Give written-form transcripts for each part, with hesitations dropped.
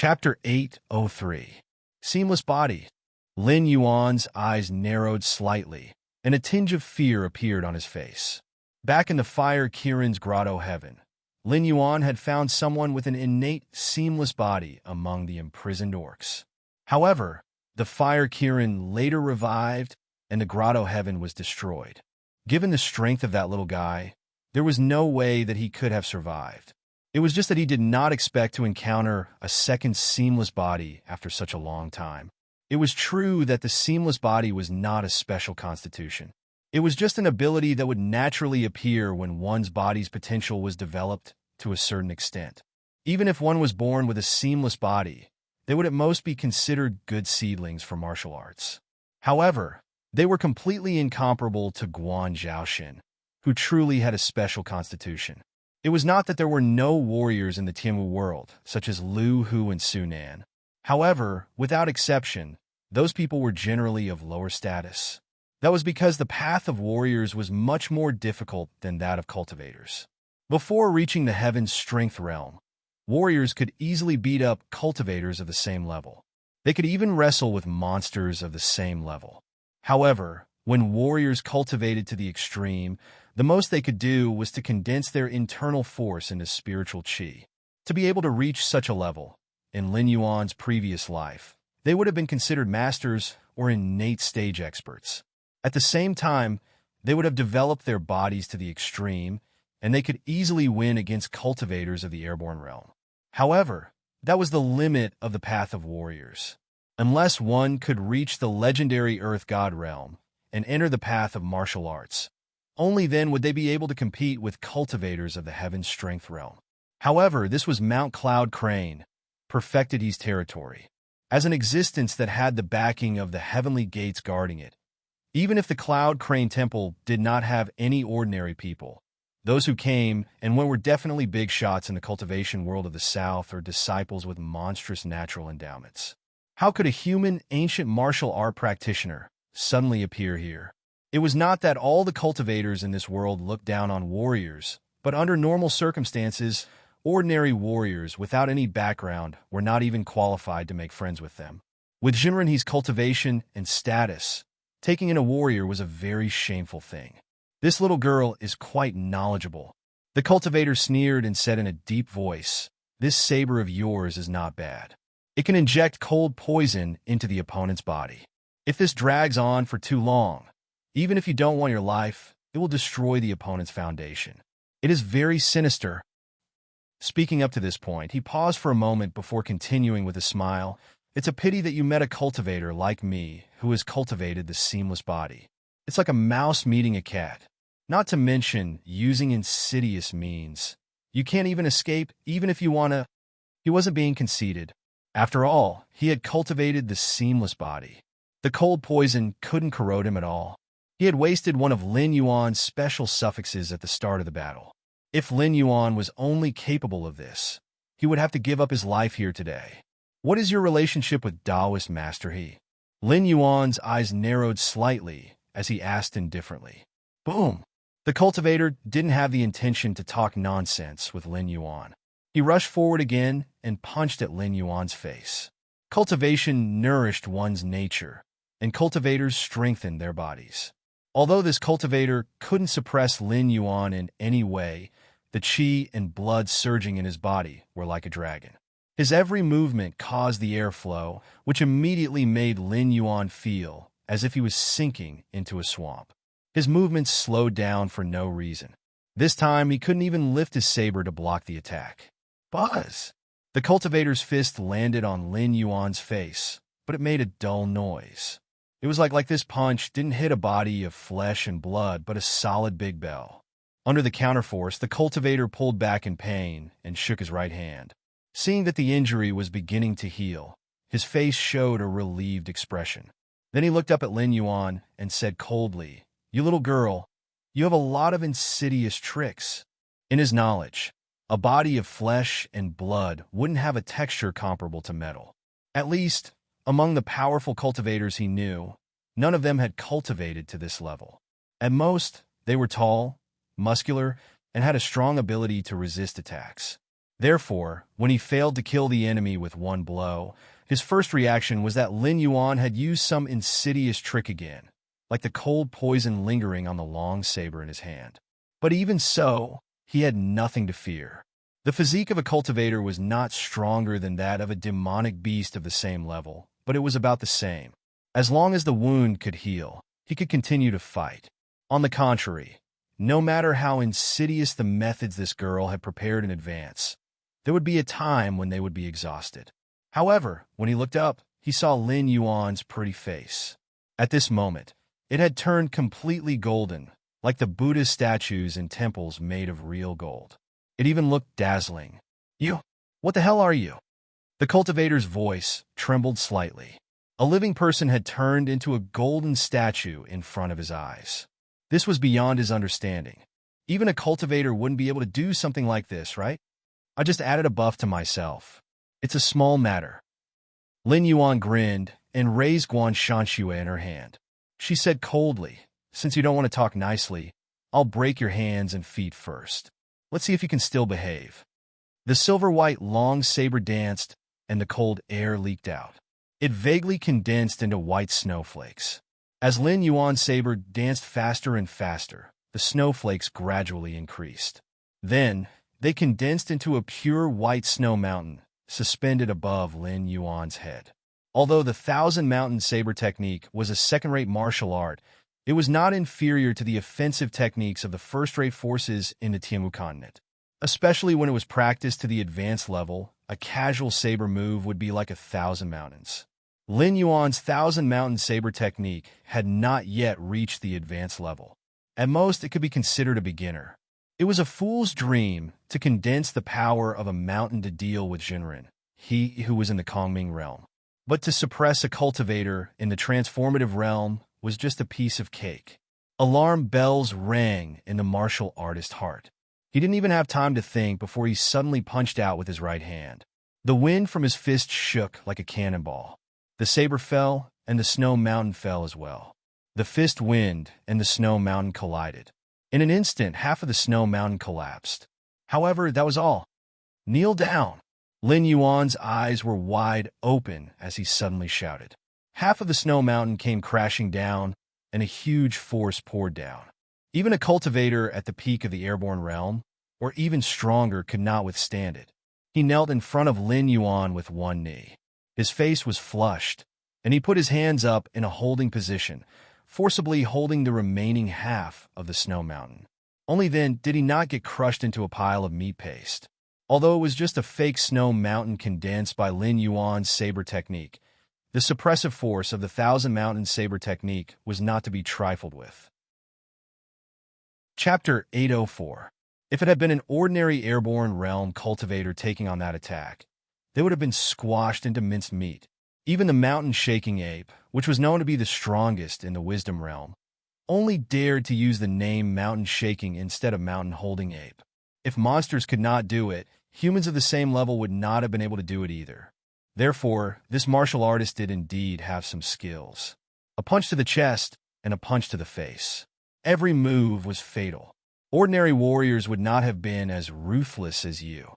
Chapter 803. Seamless Body. Lin Yuan's eyes narrowed slightly, and a tinge of fear appeared on his face. Back in the Fire Kirin's grotto heaven, Lin Yuan had found someone with an innate, seamless body among the imprisoned orcs. However, the Fire Kirin later revived, and the grotto heaven was destroyed. Given the strength of that little guy, there was no way that he could have survived. It was just that he did not expect to encounter a second seamless body after such a long time. It was true that the seamless body was not a special constitution. It was just an ability that would naturally appear when one's body's potential was developed to a certain extent. Even if one was born with a seamless body, they would at most be considered good seedlings for martial arts. However, they were completely incomparable to Guan Zhaoxin, who truly had a special constitution. It was not that there were no warriors in the Tianwu world, such as Lu Hu and Su Nan. However, without exception, those people were generally of lower status. That was because the path of warriors was much more difficult than that of cultivators. Before reaching the Heaven's Strength realm, warriors could easily beat up cultivators of the same level. They could even wrestle with monsters of the same level. However, when warriors cultivated to the extreme, the most they could do was to condense their internal force into spiritual qi. To be able to reach such a level, in Lin Yuan's previous life, they would have been considered masters or innate stage experts. At the same time, they would have developed their bodies to the extreme, and they could easily win against cultivators of the airborne realm. However, that was the limit of the path of warriors. Unless one could reach the legendary Earth God realm and enter the path of martial arts, only then would they be able to compete with cultivators of the Heaven's Strength realm. However, this was Mount Cloud Crane, Perfectity's territory, as an existence that had the backing of the heavenly gates guarding it. Even if the Cloud Crane Temple did not have any ordinary people, those who came and went were definitely big shots in the cultivation world of the South or disciples with monstrous natural endowments. How could a human ancient martial art practitioner suddenly appear here? It was not that all the cultivators in this world looked down on warriors, but under normal circumstances, ordinary warriors without any background were not even qualified to make friends with them. With Jinrenhe's cultivation and status, taking in a warrior was a very shameful thing. This little girl is quite knowledgeable. The cultivator sneered and said in a deep voice, "This saber of yours is not bad. It can inject cold poison into the opponent's body. If this drags on for too long, even if you don't want your life, it will destroy the opponent's foundation. It is very sinister." Speaking up to this point, he paused for a moment before continuing with a smile. "It's a pity that you met a cultivator like me who has cultivated the seamless body. It's like a mouse meeting a cat. Not to mention using insidious means. You can't even escape, even if you want to." He wasn't being conceited. After all, he had cultivated the seamless body. The cold poison couldn't corrode him at all. He had wasted one of Lin Yuan's special suffixes at the start of the battle. If Lin Yuan was only capable of this, he would have to give up his life here today. "What is your relationship with Taoist Master He?" Lin Yuan's eyes narrowed slightly as he asked indifferently. Boom! The cultivator didn't have the intention to talk nonsense with Lin Yuan. He rushed forward again and punched at Lin Yuan's face. Cultivation nourished one's nature, and cultivators strengthened their bodies. Although this cultivator couldn't suppress Lin Yuan in any way, the qi and blood surging in his body were like a dragon. His every movement caused the airflow, which immediately made Lin Yuan feel as if he was sinking into a swamp. His movements slowed down for no reason. This time, he couldn't even lift his saber to block the attack. Buzz! The cultivator's fist landed on Lin Yuan's face, but it made a dull noise. It was like this punch didn't hit a body of flesh and blood, but a solid big bell. Under the counterforce, the cultivator pulled back in pain and shook his right hand. Seeing that the injury was beginning to heal, his face showed a relieved expression. Then he looked up at Lin Yuan and said coldly, "You little girl, you have a lot of insidious tricks." In his knowledge, a body of flesh and blood wouldn't have a texture comparable to metal. At least, among the powerful cultivators he knew, none of them had cultivated to this level. At most, they were tall, muscular, and had a strong ability to resist attacks. Therefore, when he failed to kill the enemy with one blow, his first reaction was that Lin Yuan had used some insidious trick again, like the cold poison lingering on the long saber in his hand. But even so, he had nothing to fear. The physique of a cultivator was not stronger than that of a demonic beast of the same level, but it was about the same. As long as the wound could heal, he could continue to fight. On the contrary, no matter how insidious the methods this girl had prepared in advance, there would be a time when they would be exhausted. However, when he looked up, he saw Lin Yuan's pretty face. At this moment, it had turned completely golden, like the Buddhist statues in temples made of real gold. It even looked dazzling. "You? What the hell are you?" The cultivator's voice trembled slightly. A living person had turned into a golden statue in front of his eyes. This was beyond his understanding. Even a cultivator wouldn't be able to do something like this, right? "I just added a buff to myself. It's a small matter." Lin Yuan grinned and raised Guan Shanxue in her hand. She said coldly, "Since you don't want to talk nicely, I'll break your hands and feet first. Let's see if you can still behave." The silver-white long saber danced, and the cold air leaked out. It vaguely condensed into white snowflakes. As Lin Yuan's saber danced faster and faster, the snowflakes gradually increased. Then, they condensed into a pure white snow mountain, suspended above Lin Yuan's head. Although the Thousand Mountain Saber technique was a second-rate martial art, it was not inferior to the offensive techniques of the first-rate forces in the Tianmu continent. Especially when it was practiced to the advanced level, a casual saber move would be like 1,000 mountains. Lin Yuan's Thousand Mountain Saber technique had not yet reached the advanced level. At most, it could be considered a beginner. It was a fool's dream to condense the power of a mountain to deal with Jinren, he who was in the Kongming realm. But to suppress a cultivator in the transformative realm was just a piece of cake. Alarm bells rang in the martial artist's heart. He didn't even have time to think before he suddenly punched out with his right hand. The wind from his fist shook like a cannonball. The saber fell, and the snow mountain fell as well. The fist wind and the snow mountain collided. In an instant, half of the snow mountain collapsed. However, that was all. "Kneel down." Lin Yuan's eyes were wide open as he suddenly shouted. Half of the snow mountain came crashing down, and a huge force poured down. Even a cultivator at the peak of the airborne realm, or even stronger, could not withstand it. He knelt in front of Lin Yuan with one knee. His face was flushed, and he put his hands up in a holding position, forcibly holding the remaining half of the snow mountain. Only then did he not get crushed into a pile of meat paste. Although it was just a fake snow mountain condensed by Lin Yuan's saber technique, the suppressive force of the Thousand Mountain Saber technique was not to be trifled with. Chapter 804. If it had been an ordinary airborne realm cultivator taking on that attack, they would have been squashed into minced meat. Even the mountain-shaking ape, which was known to be the strongest in the wisdom realm, only dared to use the name mountain-shaking instead of mountain-holding ape. If monsters could not do it, humans of the same level would not have been able to do it either. Therefore, this martial artist did indeed have some skills. A punch to the chest and a punch to the face. Every move was fatal. Ordinary warriors would not have been as ruthless as you.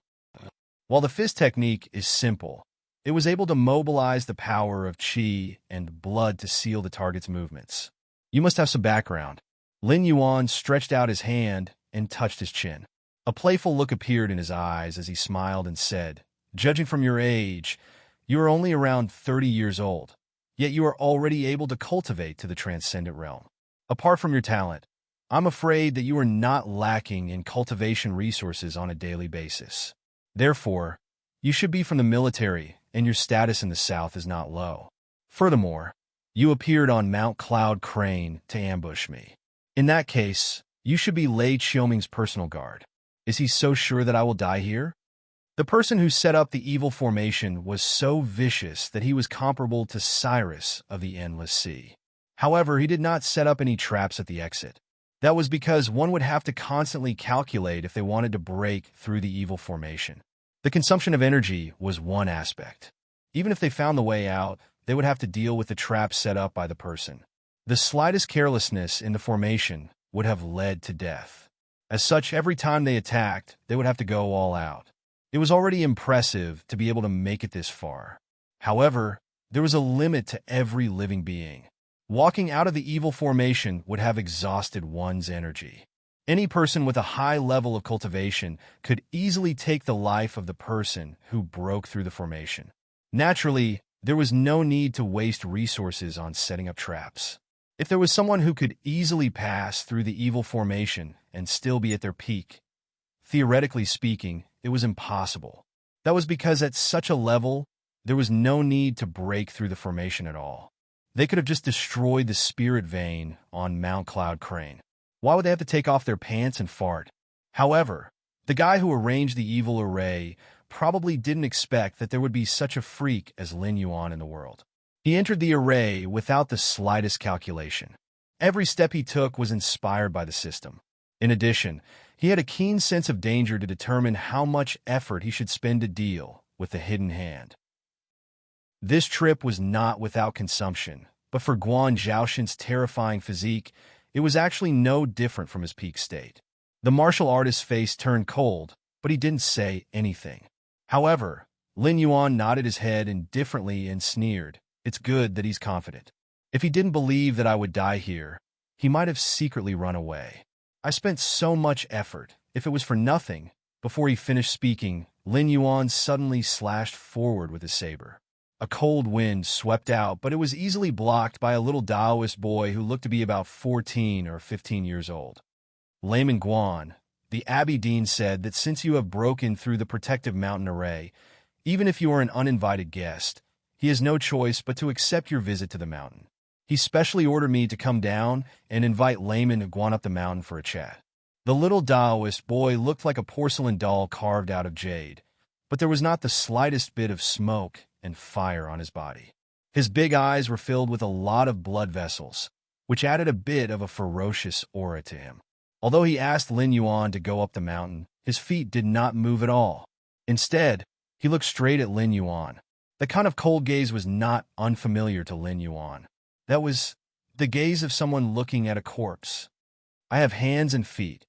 While the fist technique is simple, it was able to mobilize the power of qi and blood to seal the target's movements. You must have some background. Lin Yuan stretched out his hand and touched his chin. A playful look appeared in his eyes as he smiled and said, "Judging from your age, you are only around 30 years old, yet you are already able to cultivate to the transcendent realm. Apart from your talent, I'm afraid that you are not lacking in cultivation resources on a daily basis. Therefore, you should be from the military, and your status in the south is not low. Furthermore, you appeared on Mount Cloud Crane to ambush me. In that case, you should be Lei Qiuming's personal guard. Is he so sure that I will die here?" The person who set up the evil formation was so vicious that he was comparable to Cyrus of the Endless Sea. However, he did not set up any traps at the exit. That was because one would have to constantly calculate if they wanted to break through the evil formation. The consumption of energy was one aspect. Even if they found the way out, they would have to deal with the traps set up by the person. The slightest carelessness in the formation would have led to death. As such, every time they attacked, they would have to go all out. It was already impressive to be able to make it this far. However, there was a limit to every living being. Walking out of the evil formation would have exhausted one's energy. Any person with a high level of cultivation could easily take the life of the person who broke through the formation. Naturally, there was no need to waste resources on setting up traps. If there was someone who could easily pass through the evil formation and still be at their peak, theoretically speaking, it was impossible. That was because at such a level, there was no need to break through the formation at all. They could have just destroyed the spirit vein on Mount Cloud Crane. Why would they have to take off their pants and fart? However, the guy who arranged the evil array probably didn't expect that there would be such a freak as Lin Yuan in the world. He entered the array without the slightest calculation. Every step he took was inspired by the system. In addition, he had a keen sense of danger to determine how much effort he should spend to deal with the hidden hand. This trip was not without consumption, but for Guan Zhaoshan's terrifying physique, it was actually no different from his peak state. The martial artist's face turned cold, but he didn't say anything. However, Lin Yuan nodded his head indifferently and sneered. It's good that he's confident. If he didn't believe that I would die here, he might have secretly run away. I spent so much effort, if it was for nothing. Before he finished speaking, Lin Yuan suddenly slashed forward with his saber. A cold wind swept out, but it was easily blocked by a little Taoist boy who looked to be about 14 or 15 years old. Layman Guan, the Abbey Dean, said that since you have broken through the protective mountain array, even if you are an uninvited guest, he has no choice but to accept your visit to the mountain. He specially ordered me to come down and invite Layman Guan up the mountain for a chat. The little Taoist boy looked like a porcelain doll carved out of jade, but there was not the slightest bit of smoke and fire on his body. His big eyes were filled with a lot of blood vessels, which added a bit of a ferocious aura to him. Although he asked Lin Yuan to go up the mountain, his feet did not move at all. Instead, he looked straight at Lin Yuan. The kind of cold gaze was not unfamiliar to Lin Yuan. That was the gaze of someone looking at a corpse. I have hands and feet.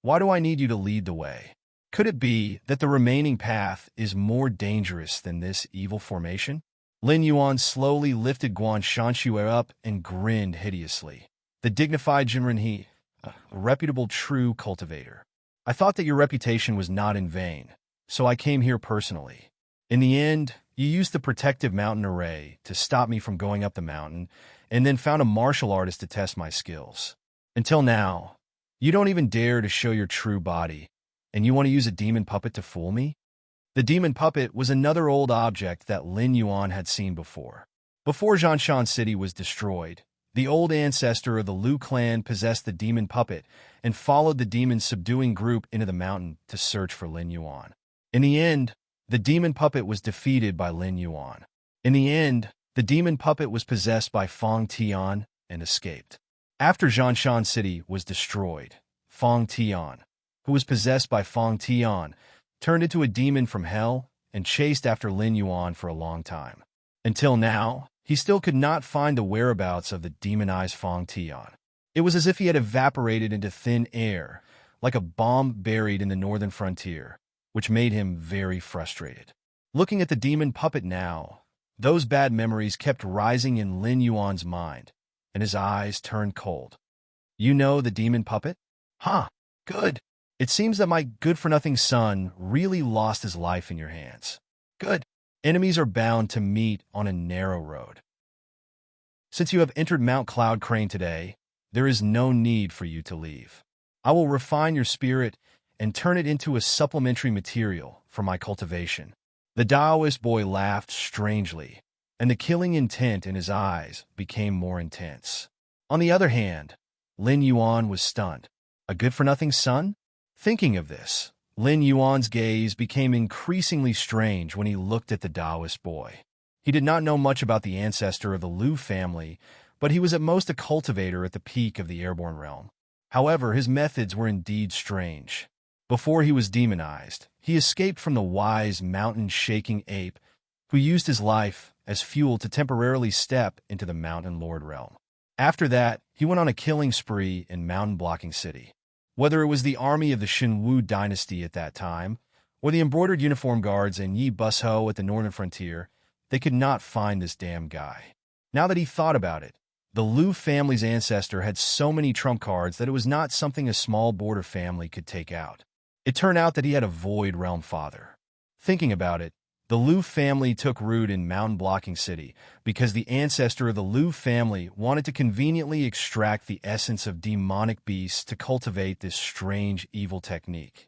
Why do I need you to lead the way? Could it be that the remaining path is more dangerous than this evil formation? Lin Yuan slowly lifted Guan Shanxue up and grinned hideously. The dignified Jinren He, a reputable true cultivator. I thought that your reputation was not in vain, so I came here personally. In the end, you used the protective mountain array to stop me from going up the mountain, and then found a martial artist to test my skills. Until now, you don't even dare to show your true body, and you want to use a demon puppet to fool me? The demon puppet was another old object that Lin Yuan had seen before. Before Zhanshan City was destroyed, the old ancestor of the Liu clan possessed the demon puppet and followed the demon subduing group into the mountain to search for Lin Yuan. In the end, the demon puppet was defeated by Lin Yuan. In the end, the demon puppet was possessed by Fang Tian and escaped. After Zhanshan City was destroyed, Fang Tian, who was possessed by Fang Tian, turned into a demon from hell and chased after Lin Yuan for a long time. Until now, he still could not find the whereabouts of the demonized Fang Tian. It was as if he had evaporated into thin air, like a bomb buried in the northern frontier, which made him very frustrated. Looking at the demon puppet now, those bad memories kept rising in Lin Yuan's mind, and his eyes turned cold. You know the demon puppet? Huh, good. It seems that my good-for-nothing son really lost his life in your hands. Good. Enemies are bound to meet on a narrow road. Since you have entered Mount Cloud Crane today, there is no need for you to leave. I will refine your spirit and turn it into a supplementary material for my cultivation. The Taoist boy laughed strangely, and the killing intent in his eyes became more intense. On the other hand, Lin Yuan was stunned. A good-for-nothing son? Thinking of this, Lin Yuan's gaze became increasingly strange when he looked at the Taoist boy. He did not know much about the ancestor of the Liu family, but he was at most a cultivator at the peak of the airborne realm. However, his methods were indeed strange. Before he was demonized, he escaped from the wise mountain-shaking ape who used his life as fuel to temporarily step into the Mountain Lord realm. After that, he went on a killing spree in Mountain Blocking City. Whether it was the army of the Shenwu dynasty at that time, or the embroidered uniform guards in Yi Busho at the northern frontier, they could not find this damn guy. Now that he thought about it, the Liu family's ancestor had so many trump cards that it was not something a small border family could take out. It turned out that he had a Void Realm father. Thinking about it, the Liu family took root in Mountain Blocking City because the ancestor of the Liu family wanted to conveniently extract the essence of demonic beasts to cultivate this strange evil technique.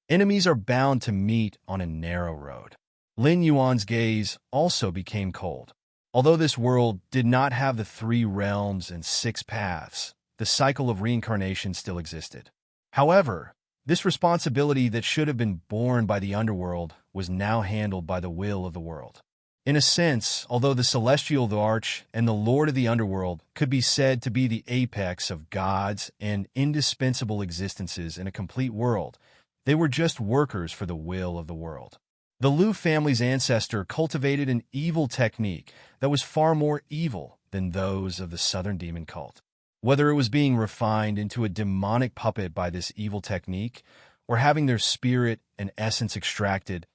Enemies are bound to meet on a narrow road. Lin Yuan's gaze also became cold. Although this world did not have the 3 realms and 6 paths, the cycle of reincarnation still existed. However, this responsibility that should have been borne by the underworld was now handled by the will of the world. In a sense, although the Celestial Arch and the Lord of the Underworld could be said to be the apex of gods and indispensable existences in a complete world, they were just workers for the will of the world. The Liu family's ancestor cultivated an evil technique that was far more evil than those of the Southern Demon cult. Whether it was being refined into a demonic puppet by this evil technique, or having their spirit and essence extracted,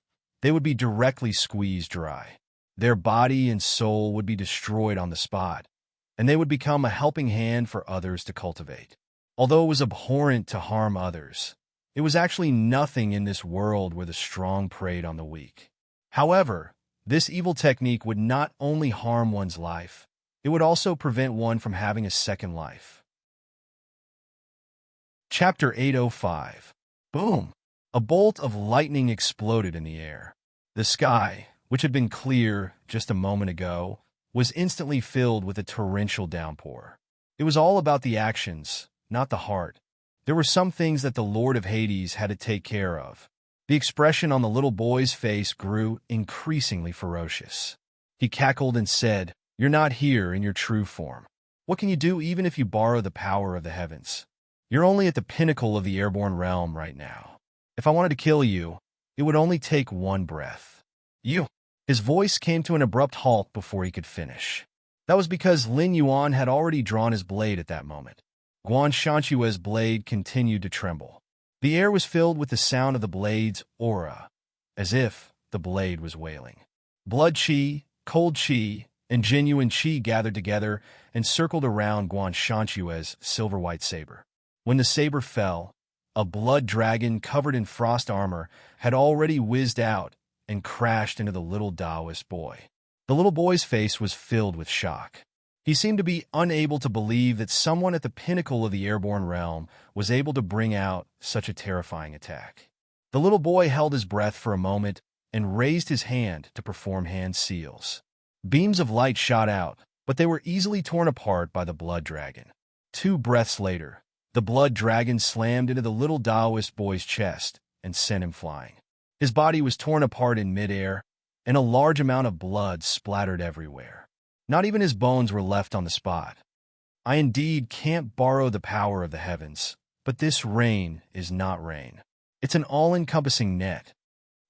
they would be directly squeezed dry. Their body and soul would be destroyed on the spot, and they would become a helping hand for others to cultivate. Although it was abhorrent to harm others, it was actually nothing in this world where the strong preyed on the weak. However, this evil technique would not only harm one's life, it would also prevent one from having a second life. Chapter 805. Boom! A bolt of lightning exploded in the air. The sky, which had been clear just a moment ago, was instantly filled with a torrential downpour. It was all about the actions, not the heart. There were some things that the Lord of Hades had to take care of. The expression on the little boy's face grew increasingly ferocious. He cackled and said, "You're not here in your true form. What can you do even if you borrow the power of the heavens? You're only at the pinnacle of the airborne realm right now. If I wanted to kill you, it would only take one breath. You." His voice came to an abrupt halt before he could finish. That was because Lin Yuan had already drawn his blade at that moment. Guan Shanchue's blade continued to tremble. The air was filled with the sound of the blade's aura, as if the blade was wailing. Blood chi, cold chi, and genuine chi gathered together and circled around Guan Shanchue's silver-white saber. When the saber fell, a blood dragon covered in frost armor had already whizzed out and crashed into the little Taoist boy. The little boy's face was filled with shock. He seemed to be unable to believe that someone at the pinnacle of the airborne realm was able to bring out such a terrifying attack. The little boy held his breath for a moment and raised his hand to perform hand seals. Beams of light shot out, but they were easily torn apart by the blood dragon. 2 breaths later, the blood dragon slammed into the little Taoist boy's chest and sent him flying. His body was torn apart in midair, and a large amount of blood splattered everywhere. Not even his bones were left on the spot. I indeed can't borrow the power of the heavens, but this rain is not rain. It's an all-encompassing net.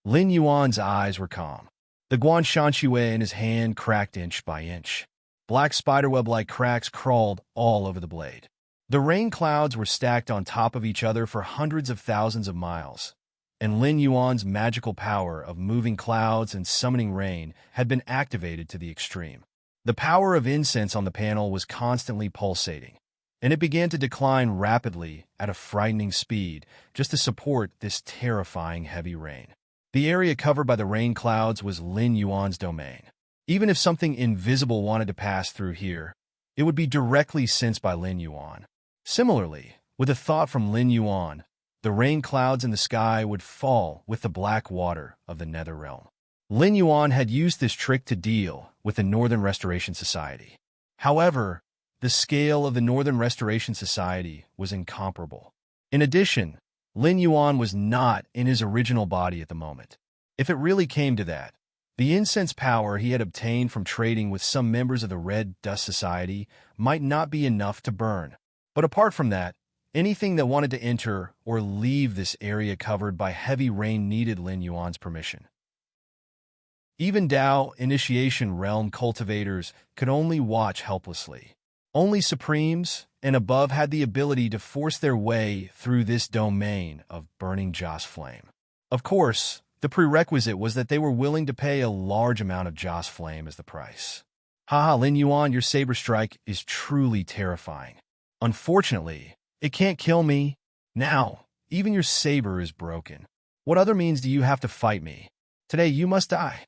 Lin Yuan's eyes were calm. The Guan Shanxue in his hand cracked inch by inch. Black spiderweb-like cracks crawled all over the blade. The rain clouds were stacked on top of each other for hundreds of thousands of miles, and Lin Yuan's magical power of moving clouds and summoning rain had been activated to the extreme. The power of incense on the panel was constantly pulsating, and it began to decline rapidly at a frightening speed just to support this terrifying heavy rain. The area covered by the rain clouds was Lin Yuan's domain. Even if something invisible wanted to pass through here, it would be directly sensed by Lin Yuan. Similarly, with a thought from Lin Yuan, the rain clouds in the sky would fall with the black water of the Nether Realm. Lin Yuan had used this trick to deal with the Northern Restoration Society. However, the scale of the Northern Restoration Society was incomparable. In addition, Lin Yuan was not in his original body at the moment. If it really came to that, the incense power he had obtained from trading with some members of the Red Dust Society might not be enough to burn. But apart from that, anything that wanted to enter or leave this area covered by heavy rain needed Lin Yuan's permission. Even Dao Initiation Realm cultivators could only watch helplessly. Only Supremes and above had the ability to force their way through this domain of burning joss flame. Of course, the prerequisite was that they were willing to pay a large amount of Joss flame as the price. Haha, Lin Yuan, your saber strike is truly terrifying. Unfortunately, it can't kill me. Now, even your saber is broken. What other means do you have to fight me? Today you must die.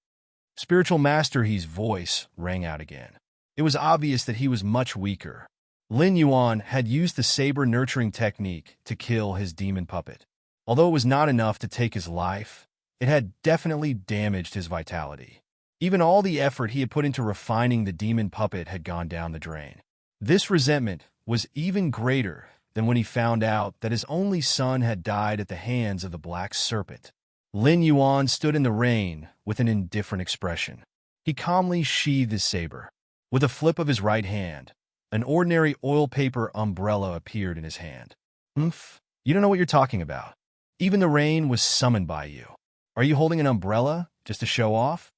Spiritual Master He's voice rang out again. It was obvious that he was much weaker. Lin Yuan had used the saber nurturing technique to kill his demon puppet. Although it was not enough to take his life, it had definitely damaged his vitality. Even all the effort he had put into refining the demon puppet had gone down the drain. This resentment was even greater than when he found out that his only son had died at the hands of the Black Serpent. Lin Yuan stood in the rain with an indifferent expression. He calmly sheathed his saber. With a flip of his right hand, an ordinary oil paper umbrella appeared in his hand. Oomph, you don't know what you're talking about. Even the rain was summoned by you. Are you holding an umbrella just to show off?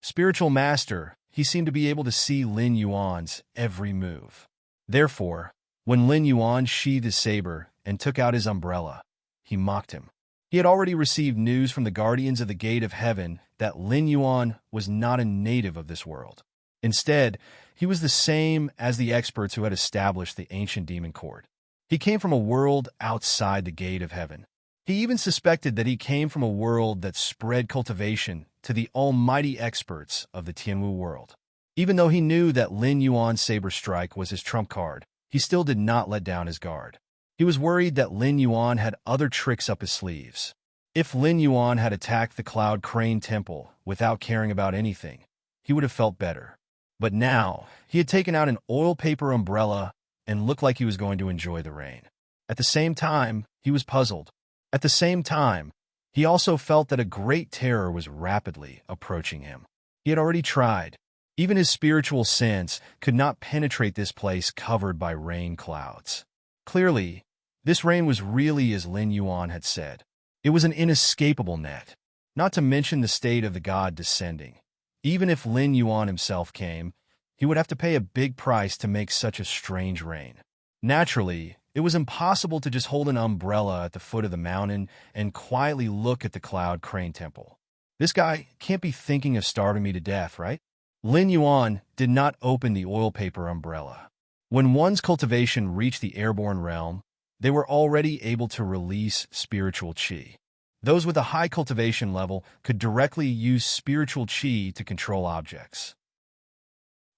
Spiritual Master, he seemed to be able to see Lin Yuan's every move. Therefore, when Lin Yuan sheathed his saber and took out his umbrella, he mocked him. He had already received news from the guardians of the Gate of Heaven that Lin Yuan was not a native of this world. Instead, he was the same as the experts who had established the ancient demon court. He came from a world outside the Gate of Heaven. He even suspected that he came from a world that spread cultivation to the almighty experts of the Tianwu world. Even though he knew that Lin Yuan's saber strike was his trump card, he still did not let down his guard. He was worried that Lin Yuan had other tricks up his sleeves. If Lin Yuan had attacked the Cloud Crane Temple without caring about anything, he would have felt better. But now, he had taken out an oil paper umbrella and looked like he was going to enjoy the rain. At the same time, he was puzzled. At the same time, he also felt that a great terror was rapidly approaching him. He had already tried. Even his spiritual sense could not penetrate this place covered by rain clouds. Clearly, this rain was really as Lin Yuan had said. It was an inescapable net, not to mention the state of the god descending. Even if Lin Yuan himself came, he would have to pay a big price to make such a strange rain. Naturally, it was impossible to just hold an umbrella at the foot of the mountain and quietly look at the Cloud Crane Temple. This guy can't be thinking of starving me to death, right? Lin Yuan did not open the oil paper umbrella. When one's cultivation reached the airborne realm, they were already able to release spiritual qi. Those with a high cultivation level could directly use spiritual qi to control objects.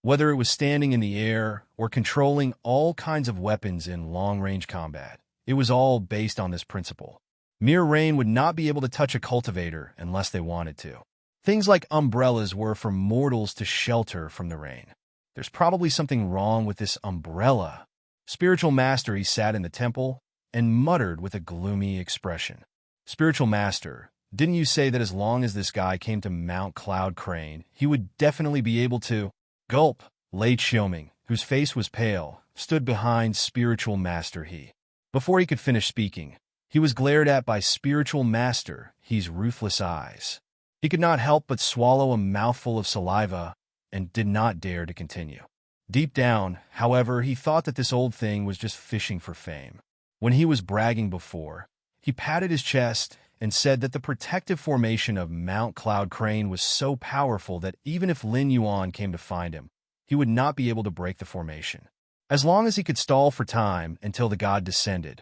Whether it was standing in the air or controlling all kinds of weapons in long-range combat, it was all based on this principle. Mere rain would not be able to touch a cultivator unless they wanted to. Things like umbrellas were for mortals to shelter from the rain. There's probably something wrong with this umbrella. Spiritual Master, he sat in the temple and muttered with a gloomy expression. Spiritual Master, didn't you say that as long as this guy came to Mount Cloud Crane, he would definitely be able to... Gulp! Lei Xiaoming, whose face was pale, stood behind Spiritual Master He. Before he could finish speaking, he was glared at by Spiritual Master He's ruthless eyes. He could not help but swallow a mouthful of saliva and did not dare to continue. Deep down, however, he thought that this old thing was just fishing for fame. When he was bragging before, he patted his chest and said that the protective formation of Mount Cloud Crane was so powerful that even if Lin Yuan came to find him, he would not be able to break the formation. As long as he could stall for time until the god descended,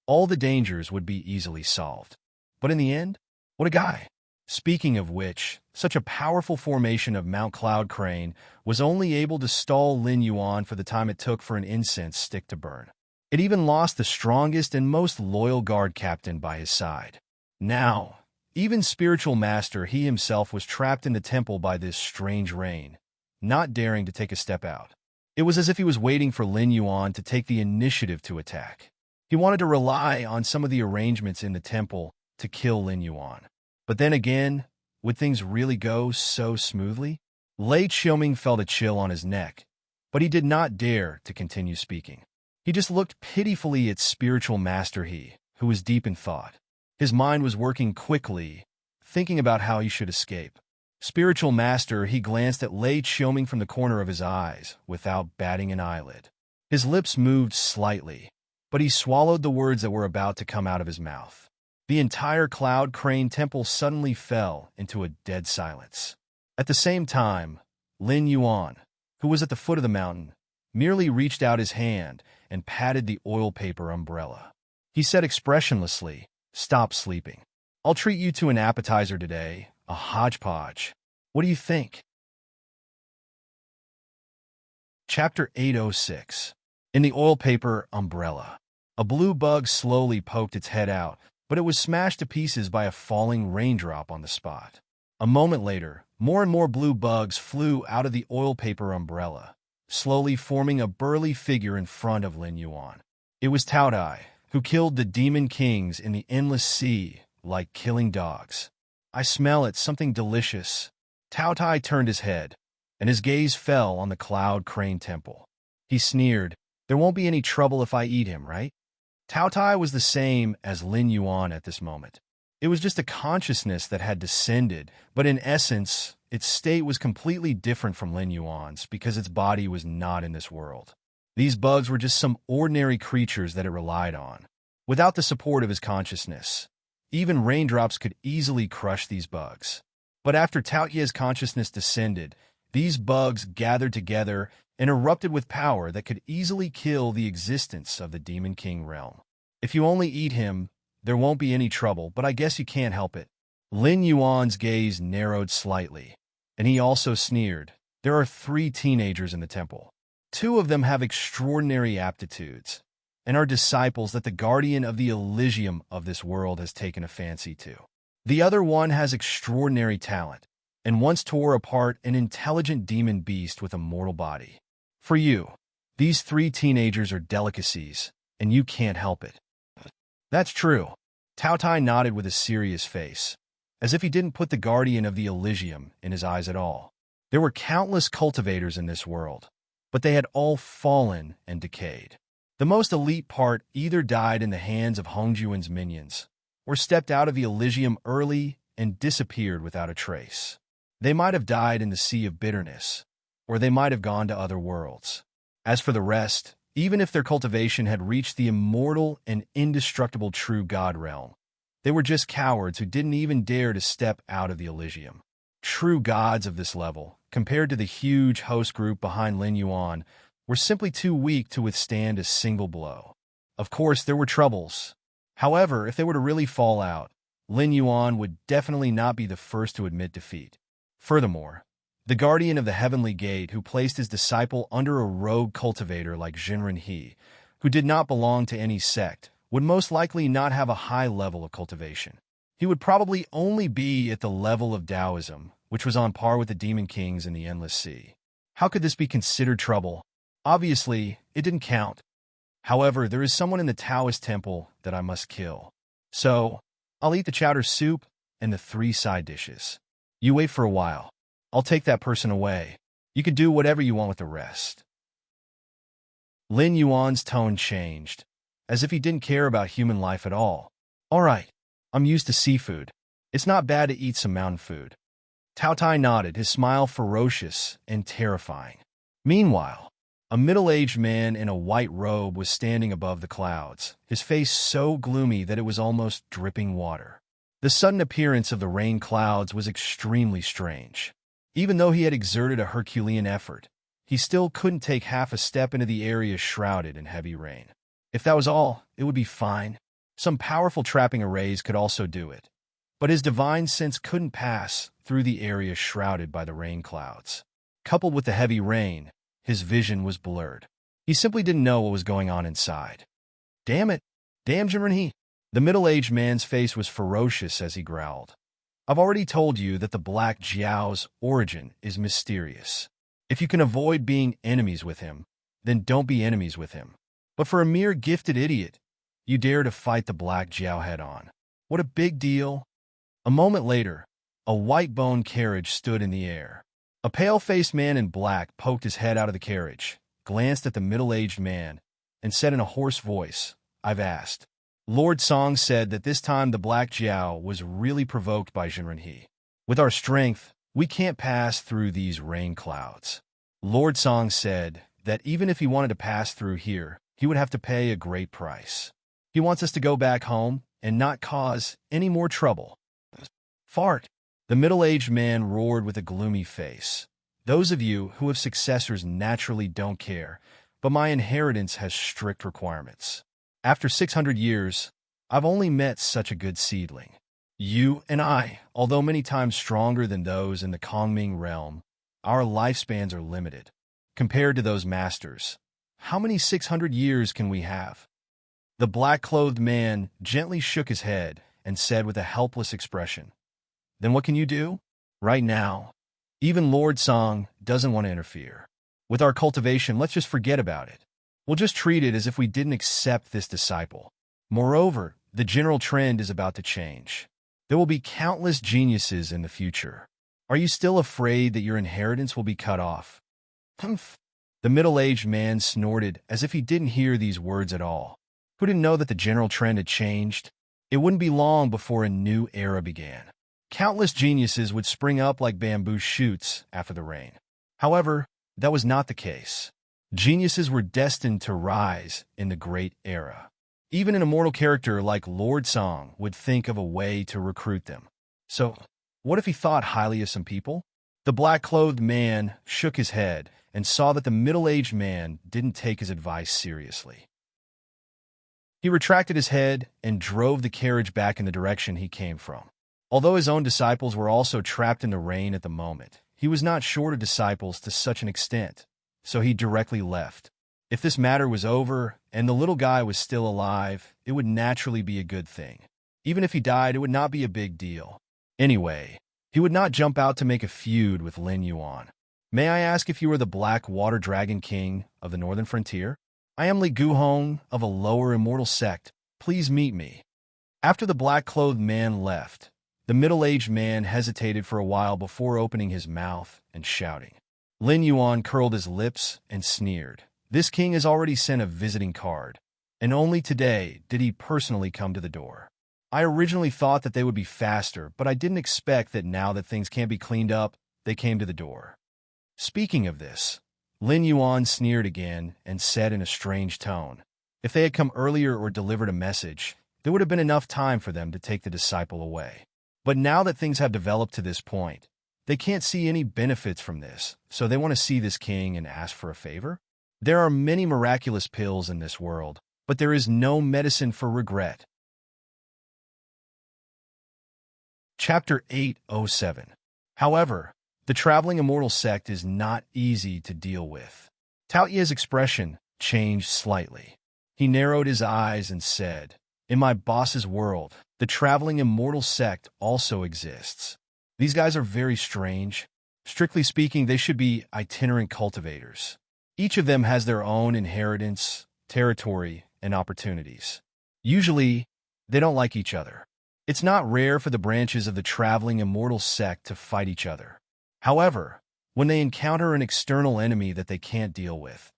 all the dangers would be easily solved. But in the end, what a guy! Speaking of which, such a powerful formation of Mount Cloud Crane was only able to stall Lin Yuan for the time it took for an incense stick to burn. It even lost the strongest and most loyal guard captain by his side. Now, even Spiritual Master he himself was trapped in the temple by this strange rain, not daring to take a step out. It was as if he was waiting for Lin Yuan to take the initiative to attack. He wanted to rely on some of the arrangements in the temple to kill Lin Yuan. But then again, would things really go so smoothly? Lei Xiaoming felt a chill on his neck, but he did not dare to continue speaking. He just looked pitifully at Spiritual Master He, who was deep in thought. His mind was working quickly, thinking about how he should escape. Spiritual Master, he glanced at Lei Xiaoming from the corner of his eyes, without batting an eyelid. His lips moved slightly, but he swallowed the words that were about to come out of his mouth. The entire Cloud Crane Temple suddenly fell into a dead silence. At the same time, Lin Yuan, who was at the foot of the mountain, merely reached out his hand and patted the oil paper umbrella. He said expressionlessly, "Stop sleeping. I'll treat you to an appetizer today, a hodgepodge. What do you think?" Chapter 806. In the oil paper umbrella. A blue bug slowly poked its head out, but it was smashed to pieces by a falling raindrop on the spot. A moment later, more and more blue bugs flew out of the oil paper umbrella, slowly forming a burly figure in front of Lin Yuan. It was Taotai, who killed the demon kings in the endless sea like killing dogs. "I smell it, something delicious." Taotai turned his head, and his gaze fell on the Cloud Crane Temple. He sneered, "There won't be any trouble if I eat him, right?" Taotai was the same as Lin Yuan at this moment. It was just a consciousness that had descended, but in essence, its state was completely different from Lin Yuan's because its body was not in this world. These bugs were just some ordinary creatures that it relied on. Without the support of his consciousness, even raindrops could easily crush these bugs. But after Taotia's consciousness descended, these bugs gathered together and erupted with power that could easily kill the existence of the Demon King realm. "If you only eat him, there won't be any trouble, but I guess you can't help it." Lin Yuan's gaze narrowed slightly, and he also sneered. "There are 3 teenagers in the temple. 2 of them have extraordinary aptitudes, and are disciples that the guardian of the Elysium of this world has taken a fancy to. The other one has extraordinary talent, and once tore apart an intelligent demon beast with a mortal body. For you, these 3 teenagers are delicacies, and you can't help it." "That's true." Taotai nodded with a serious face, as if he didn't put the guardian of the Elysium in his eyes at all. There were countless cultivators in this world, but they had all fallen and decayed. The most elite part either died in the hands of Hongjuan's minions, or stepped out of the Elysium early and disappeared without a trace. They might have died in the Sea of Bitterness, or they might have gone to other worlds. As for the rest, even if their cultivation had reached the immortal and indestructible true God realm, they were just cowards who didn't even dare to step out of the Elysium. True gods of this level, compared to the huge host group behind Lin Yuan, were simply too weak to withstand a single blow. Of course, there were troubles. However, if they were to really fall out, Lin Yuan would definitely not be the first to admit defeat. Furthermore, the guardian of the Heavenly Gate who placed his disciple under a rogue cultivator like Jinren He, who did not belong to any sect, would most likely not have a high level of cultivation. He would probably only be at the level of Taoism, which was on par with the Demon Kings in the Endless Sea. How could this be considered trouble? Obviously, it didn't count. However, there is someone in the Taoist temple that I must kill. So, I'll eat the chowder soup and the 3 side dishes. You wait for a while. I'll take that person away. You can do whatever you want with the rest." Lin Yuan's tone changed, as if he didn't care about human life at all. "All right, I'm used to seafood. It's not bad to eat some mountain food." Taotai nodded, his smile ferocious and terrifying. Meanwhile, a middle-aged man in a white robe was standing above the clouds, his face so gloomy that it was almost dripping water. The sudden appearance of the rain clouds was extremely strange. Even though he had exerted a Herculean effort, he still couldn't take half a step into the area shrouded in heavy rain. If that was all, it would be fine. Some powerful trapping arrays could also do it. But his divine sense couldn't pass through the area shrouded by the rain clouds. Coupled with the heavy rain, his vision was blurred. He simply didn't know what was going on inside. "Damn it! Damn Jinren He!" The middle-aged man's face was ferocious as he growled. "I've already told you that the Black Jiao's origin is mysterious. If you can avoid being enemies with him, then don't be enemies with him. But for a mere gifted idiot, you dare to fight the Black Jiao head-on. What a big deal." A moment later, a white-boned carriage stood in the air. A pale-faced man in black poked his head out of the carriage, glanced at the middle-aged man, and said in a hoarse voice, "I've asked." Lord Song said that this time the Black Jiao was really provoked by Jinren He. "With our strength, we can't pass through these rain clouds." Lord Song said that even if he wanted to pass through here, he would have to pay a great price. "He wants us to go back home, and not cause any more trouble. Fart. The middle-aged man roared with a gloomy face. Those of you who have successors naturally don't care, but my inheritance has strict requirements. After 600 years, I've only met such a good seedling. You and I, although many times stronger than those in the Kongming realm, our lifespans are limited. Compared to those masters, how many 600 years can we have? The black-clothed man gently shook his head and said with a helpless expression, "Then what can you do? Right now, even Lord Song doesn't want to interfere. With our cultivation, let's just forget about it. We'll just treat it as if we didn't accept this disciple. Moreover, the general trend is about to change. There will be countless geniuses in the future. Are you still afraid that your inheritance will be cut off?" Humph. The middle-aged man snorted as if he didn't hear these words at all. Who didn't know that the general trend had changed? It wouldn't be long before a new era began. Countless geniuses would spring up like bamboo shoots after the rain. However, that was not the case. Geniuses were destined to rise in the great era. Even an immortal character like Lord Song would think of a way to recruit them. So, what if he thought highly of some people? The black-clothed man shook his head and saw that the middle-aged man didn't take his advice seriously. He retracted his head and drove the carriage back in the direction he came from. Although his own disciples were also trapped in the rain at the moment, he was not short of disciples to such an extent, so he directly left. If this matter was over and the little guy was still alive, it would naturally be a good thing. Even if he died, it would not be a big deal. Anyway, he would not jump out to make a feud with Lin Yuan. "May I ask if you are the Black Water Dragon King of the Northern Frontier? I am Li Guhong of a lower immortal sect. Please meet me." After the black-clothed man left, the middle-aged man hesitated for a while before opening his mouth and shouting. Lin Yuan curled his lips and sneered. This king has already sent a visiting card, and only today did he personally come to the door. I originally thought that they would be faster, but I didn't expect that now that things can't be cleaned up, they came to the door. Speaking of this, Lin Yuan sneered again and said in a strange tone, if they had come earlier or delivered a message, there would have been enough time for them to take the disciple away. But now that things have developed to this point, they can't see any benefits from this, so they want to see this king and ask for a favor? There are many miraculous pills in this world, but there is no medicine for regret. Chapter 807. However, the traveling immortal sect is not easy to deal with. Tao Ye's expression changed slightly. He narrowed his eyes and said, "In my boss's world, the traveling immortal sect also exists. These guys are very strange. Strictly speaking, they should be itinerant cultivators. Each of them has their own inheritance, territory, and opportunities. Usually, they don't like each other. It's not rare for the branches of the traveling immortal sect to fight each other. However, when they encounter an external enemy that they can't deal with,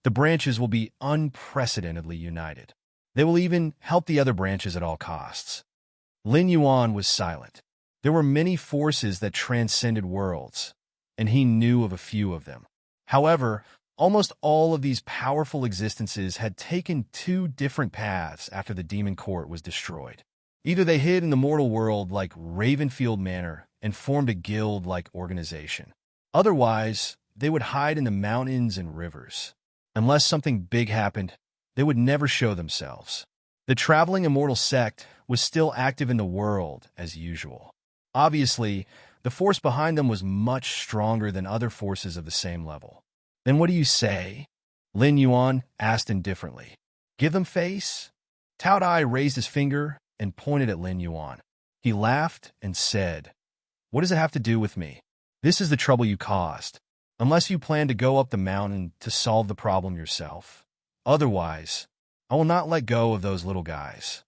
the branches will be unprecedentedly united. They will even help the other branches at all costs." Lin Yuan was silent. There were many forces that transcended worlds, and he knew of a few of them. However, almost all of these powerful existences had taken two different paths after the demon court was destroyed. Either they hid in the mortal world like Ravenfield Manor and formed a guild-like organization. Otherwise, they would hide in the mountains and rivers. Unless something big happened, they would never show themselves. The traveling immortal sect was still active in the world as usual. Obviously, the force behind them was much stronger than other forces of the same level. "Then what do you say?" Lin Yuan asked indifferently. "Give them face?" Tao Dai raised his finger and pointed at Lin Yuan. He laughed and said, "What does it have to do with me? This is the trouble you caused. Unless you plan to go up the mountain to solve the problem yourself. Otherwise, I will not let go of those little guys."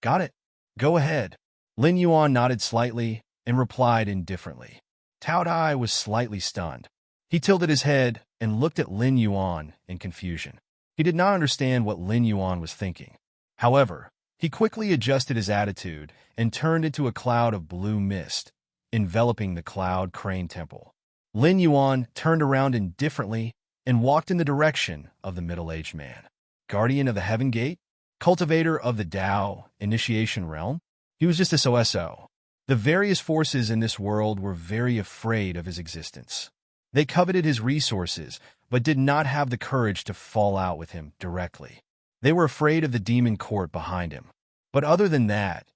"Got it. Go ahead." Lin Yuan nodded slightly and replied indifferently. Tao Dai was slightly stunned. He tilted his head and looked at Lin Yuan in confusion. He did not understand what Lin Yuan was thinking. However, he quickly adjusted his attitude and turned into a cloud of blue mist, enveloping the Cloud Crane Temple. Lin Yuan turned around indifferently and walked in the direction of the middle-aged man. "Guardian of the Heaven Gate?" cultivator of the Tao initiation realm. He was just a so-so. The various forces in this world were very afraid of his existence. They coveted his resources, but did not have the courage to fall out with him directly. They were afraid of the demon court behind him. But other than that,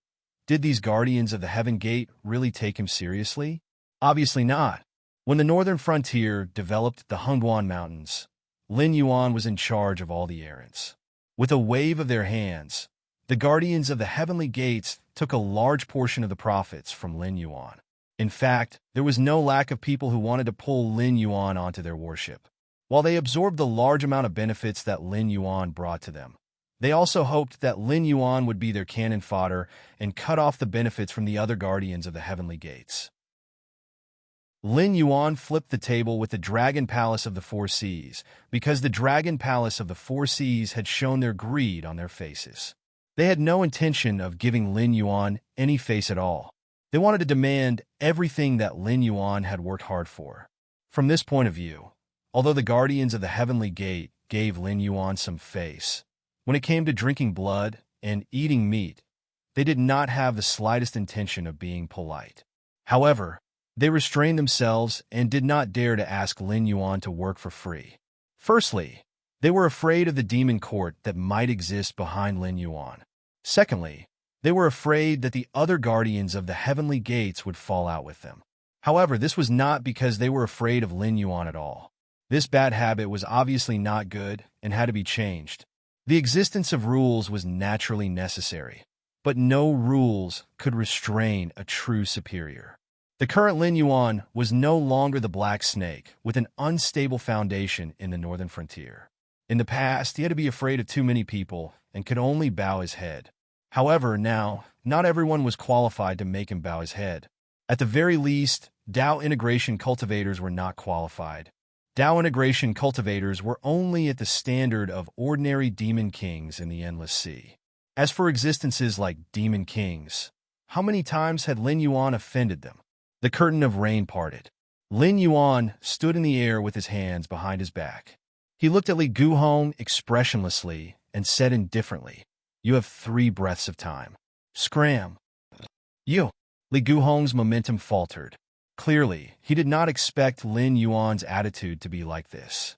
did these guardians of the Heaven Gate really take him seriously? Obviously not. When the northern frontier developed the Hongguan Mountains, Lin Yuan was in charge of all the errands. With a wave of their hands, the guardians of the heavenly gates took a large portion of the profits from Lin Yuan. In fact, there was no lack of people who wanted to pull Lin Yuan onto their worship. While they absorbed the large amount of benefits that Lin Yuan brought to them, they also hoped that Lin Yuan would be their cannon fodder and cut off the benefits from the other guardians of the heavenly gates. Lin Yuan flipped the table with the Dragon Palace of the Four Seas, because the Dragon Palace of the Four Seas had shown their greed on their faces. They had no intention of giving Lin Yuan any face at all. They wanted to demand everything that Lin Yuan had worked hard for. From this point of view, although the guardians of the heavenly gate gave Lin Yuan some face, when it came to drinking blood and eating meat, they did not have the slightest intention of being polite. However, they restrained themselves and did not dare to ask Lin Yuan to work for free. Firstly, they were afraid of the demon court that might exist behind Lin Yuan. Secondly, they were afraid that the other guardians of the heavenly gates would fall out with them. However, this was not because they were afraid of Lin Yuan at all. This bad habit was obviously not good and had to be changed. The existence of rules was naturally necessary, but no rules could restrain a true superior. The current Lin Yuan was no longer the Black Snake with an unstable foundation in the northern frontier. In the past, he had to be afraid of too many people and could only bow his head. However, now, not everyone was qualified to make him bow his head. At the very least, Tao integration cultivators were not qualified. Tao integration cultivators were only at the standard of ordinary demon kings in the endless sea. As for existences like demon kings, how many times had Lin Yuan offended them? The curtain of rain parted. Lin Yuan stood in the air with his hands behind his back. He looked at Li Guhong expressionlessly and said indifferently, "You have 3 breaths of time. Scram." You. Li Guhong's momentum faltered. Clearly, he did not expect Lin Yuan's attitude to be like this.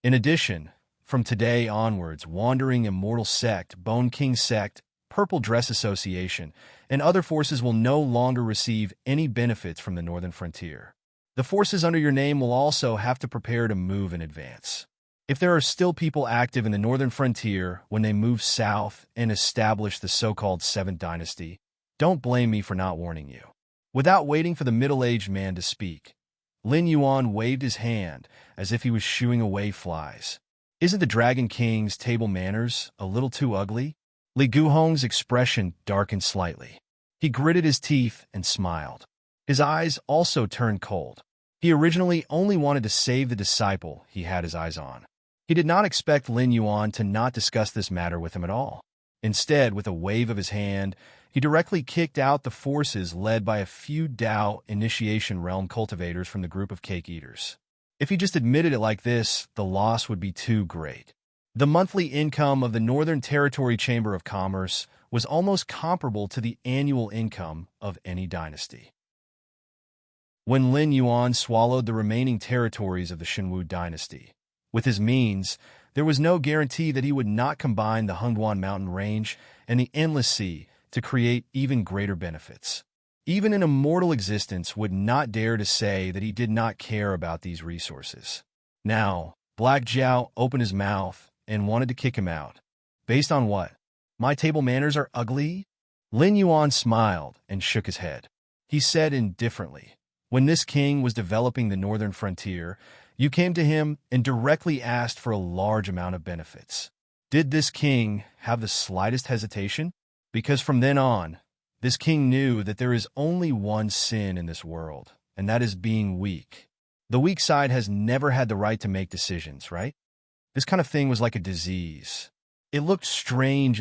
In addition, from today onwards, Wandering Immortal Sect, Bone King Sect, Purple Dress Association, and other forces will no longer receive any benefits from the northern frontier. The forces under your name will also have to prepare to move in advance. If there are still people active in the northern frontier when they move south and establish the so-called 7th dynasty, don't blame me for not warning you. Without waiting for the middle-aged man to speak, Lin Yuan waved his hand as if he was shooing away flies. Isn't the Dragon King's table manners a little too ugly? Li Guhong's expression darkened slightly. He gritted his teeth and smiled. His eyes also turned cold. He originally only wanted to save the disciple he had his eyes on. He did not expect Lin Yuan to not discuss this matter with him at all. Instead, with a wave of his hand, he directly kicked out the forces led by a few Tao initiation realm cultivators from the group of cake eaters. If he just admitted it like this, the loss would be too great. The monthly income of the Northern Territory Chamber of Commerce was almost comparable to the annual income of any dynasty. When Lin Yuan swallowed the remaining territories of the Shenwu dynasty, with his means, there was no guarantee that he would not combine the Hongguan Mountain Range and the Endless Sea to create even greater benefits. Even an immortal existence would not dare to say that he did not care about these resources. Now, Black Zhao opened his mouth and wanted to kick him out. Based on what? My table manners are ugly? Lin Yuan smiled and shook his head. He said indifferently, when this king was developing the northern frontier, you came to him and directly asked for a large amount of benefits. Did this king have the slightest hesitation? Because from then on, this king knew that there is only one sin in this world, and that is being weak. The weak side has never had the right to make decisions, right? This kind of thing was like a disease. It looked strange,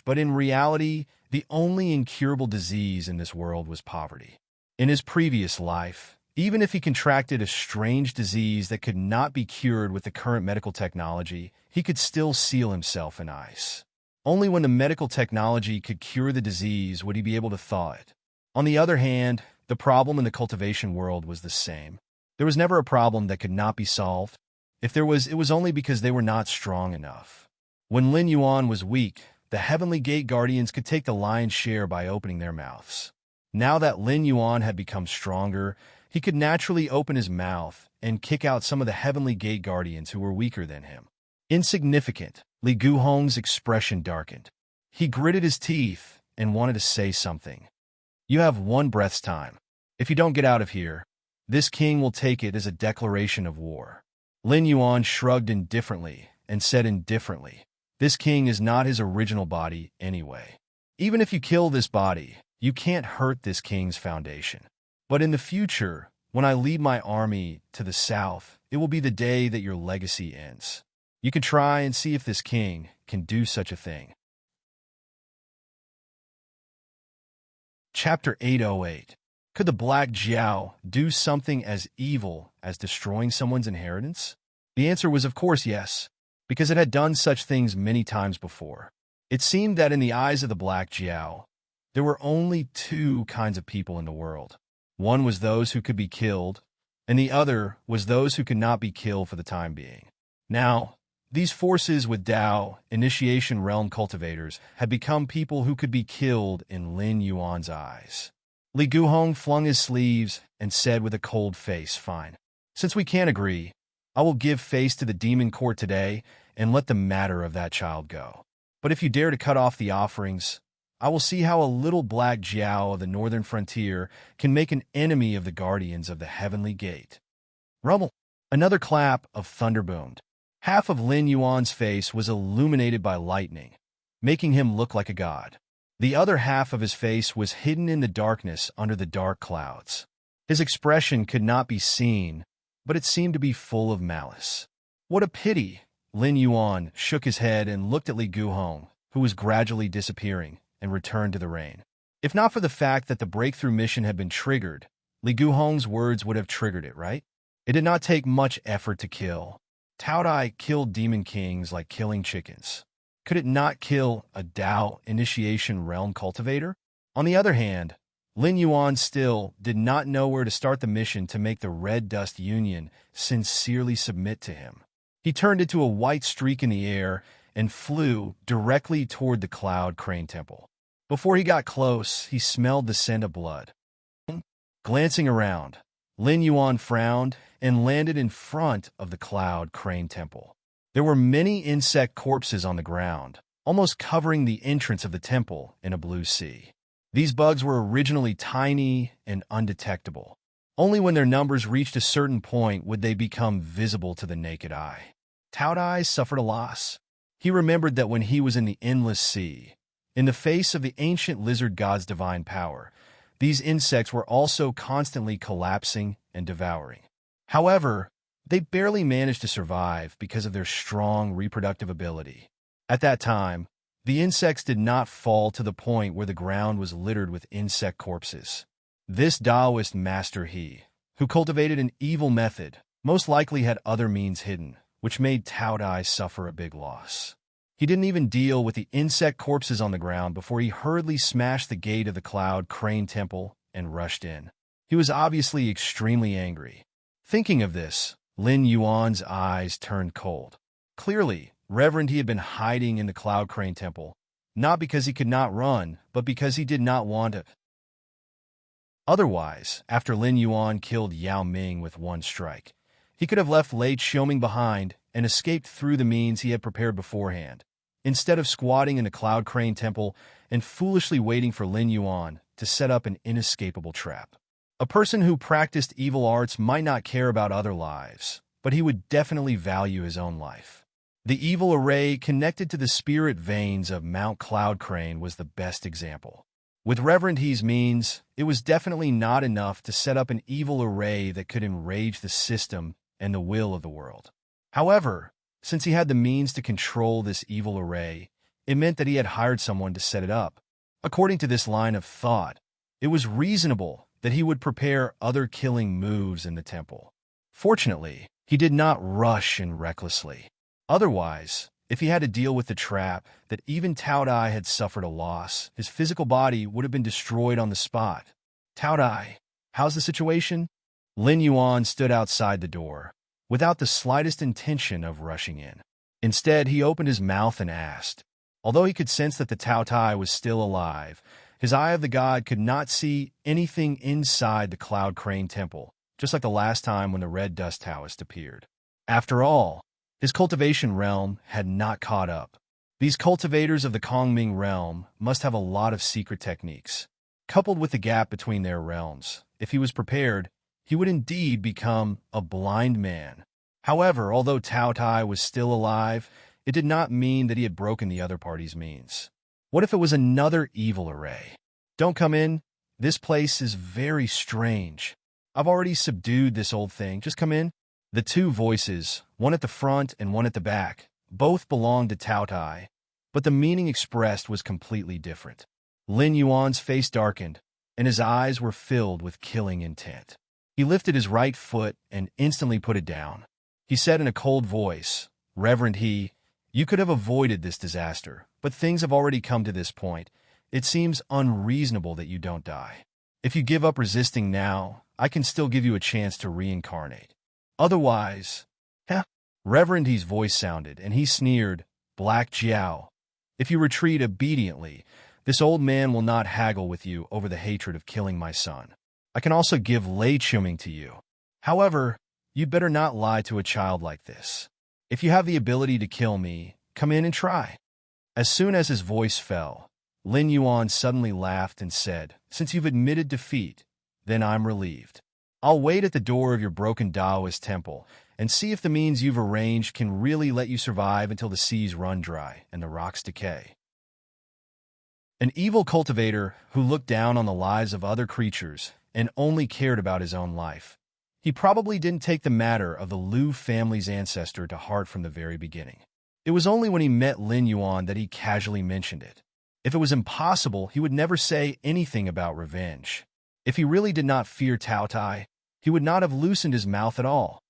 but in reality, the only incurable disease in this world was poverty. In his previous life, even if he contracted a strange disease that could not be cured with the current medical technology, he could still seal himself in ice. Only when the medical technology could cure the disease would he be able to thaw it. On the other hand, the problem in the cultivation world was the same. There was never a problem that could not be solved. If there was, it was only because they were not strong enough. When Lin Yuan was weak, the Heavenly Gate Guardians could take the lion's share by opening their mouths. Now that Lin Yuan had become stronger, he could naturally open his mouth and kick out some of the Heavenly Gate Guardians who were weaker than him. Insignificant, Li Guhong's expression darkened. He gritted his teeth and wanted to say something. You have 1 breath's time. If you don't get out of here, this king will take it as a declaration of war. Lin Yuan shrugged indifferently and said indifferently, this king is not his original body anyway. Even if you kill this body, you can't hurt this king's foundation. But in the future, when I lead my army to the south, it will be the day that your legacy ends. You can try and see if this king can do such a thing. Chapter 808. Could the Black Jiao do something as evil as destroying someone's inheritance? The answer was of course yes, because it had done such things many times before. It seemed that in the eyes of the Black Jiao, there were only 2 kinds of people in the world. One was those who could be killed, and the other was those who could not be killed for the time being. Now, these forces with Dao, initiation realm cultivators, had become people who could be killed in Lin Yuan's eyes. Li Guhong flung his sleeves and said with a cold face, fine. Since we can't agree, I will give face to the demon court today and let the matter of that child go. But if you dare to cut off the offerings, I will see how a little Black Jiao of the northern frontier can make an enemy of the guardians of the Heavenly Gate. Rumble. Another clap of thunder boomed. Half of Lin Yuan's face was illuminated by lightning, making him look like a god. The other half of his face was hidden in the darkness under the dark clouds. His expression could not be seen, but it seemed to be full of malice. What a pity! Lin Yuan shook his head and looked at Li Guhong, who was gradually disappearing, and returned to the rain. If not for the fact that the breakthrough mission had been triggered, Li Guhong's words would have triggered it, right? It did not take much effort to kill. Tao Dai killed demon kings like killing chickens. Could it not kill a Dao initiation realm cultivator? On the other hand, Lin Yuan still did not know where to start the mission to make the Red Dust Union sincerely submit to him. He turned into a white streak in the air and flew directly toward the Cloud Crane Temple. Before he got close, he smelled the scent of blood. Glancing around, Lin Yuan frowned and landed in front of the Cloud Crane Temple. There were many insect corpses on the ground, almost covering the entrance of the temple in a blue sea. These bugs were originally tiny and undetectable. Only when their numbers reached a certain point would they become visible to the naked eye. Tao Dai suffered a loss. He remembered that when he was in the endless sea, in the face of the ancient lizard god's divine power, these insects were also constantly collapsing and devouring. However, they barely managed to survive because of their strong reproductive ability. At that time, the insects did not fall to the point where the ground was littered with insect corpses. This Taoist master he, who cultivated an evil method, most likely had other means hidden, which made Tao Dai suffer a big loss. He didn't even deal with the insect corpses on the ground before he hurriedly smashed the gate of the Cloud Crane Temple and rushed in. He was obviously extremely angry. Thinking of this, Lin Yuan's eyes turned cold. Clearly, Reverend he had been hiding in the Cloud Crane Temple, not because he could not run, but because he did not want it. Otherwise, after Lin Yuan killed Yao Ming with one strike, he could have left Lei Xiaoming behind and escaped through the means he had prepared beforehand, instead of squatting in the Cloud Crane Temple and foolishly waiting for Lin Yuan to set up an inescapable trap. A person who practiced evil arts might not care about other lives, but he would definitely value his own life. The evil array connected to the spirit veins of Mount Cloud Crane was the best example. With Reverend He's means, it was definitely not enough to set up an evil array that could enrage the system and the will of the world. However, since he had the means to control this evil array, it meant that he had hired someone to set it up. According to this line of thought, it was reasonable that he would prepare other killing moves in the temple. Fortunately, he did not rush in recklessly. Otherwise, If he had to deal with the trap that even Tao Dai had suffered a loss, his physical body would have been destroyed on the spot. Tao Dai, how's the situation? Lin Yuan stood outside the door, without the slightest intention of rushing in. Instead, he opened his mouth and asked. Although he could sense that the Tao Tai was still alive, his eye of the god could not see anything inside the Cloud Crane Temple, just like the last time when the Red Dust Taoist appeared. After all, his cultivation realm had not caught up. These cultivators of the Kongming realm must have a lot of secret techniques. Coupled with the gap between their realms, if he was prepared, he would indeed become a blind man. However, although Tao Tai was still alive, it did not mean that he had broken the other party's means. What if it was another evil array? Don't come in. This place is very strange. I've already subdued this old thing. Just come in. The two voices, one at the front and one at the back, both belonged to Tao Tai, but the meaning expressed was completely different. Lin Yuan's face darkened, and his eyes were filled with killing intent. He lifted his right foot and instantly put it down. He said in a cold voice, "Reverend He, you could have avoided this disaster, but things have already come to this point. It seems unreasonable that you don't die. If you give up resisting now, I can still give you a chance to reincarnate. Otherwise..." Reverend He's voice sounded, and he sneered, "Black Jiao, if you retreat obediently, this old man will not haggle with you over the hatred of killing my son. I can also give Lei Chuming to you. However, you'd better not lie to a child like this. If you have the ability to kill me, come in and try." As soon as his voice fell, Lin Yuan suddenly laughed and said, "Since you've admitted defeat, then I'm relieved. I'll wait at the door of your broken Taoist temple and see if the means you've arranged can really let you survive until the seas run dry and the rocks decay." An evil cultivator who looked down on the lives of other creatures and only cared about his own life. He probably didn't take the matter of the Liu family's ancestor to heart from the very beginning. It was only when he met Lin Yuan that he casually mentioned it. If it was impossible, he would never say anything about revenge. If he really did not fear Tao Tai, he would not have loosened his mouth at all.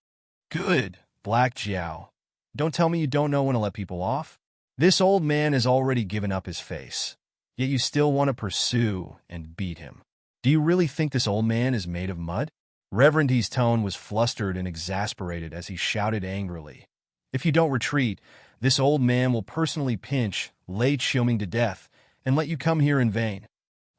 "Good, Black Jiao. Don't tell me you don't know when to let people off. This old man has already given up his face, yet you still want to pursue and beat him. Do you really think this old man is made of mud?" Reverend He's tone was flustered and exasperated as he shouted angrily, "If you don't retreat, this old man will personally pinch Lei Chuming to death and let you come here in vain."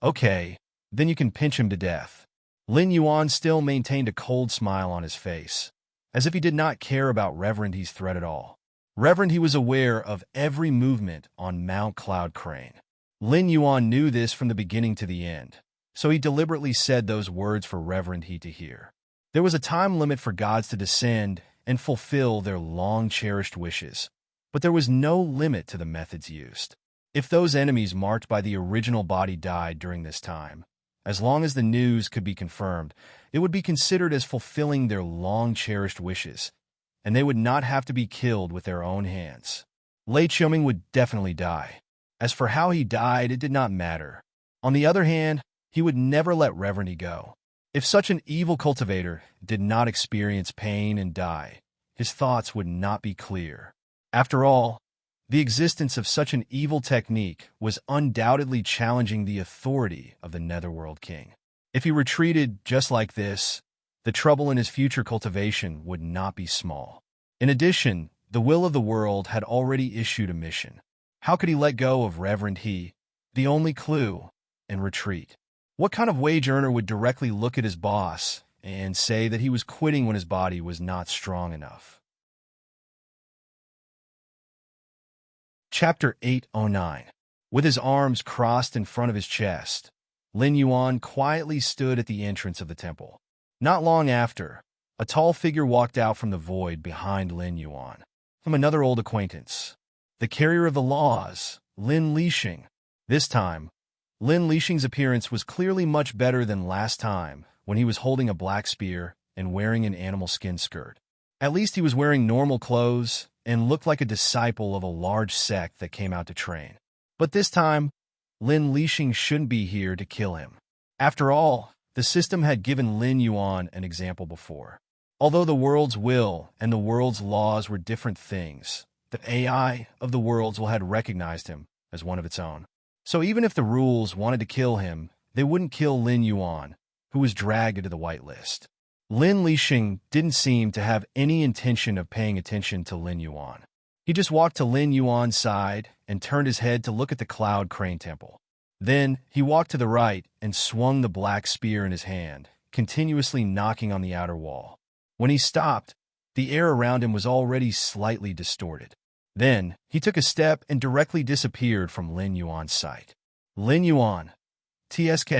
"Okay, then you can pinch him to death." Lin Yuan still maintained a cold smile on his face, as if he did not care about Reverend He's threat at all. Reverend He was aware of every movement on Mount Cloud Crane. Lin Yuan knew this from the beginning to the end, so he deliberately said those words for Reverend He to hear. There was a time limit for gods to descend and fulfill their long-cherished wishes, but there was no limit to the methods used. If those enemies marked by the original body died during this time, as long as the news could be confirmed, it would be considered as fulfilling their long-cherished wishes, and they would not have to be killed with their own hands. Lei Chuming would definitely die. As for how he died, it did not matter. On the other hand, he would never let Reverend He go. If such an evil cultivator did not experience pain and die, his thoughts would not be clear. After all, the existence of such an evil technique was undoubtedly challenging the authority of the Netherworld King. If he retreated just like this, the trouble in his future cultivation would not be small. In addition, the will of the world had already issued a mission. How could he let go of Reverend He, the only clue, and retreat? What kind of wage earner would directly look at his boss and say that he was quitting when his body was not strong enough? Chapter 809. With his arms crossed in front of his chest, Lin Yuan quietly stood at the entrance of the temple. Not long after, a tall figure walked out from the void behind Lin Yuan. From another old acquaintance, the carrier of the laws, Lin Lixing. This time, Lin Lixing's appearance was clearly much better than last time when he was holding a black spear and wearing an animal skin skirt. At least he was wearing normal clothes and looked like a disciple of a large sect that came out to train. But this time, Lin Lixing shouldn't be here to kill him. After all, the system had given Lin Yuan an example before. Although the world's will and the world's laws were different things, The AI of the worlds had recognized him as one of its own. So even if the rules wanted to kill him, they wouldn't kill Lin Yuan, who was dragged into the whitelist. Lin Lixing didn't seem to have any intention of paying attention to Lin Yuan. He just walked to Lin Yuan's side and turned his head to look at the Cloud Crane Temple. Then he walked to the right and swung the black spear in his hand, continuously knocking on the outer wall. When he stopped, the air around him was already slightly distorted. Then he took a step and directly disappeared from Lin Yuan's sight. Lin Yuan, TSK,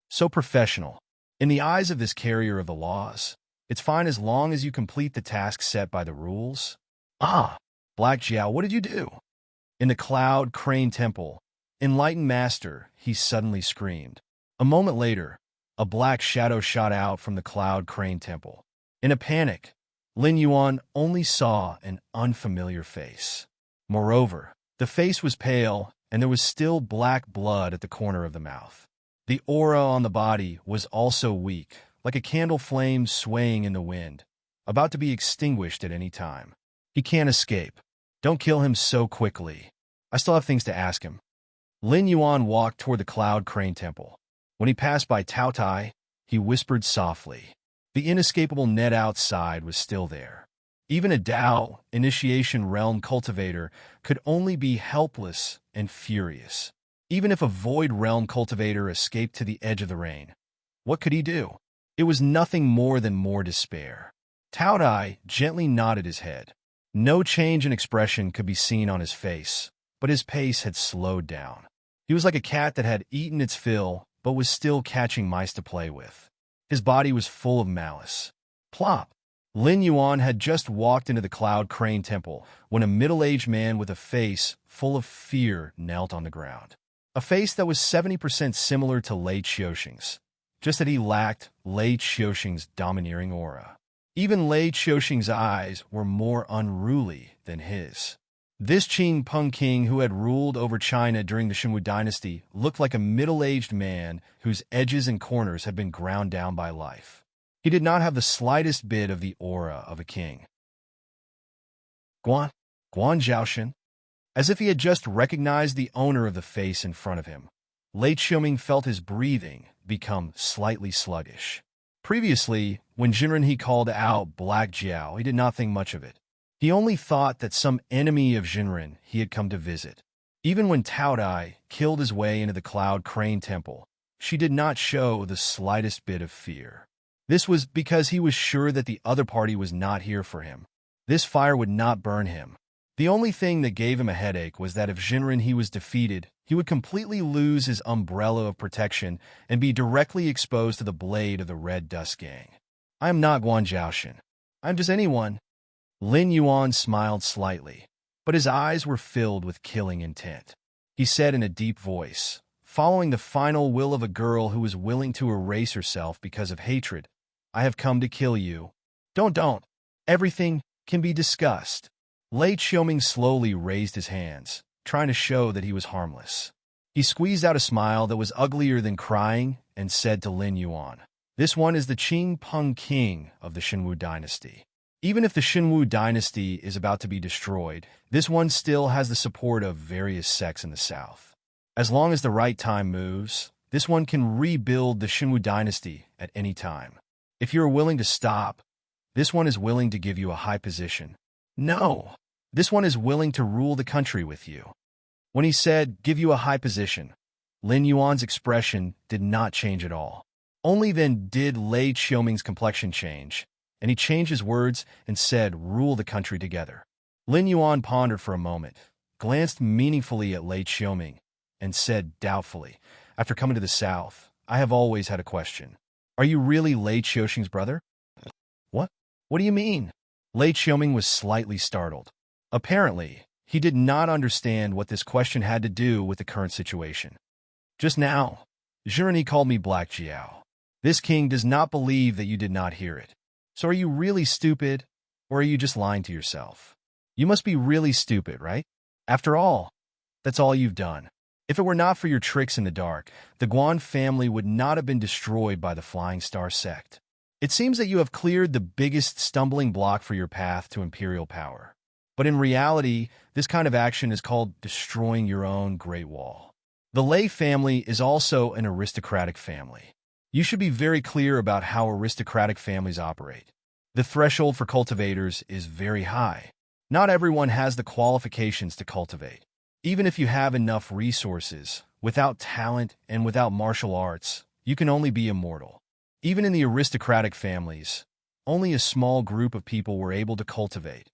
so professional. In the eyes of this carrier of the laws, it's fine as long as you complete the task set by the rules. Ah, Black Jiao, what did you do? In the Cloud Crane Temple, Enlightened Master, he suddenly screamed. A moment later, a black shadow shot out from the Cloud Crane Temple. In a panic, Lin Yuan only saw an unfamiliar face. Moreover, the face was pale, and there was still black blood at the corner of the mouth. The aura on the body was also weak, like a candle flame swaying in the wind, about to be extinguished at any time. He can't escape. Don't kill him so quickly. I still have things to ask him. Lin Yuan walked toward the Cloud Crane Temple. When he passed by Tao Tai, he whispered softly. The inescapable net outside was still there. Even a Dao, Initiation Realm cultivator, could only be helpless and furious. Even if a Void Realm cultivator escaped to the edge of the rain, what could he do? It was nothing more than more despair. Tao Tai gently nodded his head. No change in expression could be seen on his face, but his pace had slowed down. He was like a cat that had eaten its fill, but was still catching mice to play with. His body was full of malice. Plop! Lin Yuan had just walked into the Cloud Crane Temple when a middle-aged man with a face full of fear knelt on the ground. A face that was 70% similar to Lei Qiuxing's, just that he lacked Lei Qiuxing's domineering aura. Even Lei Qiuxing's eyes were more unruly than his. This Qing Peng king who had ruled over China during the Shenwu dynasty looked like a middle-aged man whose edges and corners had been ground down by life. He did not have the slightest bit of the aura of a king. Guan Zhaoshan. As if he had just recognized the owner of the face in front of him, Lei Qiuming felt his breathing become slightly sluggish. Previously, when Jinren he called out Black Jiao, he did not think much of it. He only thought that some enemy of Jinren he had come to visit. Even when Tao Tai killed his way into the Cloud Crane Temple, she did not show the slightest bit of fear. This was because he was sure that the other party was not here for him. This fire would not burn him. The only thing that gave him a headache was that if Jinren he was defeated, he would completely lose his umbrella of protection and be directly exposed to the blade of the Red Dust Gang. I am not Guan Zhaoshan. I am just anyone. Lin Yuan smiled slightly, but his eyes were filled with killing intent. He said in a deep voice, following the final will of a girl who was willing to erase herself because of hatred, I have come to kill you. Don't. Everything can be discussed. Lei Qiuming slowly raised his hands, trying to show that he was harmless. He squeezed out a smile that was uglier than crying and said to Lin Yuan, "This one is the Qing Peng king of the Shenwu dynasty. Even if the Shenwu dynasty is about to be destroyed, this one still has the support of various sects in the south. As long as the right time moves, this one can rebuild the Shenwu dynasty at any time. If you're willing to stop, this one is willing to give you a high position. No, this one is willing to rule the country with you." When he said, "give you a high position," Lin Yuan's expression did not change at all. Only then did Lei Qiuming's complexion change, and he changed his words and said, "rule the country together." Lin Yuan pondered for a moment, glanced meaningfully at Lei Qiuming, and said doubtfully, "After coming to the south, I have always had a question. Are you really Lei Qiuxing's brother?" What? What do you mean?" Lei Qiuming was slightly startled. Apparently, he did not understand what this question had to do with the current situation. "Just now, Zhirani called me Black Jiao. This king does not believe that you did not hear it. So are you really stupid, or are you just lying to yourself? You must be really stupid, right? After all, that's all you've done. If it were not for your tricks in the dark, the Guan family would not have been destroyed by the Flying Star sect. It seems that you have cleared the biggest stumbling block for your path to imperial power. But in reality, this kind of action is called destroying your own Great Wall. The Lei family is also an aristocratic family. You should be very clear about how aristocratic families operate. The threshold for cultivators is very high. Not everyone has the qualifications to cultivate. Even if you have enough resources, without talent and without martial arts, you can only be immortal. Even in the aristocratic families, only a small group of people were able to cultivate.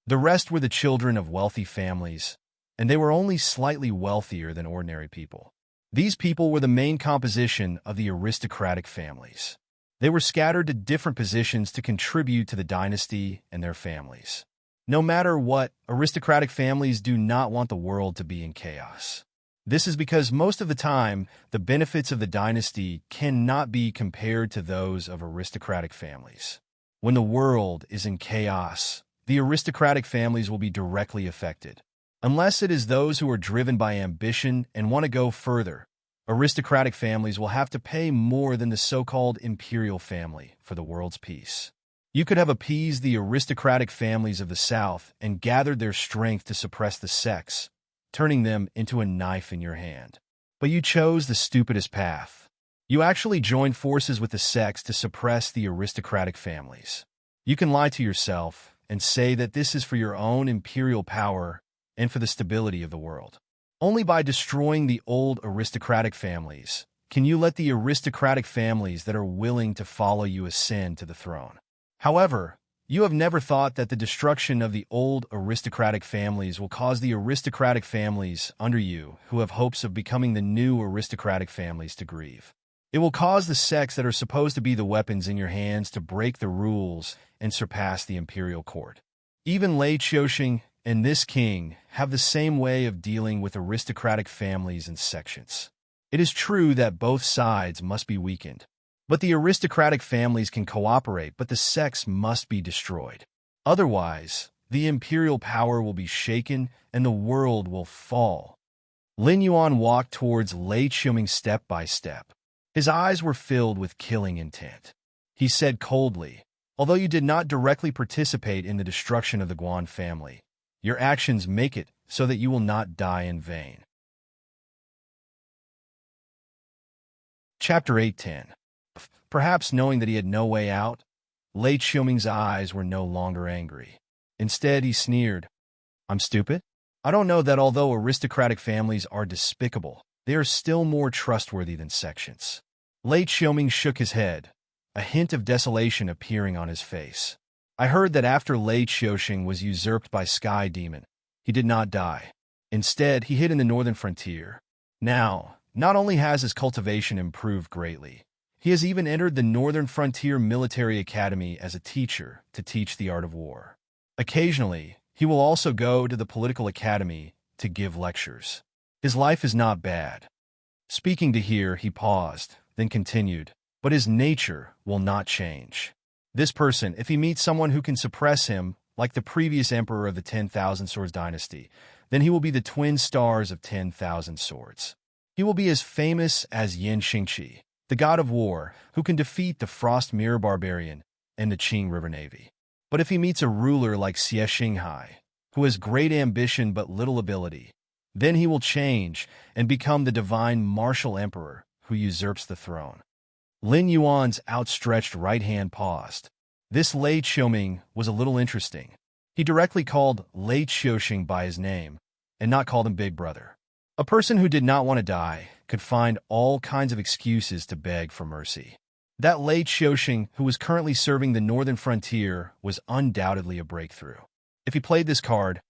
The rest were the children of wealthy families, and they were only slightly wealthier than ordinary people. These people were the main composition of the aristocratic families. They were scattered to different positions to contribute to the dynasty and their families. No matter what, aristocratic families do not want the world to be in chaos. This is because most of the time, the benefits of the dynasty cannot be compared to those of aristocratic families. When the world is in chaos, the aristocratic families will be directly affected. Unless it is those who are driven by ambition and want to go further, aristocratic families will have to pay more than the so-called imperial family for the world's peace. You could have appeased the aristocratic families of the South and gathered their strength to suppress the sects, turning them into a knife in your hand. But you chose the stupidest path. You actually joined forces with the sects to suppress the aristocratic families. You can lie to yourself and say that this is for your own imperial power and for the stability of the world. Only by destroying the old aristocratic families can you let the aristocratic families that are willing to follow you ascend to the throne. However, you have never thought that the destruction of the old aristocratic families will cause the aristocratic families under you who have hopes of becoming the new aristocratic families to grieve. It will cause the sects that are supposed to be the weapons in your hands to break the rules and surpass the imperial court. Even Lei Chioxing and this king have the same way of dealing with aristocratic families and sections. It is true that both sides must be weakened. But the aristocratic families can cooperate, but the sects must be destroyed. Otherwise, the imperial power will be shaken and the world will fall. Lin Yuan walked towards Lei Chioxing step by step. His eyes were filled with killing intent. He said coldly, "Although you did not directly participate in the destruction of the Guan family, your actions make it so that you will not die in vain." Chapter 8:10. Perhaps knowing that he had no way out, Lei Chioxing's eyes were no longer angry. Instead, he sneered, "I'm stupid? I don't know that although aristocratic families are despicable, they are still more trustworthy than sections." Lei Chioxing shook his head, a hint of desolation appearing on his face. "I heard that after Lei Chioxing was usurped by Sky Demon, he did not die. Instead, he hid in the northern frontier. Now, not only has his cultivation improved greatly, he has even entered the Northern Frontier Military Academy as a teacher to teach the art of war. Occasionally, he will also go to the Political Academy to give lectures. His life is not bad." Speaking to here, he paused, then continued, "But his nature will not change. This person, if he meets someone who can suppress him, like the previous emperor of the 10,000 Swords dynasty, then he will be the twin stars of 10,000 Swords. He will be as famous as Yin Xingqi, the god of war, who can defeat the Frost Mirror Barbarian and the Qing River Navy. But if he meets a ruler like Xie Xinghai, who has great ambition but little ability, then he will change and become the divine martial emperor who usurps the throne." Lin Yuan's outstretched right hand paused. This Lei Chioxing was a little interesting. He directly called Lei Chioxing by his name, and not called him Big Brother. A person who did not want to die could find all kinds of excuses to beg for mercy. That Lei Chioxing, who was currently serving the northern frontier, was undoubtedly a breakthrough. If he played this card,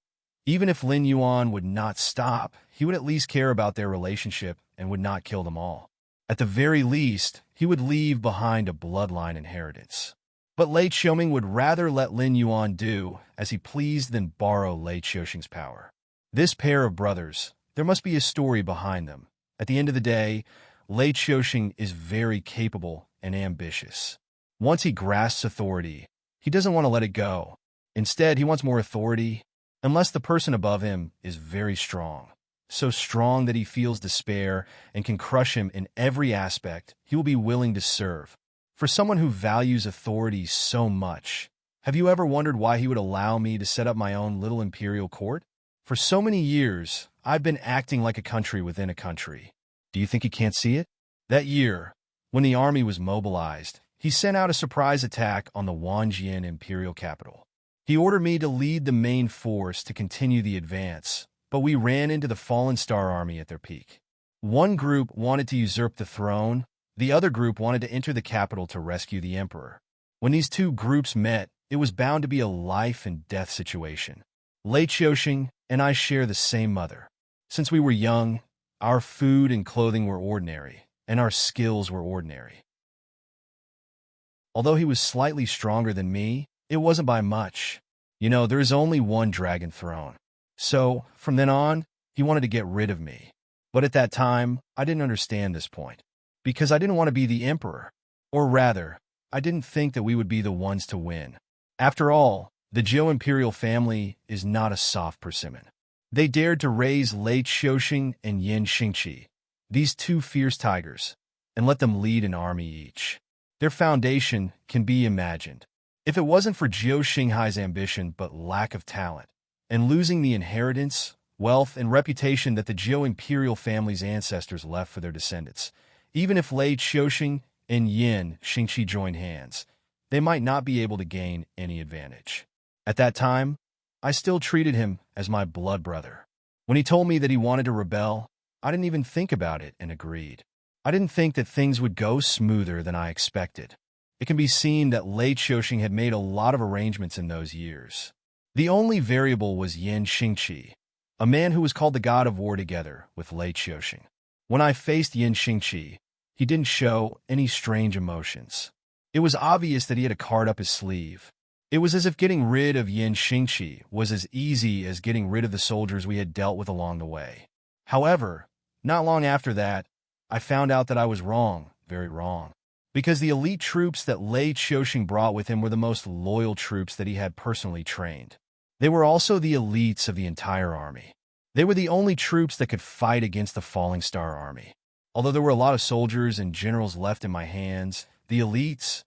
even if Lin Yuan would not stop, he would at least care about their relationship and would not kill them all. At the very least, he would leave behind a bloodline inheritance. But Lei Chioxing would rather let Lin Yuan do as he pleased than borrow Lei Chioxing's power. This pair of brothers, there must be a story behind them. At the end of the day, Lei Chioxing is very capable and ambitious. Once he grasps authority, he doesn't want to let it go. Instead, he wants more authority, unless the person above him is very strong. So strong that he feels despair and can crush him in every aspect, he will be willing to serve. For someone who values authority so much, Have you ever wondered why he would allow me to set up my own little imperial court? For so many years, I've been acting like a country within a country. Do you think he can't see it? That year, when the army was mobilized, he sent out a surprise attack on the Wanjian imperial capital. He ordered me to lead the main force to continue the advance, but we ran into the Fallen Star Army at their peak. One group wanted to usurp the throne, the other group wanted to enter the capital to rescue the emperor. When these two groups met, it was bound to be a life-and-death situation. Lei Qiuxing and I share the same mother. Since we were young, our food and clothing were ordinary, and our skills were ordinary. Although he was slightly stronger than me, it wasn't by much. There is only one dragon throne. So, from then on, he wanted to get rid of me. But at that time, I didn't understand this point. Because I didn't want to be the emperor. Or rather, I didn't think that we would be the ones to win. After all, the Zhou imperial family is not a soft persimmon. They dared to raise Lei Qiuxing and Yin Xingqi, these two fierce tigers, and let them lead an army each. Their foundation can be imagined. If it wasn't for Zhou Xinghai's ambition but lack of talent, and losing the inheritance, wealth, and reputation that the Zhou imperial family's ancestors left for their descendants, even if Lei Qiuxing and Yin Xingqi joined hands, they might not be able to gain any advantage. At that time, I still treated him as my blood brother. When he told me that he wanted to rebel, I didn't even think about it and agreed. I didn't think that things would go smoother than I expected. It can be seen that Lei Qiuxing had made a lot of arrangements in those years. The only variable was Yin Xingqi, a man who was called the god of war together with Lei Qiuxing. When I faced Yin Xingqi, he didn't show any strange emotions. It was obvious that he had a card up his sleeve. It was as if getting rid of Yin Xingqi was as easy as getting rid of the soldiers we had dealt with along the way. However, not long after that, I found out that I was wrong, very wrong. Because the elite troops that Lei Qiuxing brought with him were the most loyal troops that he had personally trained. They were also the elites of the entire army. They were the only troops that could fight against the Falling Star Army. Although there were a lot of soldiers and generals left in my hands, the elites,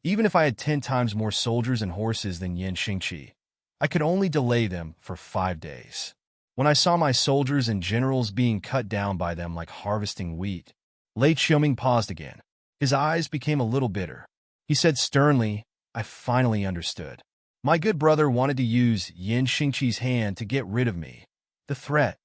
even if I had 10 times more soldiers and horses than Yin Xingqi, I could only delay them for 5 days. When I saw my soldiers and generals being cut down by them like harvesting wheat, Lei Qiuxing paused again. His eyes became a little bitter. He said sternly, "I finally understood. My good brother wanted to use Yin Xingqi's hand to get rid of me. The threat."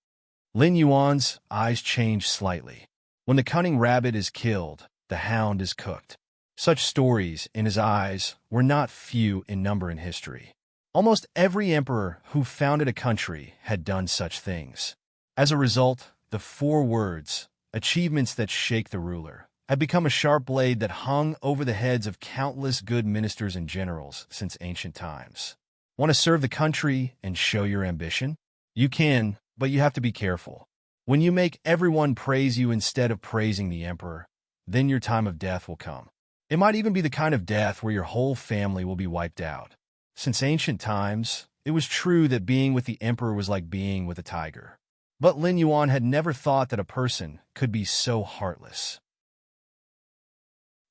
Lin Yuan's eyes changed slightly. When the cunning rabbit is killed, the hound is cooked. Such stories, in his eyes, were not few in number in history. Almost every emperor who founded a country had done such things. As a result, the 4 words, achievements that shake the ruler, had become a sharp blade that hung over the heads of countless good ministers and generals since ancient times. Want to serve the country and show your ambition? You can, but you have to be careful. When you make everyone praise you instead of praising the emperor, then your time of death will come. It might even be the kind of death where your whole family will be wiped out. Since ancient times, it was true that being with the emperor was like being with a tiger. But Lin Yuan had never thought that a person could be so heartless.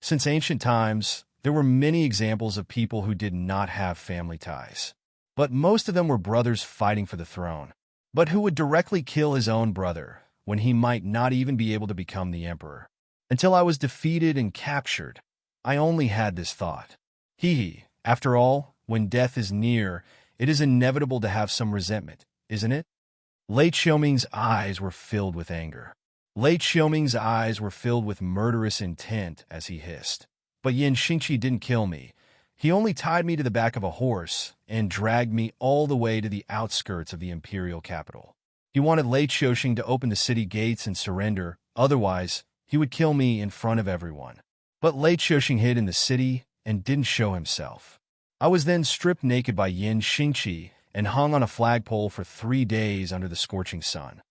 Since ancient times, there were many examples of people who did not have family ties. But most of them were brothers fighting for the throne. But who would directly kill his own brother when he might not even be able to become the emperor? Until I was defeated and captured, I only had this thought. After all, when death is near, it is inevitable to have some resentment, isn't it? Lei Qiuxing's eyes were filled with anger. Lei Qiuxing's eyes were filled with murderous intent as he hissed. But Yin Xingqi didn't kill me. He only tied me to the back of a horse and dragged me all the way to the outskirts of the imperial capital. He wanted Lei Qiuxing to open the city gates and surrender, otherwise he would kill me in front of everyone. But Lei Qiuxing hid in the city and didn't show himself. I was then stripped naked by Yin Xingqi and hung on a flagpole for 3 days under the scorching sun.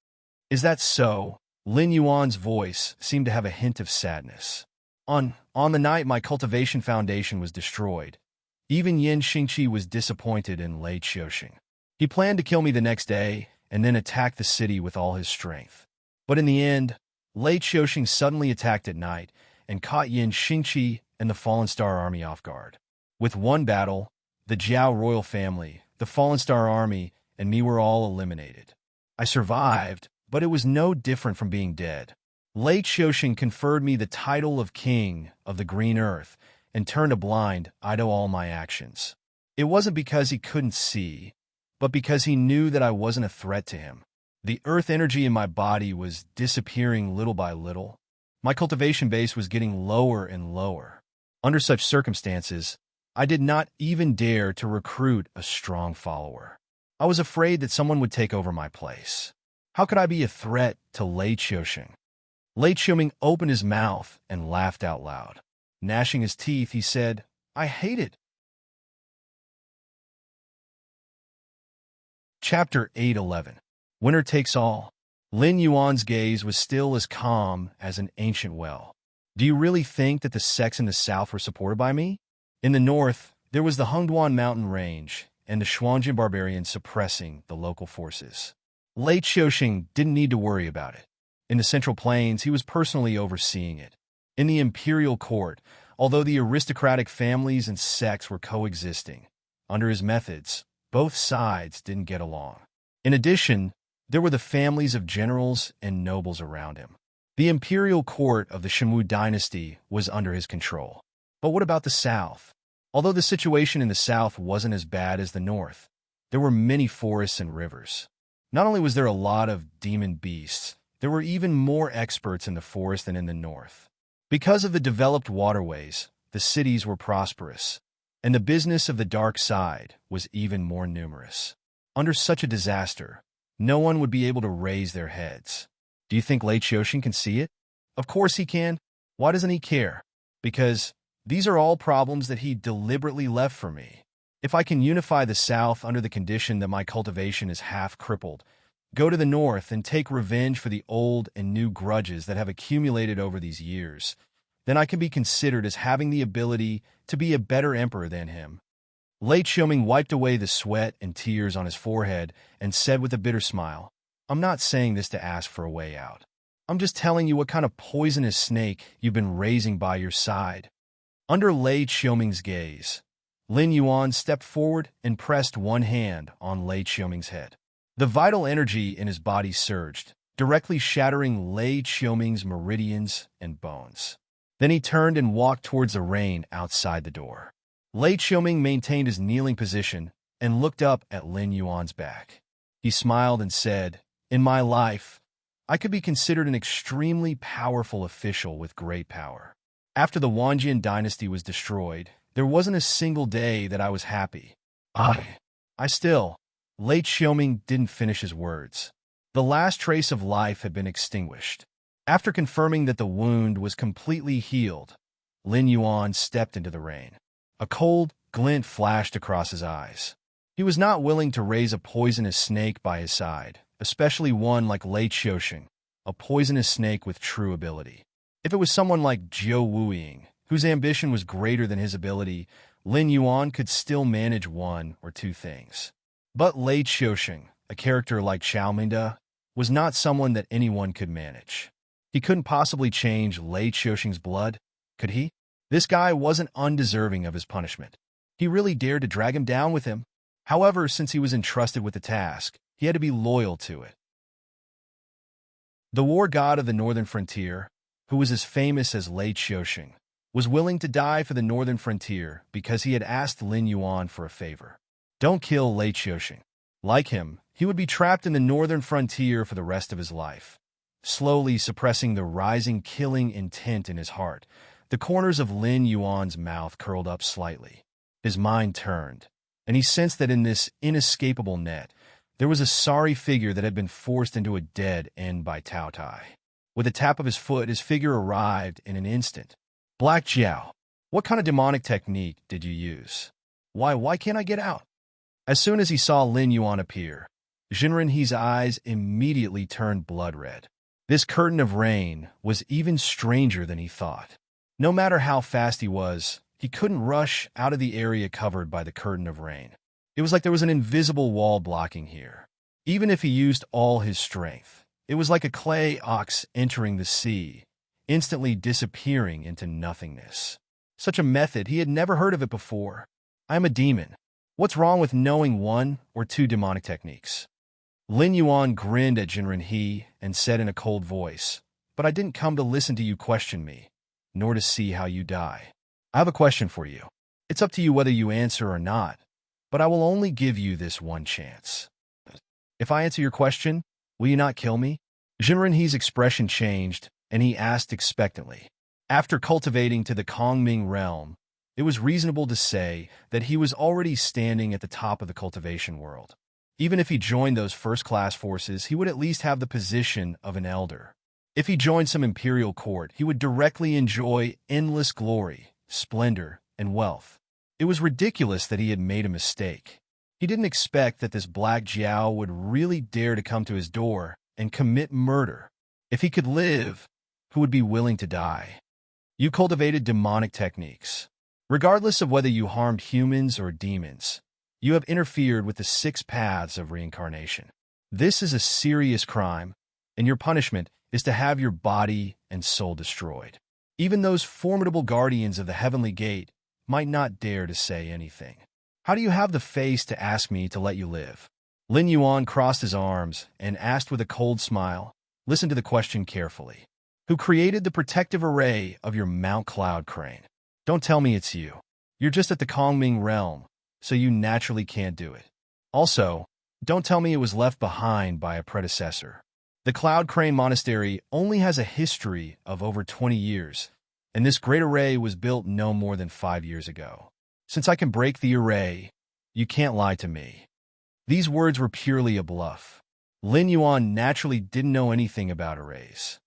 Is that so? Lin Yuan's voice seemed to have a hint of sadness. On the night my cultivation foundation was destroyed, even Yin Xingqi was disappointed in Lei Qiuxing. He planned to kill me the next day and then attack the city with all his strength. But in the end, Lei Qiuxing suddenly attacked at night and caught Yin Xingqi and the Fallen Star Army off guard. With one battle, the Jiao royal family, the Fallen Star army, and me were all eliminated. I survived, but it was no different from being dead. Late Xiaoxing conferred me the title of King of the Green Earth and turned a blind eye to all my actions. It wasn't because he couldn't see, but because he knew that I wasn't a threat to him. The earth energy in my body was disappearing little by little. My cultivation base was getting lower and lower. Under such circumstances, I did not even dare to recruit a strong follower. I was afraid that someone would take over my place. How could I be a threat to Lei Xiaoxing? Lei Xiaoming opened his mouth and laughed out loud. Gnashing his teeth, he said, "I hate it." Chapter 8:11. Winner Takes All. Lin Yuan's gaze was still as calm as an ancient well. Do you really think that the sects in the south were supported by me? In the north, there was the Hengduan mountain range and the Shuangjin barbarians suppressing the local forces. Late Xiaoxing didn't need to worry about it. In the Central Plains, he was personally overseeing it. In the imperial court, although the aristocratic families and sects were coexisting, under his methods, both sides didn't get along. In addition, there were the families of generals and nobles around him. The imperial court of the Shimu dynasty was under his control. But what about the south? Although the situation in the south wasn't as bad as the north, there were many forests and rivers. Not only was there a lot of demon beasts, there were even more experts in the forest than in the north. Because of the developed waterways, the cities were prosperous, and the business of the dark side was even more numerous. Under such a disaster, no one would be able to raise their heads. Do you think Lei Xiaoxing can see it? Of course he can. Why doesn't he care? Because these are all problems that he deliberately left for me. If I can unify the South under the condition that my cultivation is half crippled, go to the North and take revenge for the old and new grudges that have accumulated over these years, then I can be considered as having the ability to be a better emperor than him. Late Xiaoming wiped away the sweat and tears on his forehead and said with a bitter smile, "I'm not saying this to ask for a way out. I'm just telling you what kind of poisonous snake you've been raising by your side." Under Lei Xiaoming's gaze, Lin Yuan stepped forward and pressed one hand on Lei Xiaoming's head. The vital energy in his body surged, directly shattering Lei Xiaoming's meridians and bones. Then he turned and walked towards the rain outside the door. Lei Xiaoming maintained his kneeling position and looked up at Lin Yuan's back. He smiled and said, "In my life, I could be considered an extremely powerful official with great power. After the Wanjian dynasty was destroyed, there wasn't a single day that I was happy. I still..." Late Xiaoming didn't finish his words. The last trace of life had been extinguished. After confirming that the wound was completely healed, Lin Yuan stepped into the rain. A cold glint flashed across his eyes. He was not willing to raise a poisonous snake by his side, especially one like Lei Xiaoxing, a poisonous snake with true ability. If it was someone like Zhou Wuying, whose ambition was greater than his ability, Lin Yuan could still manage one or two things. But Lei Xiaoxing, a character like Xiao Mingde, was not someone that anyone could manage. He couldn't possibly change Lei Xiaoxing's blood, could he? This guy wasn't undeserving of his punishment. He really dared to drag him down with him. However, since he was entrusted with the task, he had to be loyal to it. The war god of the northern frontier, who was as famous as Lei Xiaoxing, was willing to die for the northern frontier because he had asked Lin Yuan for a favor. Don't kill Lei Xiaoxing. Like him, he would be trapped in the northern frontier for the rest of his life. Slowly suppressing the rising killing intent in his heart, the corners of Lin Yuan's mouth curled up slightly. His mind turned, and he sensed that in this inescapable net, there was a sorry figure that had been forced into a dead end by Tao Tai. With a tap of his foot, his figure arrived in an instant. "Black Jiao, what kind of demonic technique did you use? Why can't I get out?" As soon as he saw Lin Yuan appear, Jinren He's eyes immediately turned blood red. This curtain of rain was even stranger than he thought. No matter how fast he was, he couldn't rush out of the area covered by the curtain of rain. It was like there was an invisible wall blocking here. Even if he used all his strength, it was like a clay ox entering the sea, instantly disappearing into nothingness. Such a method, he had never heard of it before. I am a demon. What's wrong with knowing one or two demonic techniques? Lin Yuan grinned at Jinren He and said in a cold voice, "But I didn't come to listen to you question me, nor to see how you die. I have a question for you. It's up to you whether you answer or not, but I will only give you this one chance. If I answer your question, will you not kill me?" Jinren He's expression changed, and he asked expectantly. After cultivating to the Kongming realm, it was reasonable to say that he was already standing at the top of the cultivation world. Even if he joined those first-class forces, he would at least have the position of an elder. If he joined some imperial court, he would directly enjoy endless glory, splendor, and wealth. It was ridiculous that he had made a mistake. He didn't expect that this Black Jiao would really dare to come to his door and commit murder. If he could live, who would be willing to die? You cultivated demonic techniques. Regardless of whether you harmed humans or demons, you have interfered with the 6 paths of reincarnation. This is a serious crime, and your punishment is to have your body and soul destroyed. Even those formidable guardians of the heavenly gate might not dare to say anything. How do you have the face to ask me to let you live? Lin Yuan crossed his arms and asked with a cold smile, "Listen to the question carefully. Who created the protective array of your Mount Cloud crane? Don't tell me it's you. You're just at the Kongming realm, so you naturally can't do it. Also, don't tell me it was left behind by a predecessor. The Cloud Crane Monastery only has a history of over 20 years, and this great array was built no more than 5 years ago. Since I can break the array, you can't lie to me." These words were purely a bluff. Lin Yuan naturally didn't know anything about arrays.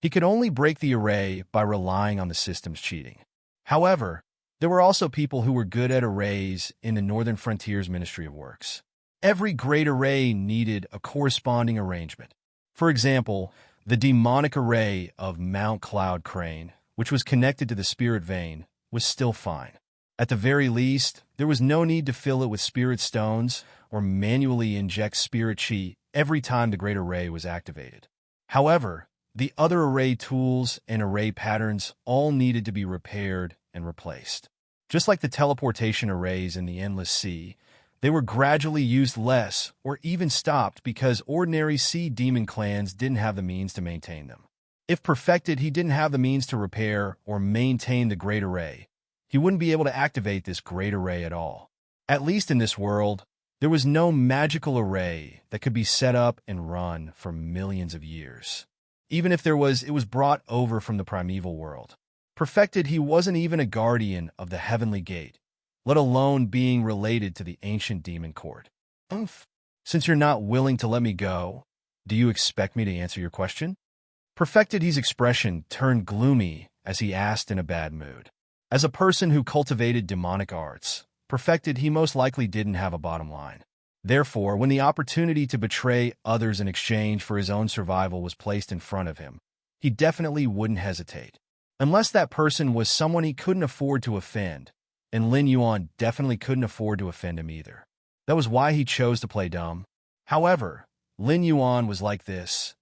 He could only break the array by relying on the system's cheating. However, there were also people who were good at arrays in the Northern Frontiers Ministry of Works. Every great array needed a corresponding arrangement. For example, the demonic array of Mount Cloud Crane, which was connected to the spirit vein, was still fine. At the very least, there was no need to fill it with spirit stones or manually inject spirit chi every time the great array was activated. However, the other array tools and array patterns all needed to be repaired and replaced. Just like the teleportation arrays in the Endless Sea, they were gradually used less or even stopped because ordinary sea demon clans didn't have the means to maintain them. If perfected, he didn't have the means to repair or maintain the great array. He wouldn't be able to activate this great array at all. At least in this world, there was no magical array that could be set up and run for millions of years. Even if there was, it was brought over from the primeval world. Perfected, he wasn't even a guardian of the heavenly gate, let alone being related to the ancient demon court. Since you're not willing to let me go, do you expect me to answer your question? Perfected, his expression turned gloomy as he asked in a bad mood. As a person who cultivated demonic arts, Perfected, he most likely didn't have a bottom line. Therefore, when the opportunity to betray others in exchange for his own survival was placed in front of him, he definitely wouldn't hesitate. Unless that person was someone he couldn't afford to offend, and Lin Yuan definitely couldn't afford to offend him either. That was why he chose to play dumb. However, Lin Yuan was like this.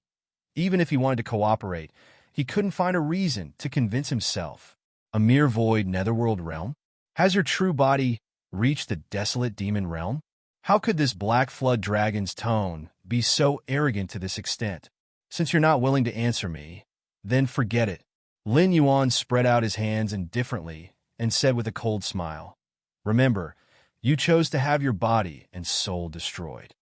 Even if he wanted to cooperate, he couldn't find a reason to convince himself. A mere void netherworld realm? Has your true body reached the desolate demon realm? How could this Black Flood Dragon's tone be so arrogant to this extent? Since you're not willing to answer me, then forget it. Lin Yuan spread out his hands indifferently and said with a cold smile, "Remember, you chose to have your body and soul destroyed."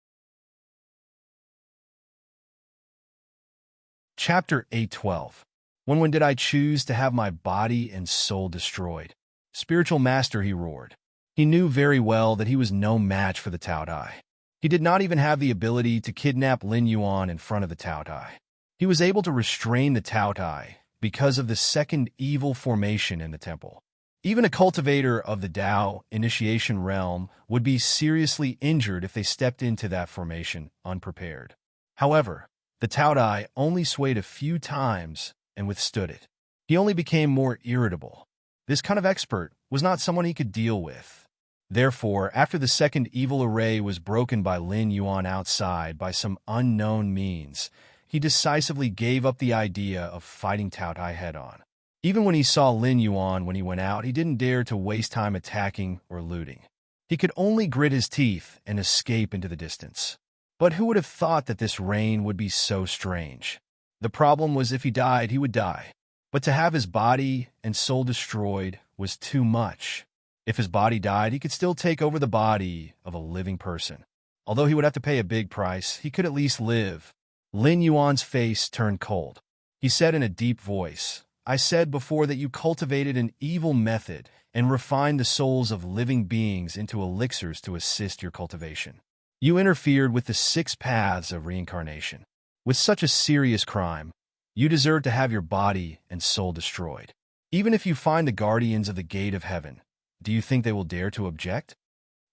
Chapter 812. When did I choose to have my body and soul destroyed? Spiritual Master, he roared. He knew very well that he was no match for the Tao Dai. He did not even have the ability to kidnap Lin Yuan in front of the Tao Dai. He was able to restrain the Tao Dai because of the second evil formation in the temple. Even a cultivator of the Tao initiation realm would be seriously injured if they stepped into that formation unprepared. However, the Tao Dai only swayed a few times and withstood it. He only became more irritable. This kind of expert was not someone he could deal with. Therefore, after the second evil array was broken by Lin Yuan outside by some unknown means, he decisively gave up the idea of fighting Tao Dai head-on. Even when he saw Lin Yuan when he went out, he didn't dare to waste time attacking or looting. He could only grit his teeth and escape into the distance. But who would have thought that this reign would be so strange? The problem was if he died, he would die. But to have his body and soul destroyed was too much. If his body died, he could still take over the body of a living person. Although he would have to pay a big price, he could at least live. Lin Yuan's face turned cold. He said in a deep voice, "I said before that you cultivated an evil method and refined the souls of living beings into elixirs to assist your cultivation. You interfered with the 6 paths of reincarnation. With such a serious crime, you deserve to have your body and soul destroyed. Even if you find the guardians of the gate of heaven, do you think they will dare to object?"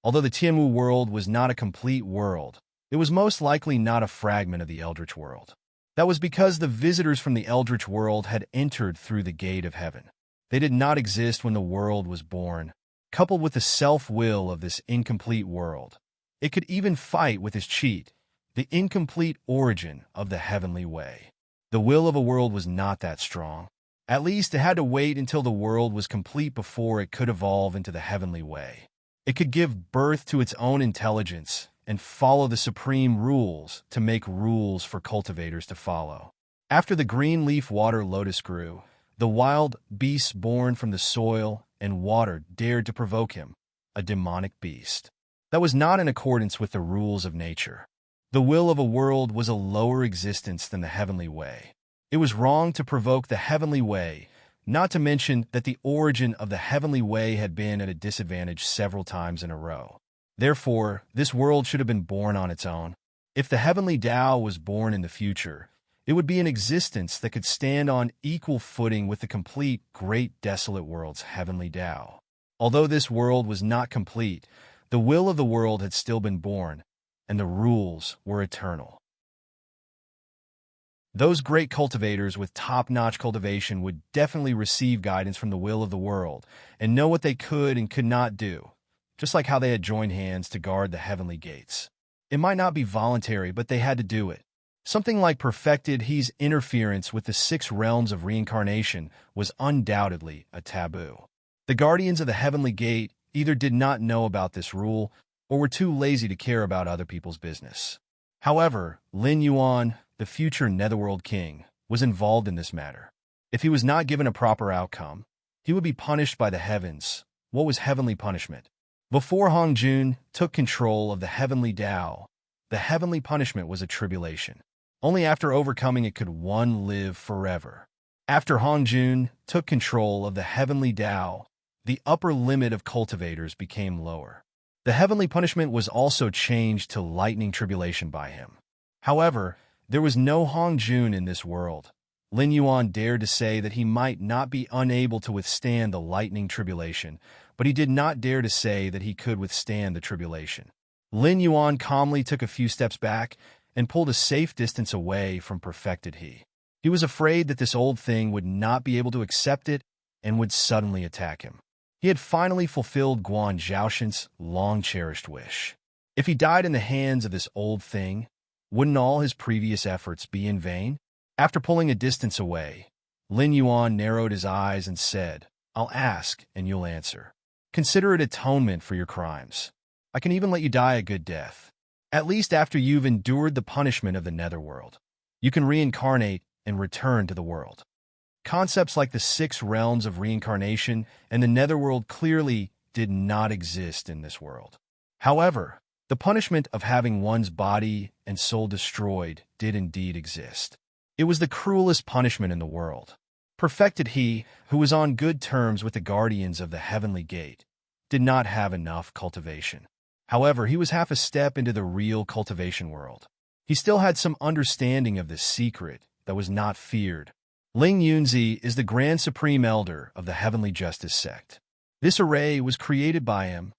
Although the Tianwu world was not a complete world, it was most likely not a fragment of the Eldritch world. That was because the visitors from the Eldritch world had entered through the gate of heaven. They did not exist when the world was born. Coupled with the self-will of this incomplete world, it could even fight with its cheat, the incomplete origin of the heavenly way. The will of a world was not that strong. At least it had to wait until the world was complete before it could evolve into the heavenly way. It could give birth to its own intelligence and follow the supreme rules to make rules for cultivators to follow. After the green leaf water lotus grew, the wild beasts born from the soil and water dared to provoke him, a demonic beast. That was not in accordance with the rules of nature. The will of a world was a lower existence than the heavenly way. It was wrong to provoke the heavenly way, not to mention that the origin of the heavenly way had been at a disadvantage several times in a row. Therefore, this world should have been born on its own. If the heavenly Tao was born in the future, it would be an existence that could stand on equal footing with the complete, great, desolate world's heavenly Tao. Although this world was not complete, the will of the world had still been born, and the rules were eternal. Those great cultivators with top-notch cultivation would definitely receive guidance from the will of the world and know what they could and could not do, just like how they had joined hands to guard the heavenly gates. It might not be voluntary, but they had to do it. Something like Perfected He's interference with the 6 realms of reincarnation was undoubtedly a taboo. The guardians of the heavenly gate either did not know about this rule or were too lazy to care about other people's business. However, Lin Yuan, the future Netherworld king, was involved in this matter. If he was not given a proper outcome, he would be punished by the heavens. What was heavenly punishment? Before Hongjun took control of the heavenly Tao, the heavenly punishment was a tribulation. Only after overcoming it could one live forever. After Hongjun took control of the heavenly Tao, the upper limit of cultivators became lower. The heavenly punishment was also changed to lightning tribulation by him. However, there was no Hongjun in this world. Lin Yuan dared to say that he might not be unable to withstand the lightning tribulation, but he did not dare to say that he could withstand the tribulation. Lin Yuan calmly took a few steps back and pulled a safe distance away from Perfected He. He was afraid that this old thing would not be able to accept it and would suddenly attack him. He had finally fulfilled Guan Zhaoshan's long-cherished wish. If he died in the hands of this old thing, wouldn't all his previous efforts be in vain? After pulling a distance away, Lin Yuan narrowed his eyes and said, "I'll ask and you'll answer. Consider it atonement for your crimes. I can even let you die a good death. At least after you've endured the punishment of the netherworld, you can reincarnate and return to the world." Concepts like the 6 realms of reincarnation and the netherworld clearly did not exist in this world. However, the punishment of having one's body and soul destroyed did indeed exist. It was the cruelest punishment in the world. Perfected He, who was on good terms with the guardians of the heavenly gate, did not have enough cultivation. However, he was half a step into the real cultivation world. He still had some understanding of this secret that was not feared. Ling Yunzi is the Grand Supreme Elder of the Heavenly Justice Sect. This array was created by him.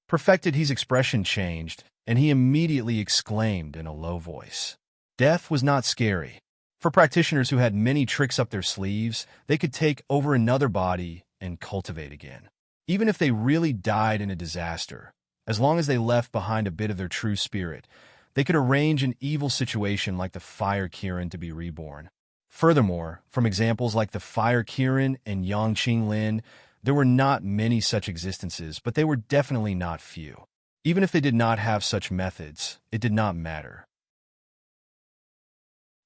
Perfected He's expression changed, and he immediately exclaimed in a low voice. Death was not scary. For practitioners who had many tricks up their sleeves, they could take over another body and cultivate again. Even if they really died in a disaster, as long as they left behind a bit of their true spirit, they could arrange an evil situation like the Fire Kirin to be reborn. Furthermore, from examples like the Fire Kirin and Yangqing Lin, there were not many such existences, but they were definitely not few. Even if they did not have such methods, it did not matter.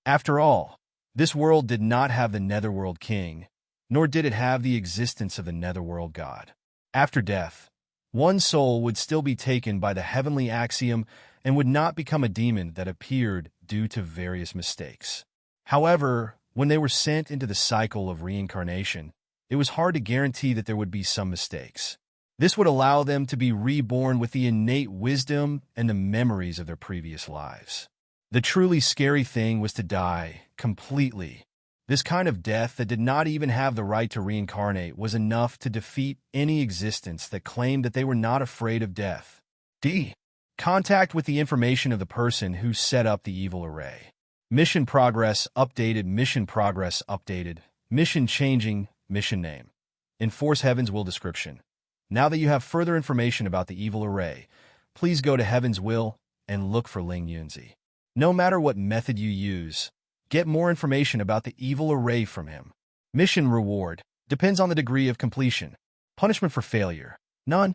After all, this world did not have the Netherworld King, nor did it have the existence of the Netherworld God. After death, one soul would still be taken by the heavenly axiom and would not become a demon that appeared due to various mistakes. However, when they were sent into the cycle of reincarnation, it was hard to guarantee that there would be some mistakes. This would allow them to be reborn with the innate wisdom and the memories of their previous lives. The truly scary thing was to die completely. This kind of death that did not even have the right to reincarnate was enough to defeat any existence that claimed that they were not afraid of death. D. Contact with the information of the person who set up the evil array. Mission progress updated, mission changing, mission name. Enforce Heaven's Will description. Now that you have further information about the evil array, please go to Heaven's Will and look for Ling Yunzi. No matter what method you use, get more information about the evil array from him. Mission reward depends on the degree of completion. Punishment for failure: none.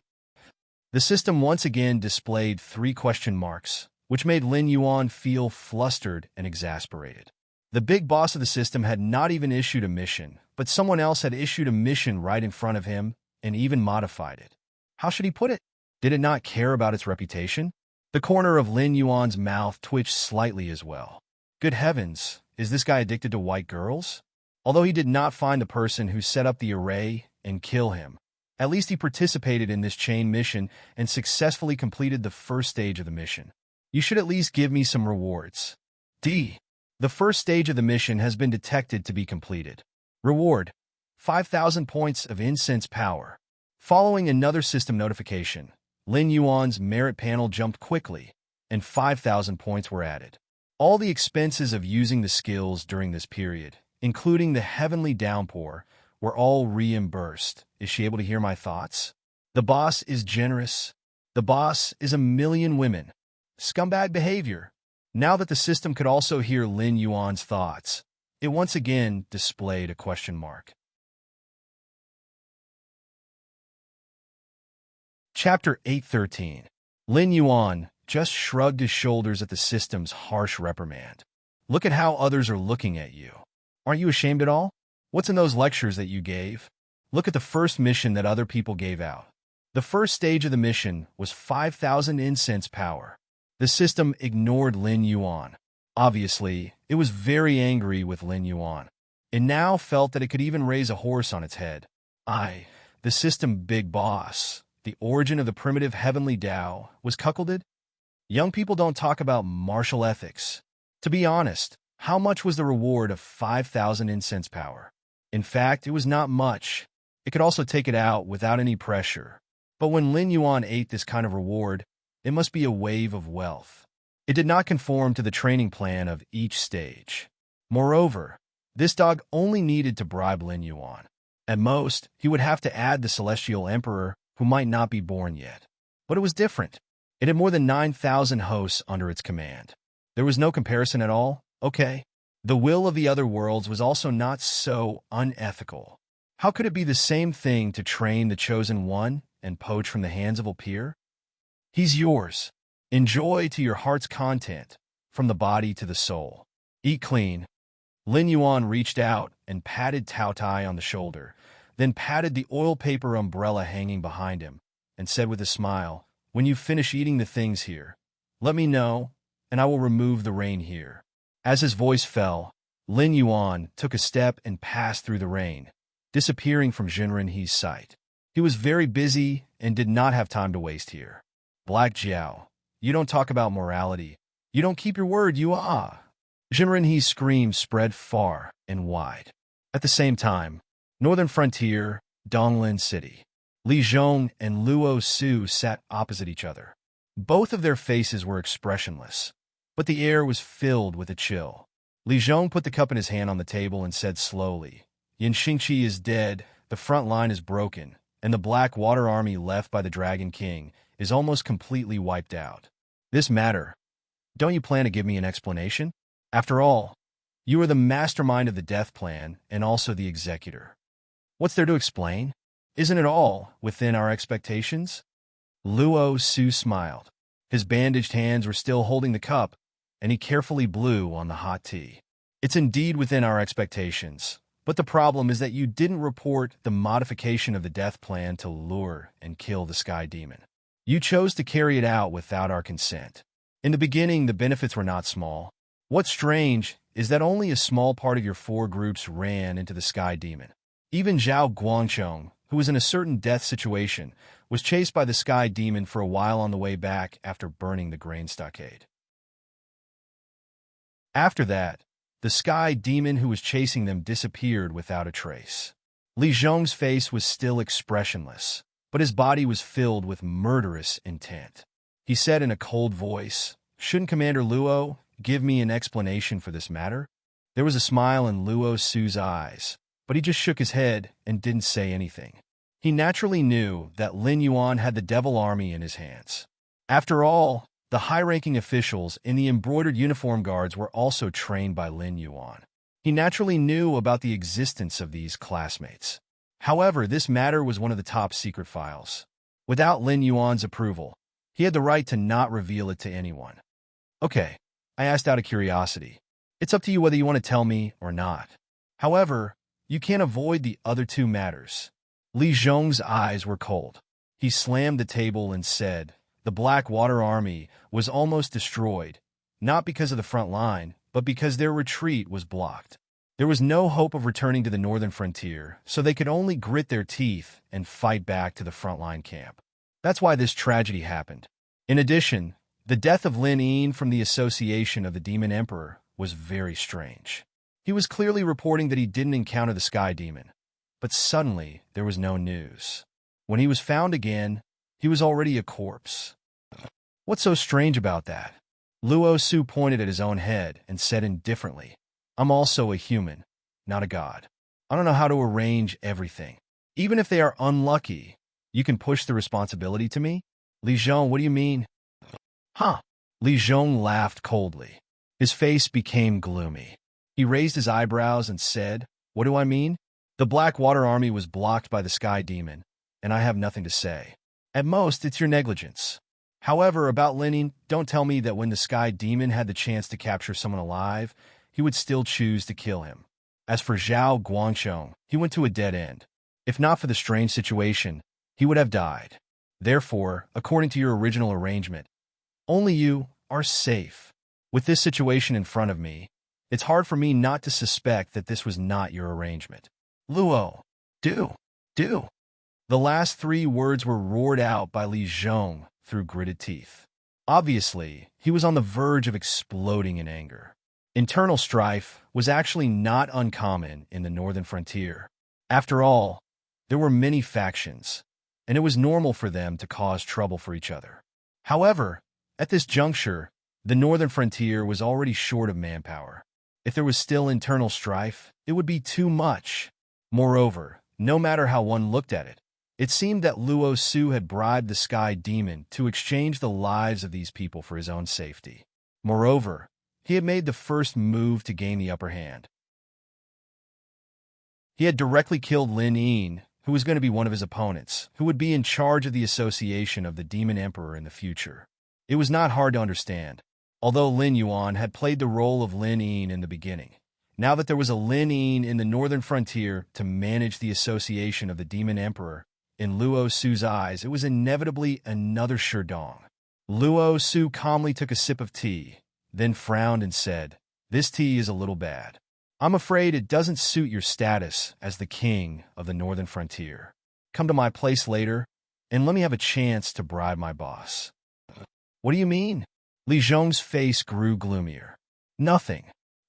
The system once again displayed 3 question marks, which made Lin Yuan feel flustered and exasperated. The big boss of the system had not even issued a mission, but someone else had issued a mission right in front of him and even modified it. How should he put it? Did it not care about its reputation? The corner of Lin Yuan's mouth twitched slightly as well. Good heavens, is this guy addicted to white girls? Although he did not find the person who set up the array and kill him, at least he participated in this chain mission and successfully completed the first stage of the mission. You should at least give me some rewards. D. The first stage of the mission has been detected to be completed. Reward: 5,000 points of incense power. Following another system notification, Lin Yuan's merit panel jumped quickly, and 5,000 points were added. All the expenses of using the skills during this period, including the heavenly downpour, were all reimbursed. Is she able to hear my thoughts? The boss is generous. The boss is a million women. Scumbag behavior. Now that the system could also hear Lin Yuan's thoughts, it once again displayed a question mark. Chapter 813. Lin Yuan just shrugged his shoulders at the system's harsh reprimand. Look at how others are looking at you. Aren't you ashamed at all? What's in those lectures that you gave? Look at the first mission that other people gave out. The first stage of the mission was 5,000 incense power. The system ignored Lin Yuan. Obviously, it was very angry with Lin Yuan. It now felt that it could even raise a horse on its head. The system big boss, the origin of the primitive heavenly Tao, was cuckolded? Young people don't talk about martial ethics. To be honest, how much was the reward of 5,000 incense power? In fact, it was not much. It could also take it out without any pressure. But when Lin Yuan ate this kind of reward, it must be a wave of wealth. It did not conform to the training plan of each stage. Moreover, this dog only needed to bribe Lin Yuan. At most, he would have to add the Celestial Emperor, who might not be born yet. But it was different. It had more than 9,000 hosts under its command. There was no comparison at all? Okay. The will of the other worlds was also not so unethical. How could it be the same thing to train the Chosen One and poach from the hands of a peer? He's yours. Enjoy to your heart's content, from the body to the soul. Eat clean. Lin Yuan reached out and patted Tao Tai on the shoulder, then patted the oil paper umbrella hanging behind him, and said with a smile, "When you finish eating the things here, let me know, and I will remove the rain here." As his voice fell, Lin Yuan took a step and passed through the rain, disappearing from Jinren He's sight. He was very busy and did not have time to waste here. Black Jiao, you don't talk about morality. You don't keep your word, you Jinren He's scream spread far and wide. At the same time, Northern Frontier, Donglin City. Li Zhong and Luo Su sat opposite each other. Both of their faces were expressionless, but the air was filled with a chill. Li Zhong put the cup in his hand on the table and said slowly, "Yin Xingqi is dead, the front line is broken, and the Black Water Army left by the Dragon King is almost completely wiped out. This matter, don't you plan to give me an explanation? After all, You are the mastermind of the death plan and also the executor. What's there to explain? Isn't it all within our expectations? Luo Su smiled. His bandaged hands were still holding the cup, and he carefully blew on the hot tea. It's indeed within our expectations, but the problem is that you didn't report the modification of the death plan to lure and kill the sky demon. You chose to carry it out without our consent. In the beginning, the benefits were not small. What's strange is that only a small part of your 4 groups ran into the sky demon. Even Zhao Guangchong, who was in a certain death situation, was chased by the sky demon for a while on the way back after burning the grain stockade. After that, the sky demon who was chasing them disappeared without a trace. Li Zhong's face was still expressionless, but his body was filled with murderous intent. He said in a cold voice, "Shouldn't Commander Luo give me an explanation for this matter?" There was a smile in Luo Su's eyes, but he just shook his head and didn't say anything. He naturally knew that Lin Yuan had the devil army in his hands. After all, the high-ranking officials in the embroidered uniform guards were also trained by Lin Yuan. He naturally knew about the existence of these classmates. However, this matter was one of the top secret files. Without Lin Yuan's approval, he had the right to not reveal it to anyone. "Okay," I asked out of curiosity. "It's up to you whether you want to tell me or not. However, you can't avoid the other 2 matters." Li Zhong's eyes were cold. He slammed the table and said, "The Black Water Army was almost destroyed, not because of the front line, but because their retreat was blocked. There was no hope of returning to the northern frontier, so they could only grit their teeth and fight back to the frontline camp. That's why this tragedy happened. In addition, the death of Lin Yin from the Association of the Demon Emperor was very strange. He was clearly reporting that he didn't encounter the Sky Demon, but suddenly there was no news. When he was found again, he was already a corpse. What's so strange about that?" Luo Su pointed at his own head and said indifferently, "I'm also a human, not a god. I don't know how to arrange everything. Even if they are unlucky, you can push the responsibility to me?" "Li Zhong, what do you mean?" "Huh." Li Zhong laughed coldly. His face became gloomy. He raised his eyebrows and said, "What do I mean? The Black Water Army was blocked by the Sky Demon, and I have nothing to say. At most, it's your negligence. However, about Lin, don't tell me that when the Sky Demon had the chance to capture someone alive, he would still choose to kill him. As for Zhao Guangchong, he went to a dead end. If not for the strange situation, he would have died. Therefore, according to your original arrangement, only you are safe. With this situation in front of me, it's hard for me not to suspect that this was not your arrangement." "Luo, do. The last 3 words were roared out by Li Zhong through gritted teeth. Obviously, he was on the verge of exploding in anger. Internal strife was actually not uncommon in the northern frontier. After all, there were many factions, and it was normal for them to cause trouble for each other. However, at this juncture, the northern frontier was already short of manpower. If there was still internal strife, it would be too much. Moreover, no matter how one looked at it, it seemed that Luo Su had bribed the Sky Demon to exchange the lives of these people for his own safety. Moreover, he had made the first move to gain the upper hand. He had directly killed Lin Yin, who was going to be one of his opponents, who would be in charge of the Association of the Demon Emperor in the future. It was not hard to understand. Although Lin Yuan had played the role of Lin Yin in the beginning, now that there was a Lin Yin in the northern frontier to manage the Association of the Demon Emperor, in Luo Su's eyes, it was inevitably another Sherdong. Luo Su calmly took a sip of tea, then frowned and said, "This tea is a little bad. I'm afraid it doesn't suit your status as the king of the northern frontier. Come to my place later, and let me have a chance to bribe my boss." "What do you mean?" Li Zhong's face grew gloomier. "Nothing."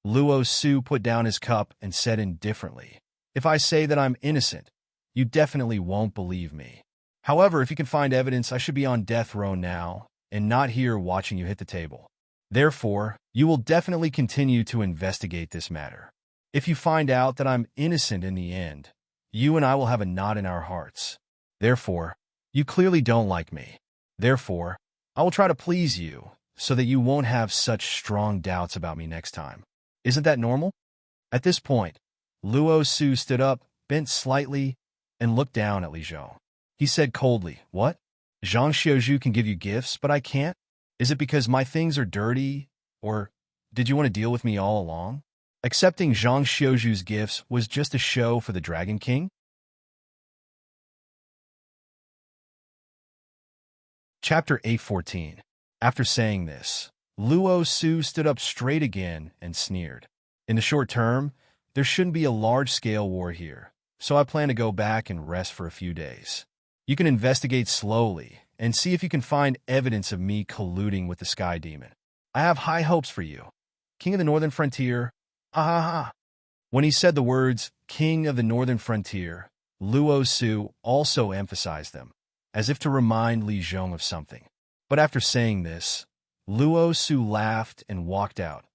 Luo Su put down his cup and said indifferently, "If I say that I'm innocent, you definitely won't believe me. However, if you can find evidence, I should be on death row now and not here watching you hit the table. Therefore, you will definitely continue to investigate this matter. If you find out that I'm innocent in the end, you and I will have a knot in our hearts. Therefore, you clearly don't like me. Therefore, I will try to please you so that you won't have such strong doubts about me next time. Isn't that normal?" At this point, Luo Su stood up, bent slightly, and looked down at Li Zhong. He said coldly, "What? Zhang Xiuzhu can give you gifts, but I can't? Is it because my things are dirty, or did you want to deal with me all along?" Accepting Zhang Xiuzhu's gifts was just a show for the Dragon King? Chapter 814. After saying this, Luo Su stood up straight again and sneered. "In the short term, there shouldn't be a large-scale war here, so I plan to go back and rest for a few days. You can investigate slowly and see if you can find evidence of me colluding with the Sky Demon. I have high hopes for you. King of the Northern Frontier, ha ha ha." When he said the words, King of the Northern Frontier, Luo Su also emphasized them, as if to remind Li Zhong of something. But after saying this, Luo Su laughed and walked out,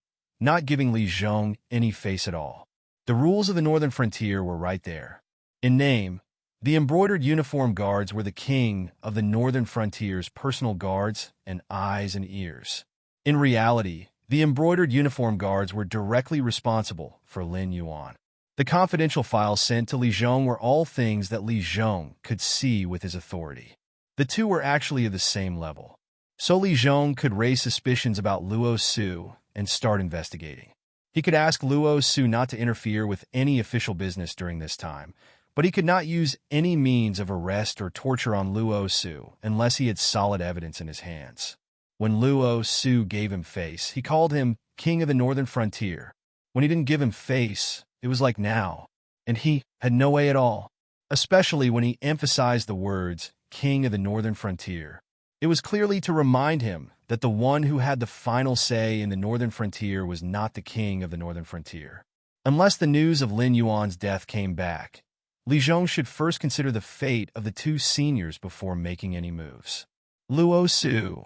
not giving Li Zhong any face at all. The rules of the Northern Frontier were right there. In name, the embroidered uniform guards were the king of the Northern Frontier's personal guards and eyes and ears. In reality, the embroidered uniform guards were directly responsible for Lin Yuan. The confidential files sent to Li Zhong were all things that Li Zhong could see with his authority. The two were actually of the same level. So Li Zhong could raise suspicions about Luo Su and start investigating. He could ask Luo Su not to interfere with any official business during this time, but he could not use any means of arrest or torture on Luo Su unless he had solid evidence in his hands. When Luo Su gave him face, he called him King of the Northern Frontier. When he didn't give him face, it was like now, and he had no way at all, especially when he emphasized the words King of the Northern Frontier. It was clearly to remind him that the one who had the final say in the Northern Frontier was not the King of the Northern Frontier. Unless the news of Lin Yuan's death came back, Li Zhong should first consider the fate of the two seniors before making any moves. Luo Su.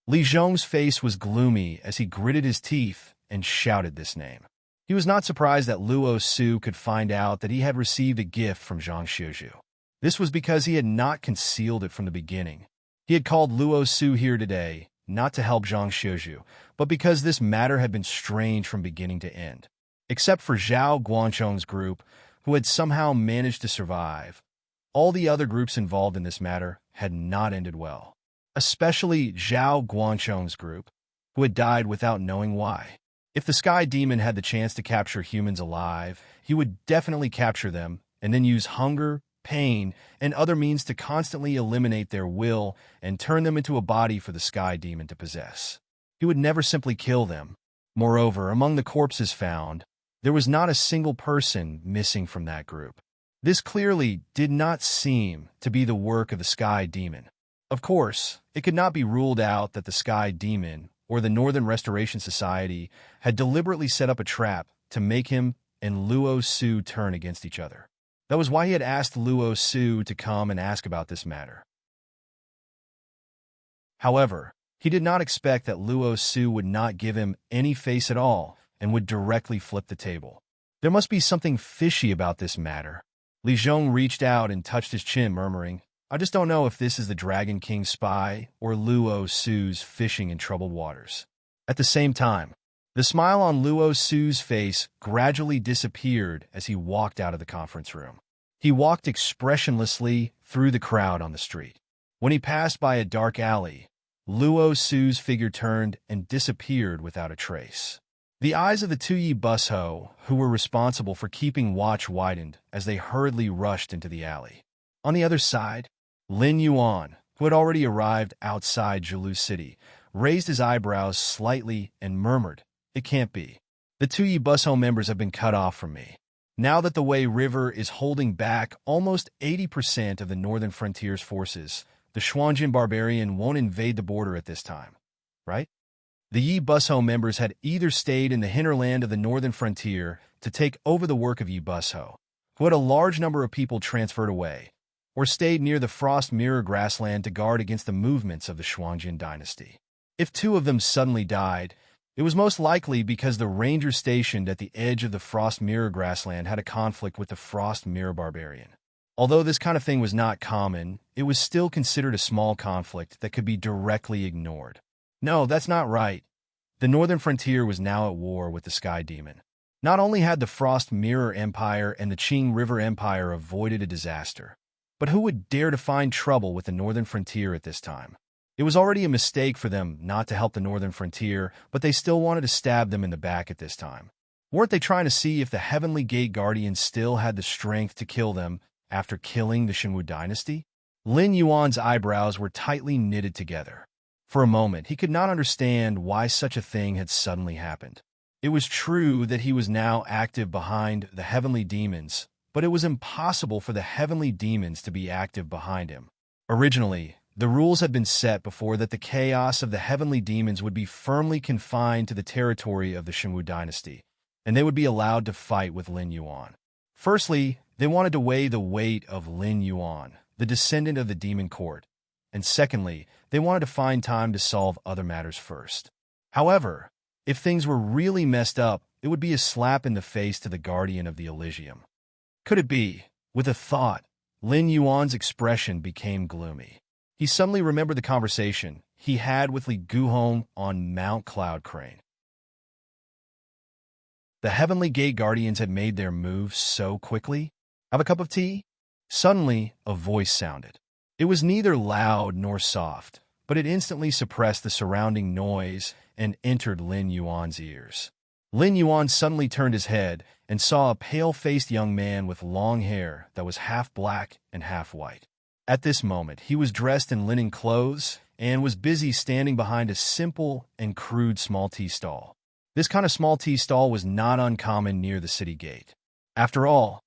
Li Zhong's face was gloomy as he gritted his teeth and shouted this name. He was not surprised that Luo Su could find out that he had received a gift from Zhang Xiuzhu. This was because he had not concealed it from the beginning. He had called Luo Su here today, not to help Zhang Xiuzhu, but because this matter had been strange from beginning to end. Except for Zhao Guanchong's group, who had somehow managed to survive, all the other groups involved in this matter had not ended well. Especially Zhao Guanchong's group, who had died without knowing why. If the Sky Demon had the chance to capture humans alive, he would definitely capture them and then use hunger, pain, and other means to constantly eliminate their will and turn them into a body for the Sky Demon to possess. He would never simply kill them. Moreover, among the corpses found, there was not a single person missing from that group. This clearly did not seem to be the work of the Sky Demon. Of course, it could not be ruled out that the Sky Demon or the Northern Restoration Society had deliberately set up a trap to make him and Luo Su turn against each other. That was why he had asked Luo Su to come and ask about this matter. However, he did not expect that Luo Su would not give him any face at all and would directly flip the table. There must be something fishy about this matter. Li Zhong reached out and touched his chin, murmuring, "I just don't know if this is the Dragon King's spy or Luo Su's fishing in troubled waters." At the same time, the smile on Luo Su's face gradually disappeared as he walked out of the conference room. He walked expressionlessly through the crowd on the street. When he passed by a dark alley, Luo Su's figure turned and disappeared without a trace. The eyes of the two Yi Busho, who were responsible for keeping watch, widened as they hurriedly rushed into the alley. On the other side, Lin Yuan, who had already arrived outside Jilu City, raised his eyebrows slightly and murmured, "It can't be. The two Yi Busho members have been cut off from me. Now that the Wei River is holding back almost 80% of the Northern Frontier's forces, the Xuanjin barbarian won't invade the border at this time, right?" The Yi Busho members had either stayed in the hinterland of the Northern Frontier to take over the work of Yi Busho, who had a large number of people transferred away, or stayed near the Frost Mirror grassland to guard against the movements of the Xuanjin dynasty. If two of them suddenly died, it was most likely because the ranger stationed at the edge of the Frost Mirror grassland had a conflict with the Frost Mirror barbarian. Although this kind of thing was not common, it was still considered a small conflict that could be directly ignored. No, that's not right. The Northern Frontier was now at war with the Sky Demon. Not only had the Frost Mirror Empire and the Qing River Empire avoided a disaster, but who would dare to find trouble with the northern frontier at this time? It was already a mistake for them not to help the northern frontier, but they still wanted to stab them in the back at this time. Weren't they trying to see if the Heavenly Gate Guardians still had the strength to kill them after killing the Shenwu dynasty? Lin Yuan's eyebrows were tightly knitted together. For a moment, he could not understand why such a thing had suddenly happened. It was true that he was now active behind the heavenly demons, but it was impossible for the heavenly demons to be active behind him. Originally, the rules had been set before that the chaos of the heavenly demons would be firmly confined to the territory of the Shenwu dynasty, and they would be allowed to fight with Lin Yuan. Firstly, they wanted to weigh the weight of Lin Yuan, the descendant of the demon court, and secondly, they wanted to find time to solve other matters first. However, if things were really messed up, it would be a slap in the face to the guardian of the Elysium. Could it be? With a thought, Lin Yuan's expression became gloomy. He suddenly remembered the conversation he had with Li Guhong on Mount Cloud Crane. The Heavenly Gate Guardians had made their move so quickly. Have a cup of tea? Suddenly, a voice sounded. It was neither loud nor soft, but it instantly suppressed the surrounding noise and entered Lin Yuan's ears. Lin Yuan suddenly turned his head and saw a pale-faced young man with long hair that was half black and half white. At this moment, he was dressed in linen clothes and was busy standing behind a simple and crude small tea stall. This kind of small tea stall was not uncommon near the city gate. After all,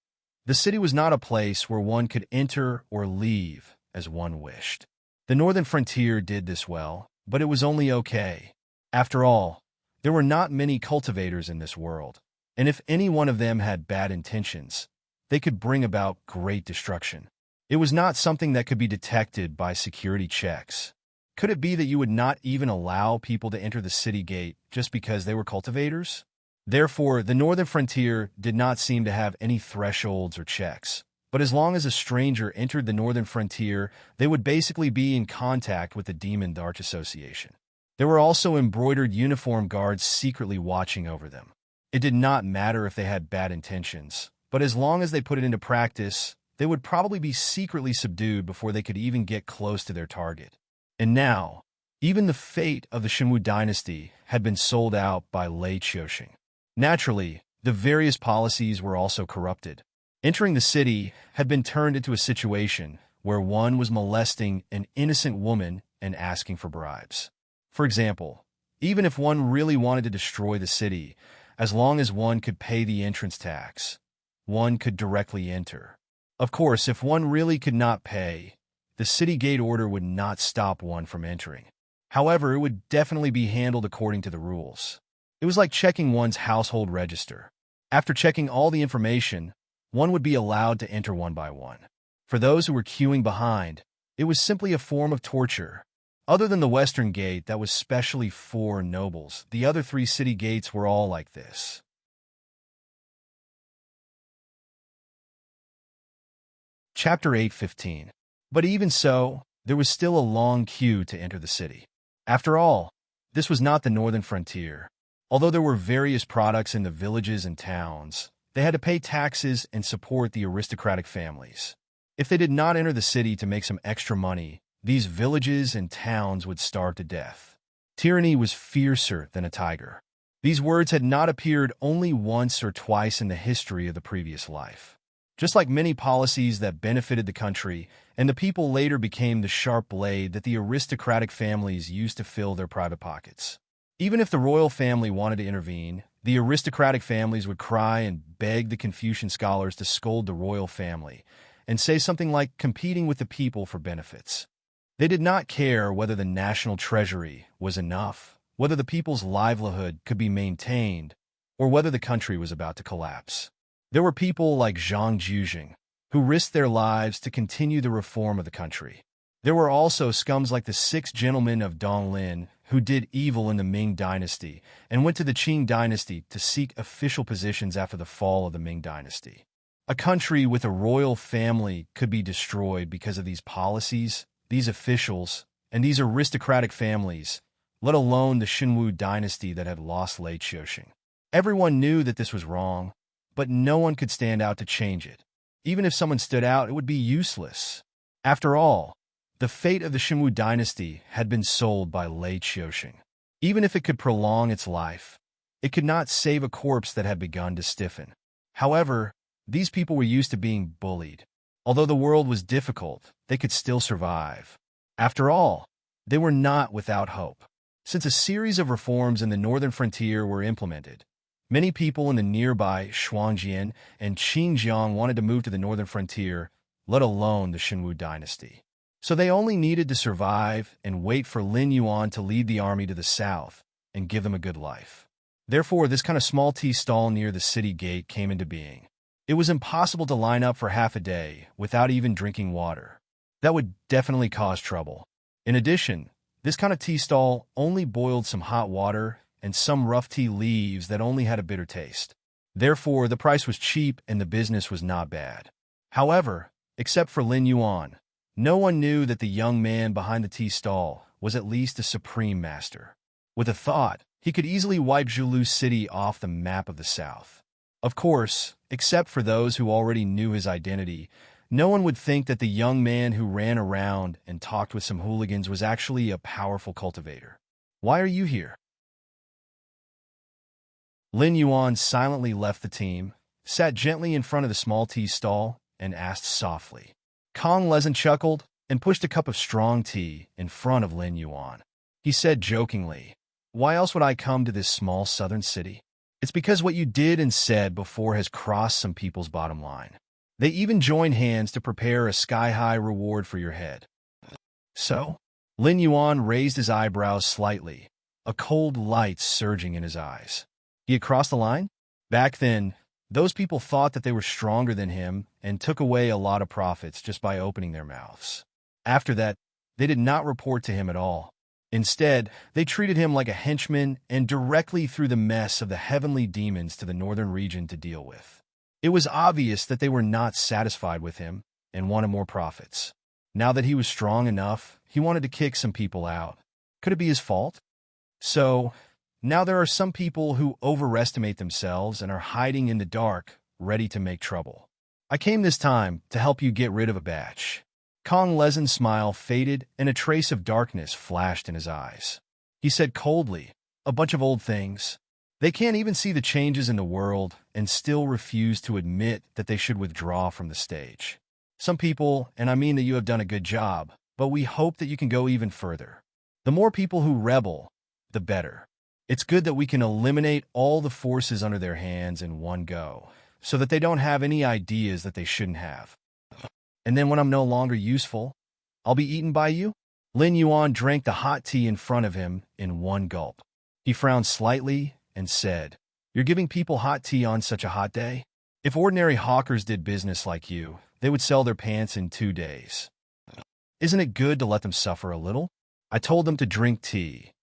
the city was not a place where one could enter or leave as one wished. The northern frontier did this well, but it was only okay. After all, there were not many cultivators in this world, and if any one of them had bad intentions, they could bring about great destruction. It was not something that could be detected by security checks. Could it be that you would not even allow people to enter the city gate just because they were cultivators? Therefore, the northern frontier did not seem to have any thresholds or checks. But as long as a stranger entered the northern frontier, they would basically be in contact with the Demon Arch Association. There were also embroidered uniform guards secretly watching over them. It did not matter if they had bad intentions, but as long as they put it into practice, they would probably be secretly subdued before they could even get close to their target. And now, even the fate of the Shenwu dynasty had been sold out by Lei Qiuxing. Naturally, the various policies were also corrupted. Entering the city had been turned into a situation where one was molesting an innocent woman and asking for bribes. For example, even if one really wanted to destroy the city, as long as one could pay the entrance tax, one could directly enter. Of course, if one really could not pay, the city gate order would not stop one from entering. However, it would definitely be handled according to the rules. It was like checking one's household register. After checking all the information, one would be allowed to enter one by one. For those who were queuing behind, it was simply a form of torture. Other than the western gate that was specially for nobles, the other 3 city gates were all like this. Chapter 8:15. But even so, there was still a long queue to enter the city. After all, this was not the northern frontier. Although there were various products in the villages and towns, they had to pay taxes and support the aristocratic families. If they did not enter the city to make some extra money, these villages and towns would starve to death. Tyranny was fiercer than a tiger. These words had not appeared only once or twice in the history of the previous life. Just like many policies that benefited the country, and the people later became the sharp blade that the aristocratic families used to fill their private pockets. Even if the royal family wanted to intervene, the aristocratic families would cry and beg the Confucian scholars to scold the royal family, and say something like competing with the people for benefits. They did not care whether the national treasury was enough, whether the people's livelihood could be maintained, or whether the country was about to collapse. There were people like Zhang Juzheng, who risked their lives to continue the reform of the country. There were also scums like the 6 gentlemen of Donglin, who did evil in the Ming dynasty and went to the Qing dynasty to seek official positions after the fall of the Ming dynasty. A country with a royal family could be destroyed because of these policies, these officials, and these aristocratic families, let alone the Shenwu dynasty that had lost Lei Qiuxing. Everyone knew that this was wrong, but no one could stand out to change it. Even if someone stood out, it would be useless. After all, the fate of the Shimwu dynasty had been sold by Lei Qiuxing. Even if it could prolong its life, it could not save a corpse that had begun to stiffen. However, these people were used to being bullied. Although the world was difficult, they could still survive. After all, they were not without hope. Since a series of reforms in the northern frontier were implemented, many people in the nearby Shuangjian and Xinjiang wanted to move to the northern frontier, let alone the Xinwu dynasty. So they only needed to survive and wait for Lin Yuan to lead the army to the south and give them a good life. Therefore, this kind of small tea stall near the city gate came into being. It was impossible to line up for half a day without even drinking water. That would definitely cause trouble. In addition, this kind of tea stall only boiled some hot water and some rough tea leaves that only had a bitter taste. Therefore, the price was cheap and the business was not bad. However, except for Lin Yuan, no one knew that the young man behind the tea stall was at least a supreme master. With a thought, he could easily wipe Zhulu City off the map of the south. Of course, except for those who already knew his identity, no one would think that the young man who ran around and talked with some hooligans was actually a powerful cultivator. Why are you here? Lin Yuan silently left the team, sat gently in front of the small tea stall, and asked softly. Kong Lezen chuckled and pushed a cup of strong tea in front of Lin Yuan. He said jokingly, "Why else would I come to this small southern city? It's because what you did and said before has crossed some people's bottom line. They even joined hands to prepare a sky-high reward for your head." So? Lin Yuan raised his eyebrows slightly, a cold light surging in his eyes. He had crossed the line? Back then, those people thought that they were stronger than him and took away a lot of profits just by opening their mouths. After that, they did not report to him at all. Instead, they treated him like a henchman and directly threw the mess of the heavenly demons to the northern region to deal with. It was obvious that they were not satisfied with him and wanted more profits. Now that he was strong enough, he wanted to kick some people out. Could it be his fault? So, now there are some people who overestimate themselves and are hiding in the dark, ready to make trouble. I came this time to help you get rid of a batch. Kong Lezen's smile faded and a trace of darkness flashed in his eyes. He said coldly, "A bunch of old things. They can't even see the changes in the world and still refuse to admit that they should withdraw from the stage. Some people, and I mean that you have done a good job, but we hope that you can go even further. The more people who rebel, the better. It's good that we can eliminate all the forces under their hands in one go, so that they don't have any ideas that they shouldn't have. And then when I'm no longer useful, I'll be eaten by you?" Lin Yuan drank the hot tea in front of him in one gulp. He frowned slightly and said, "You're giving people hot tea on such a hot day? If ordinary hawkers did business like you, they would sell their pants in 2 days. Isn't it good to let them suffer a little? I told them to drink tea.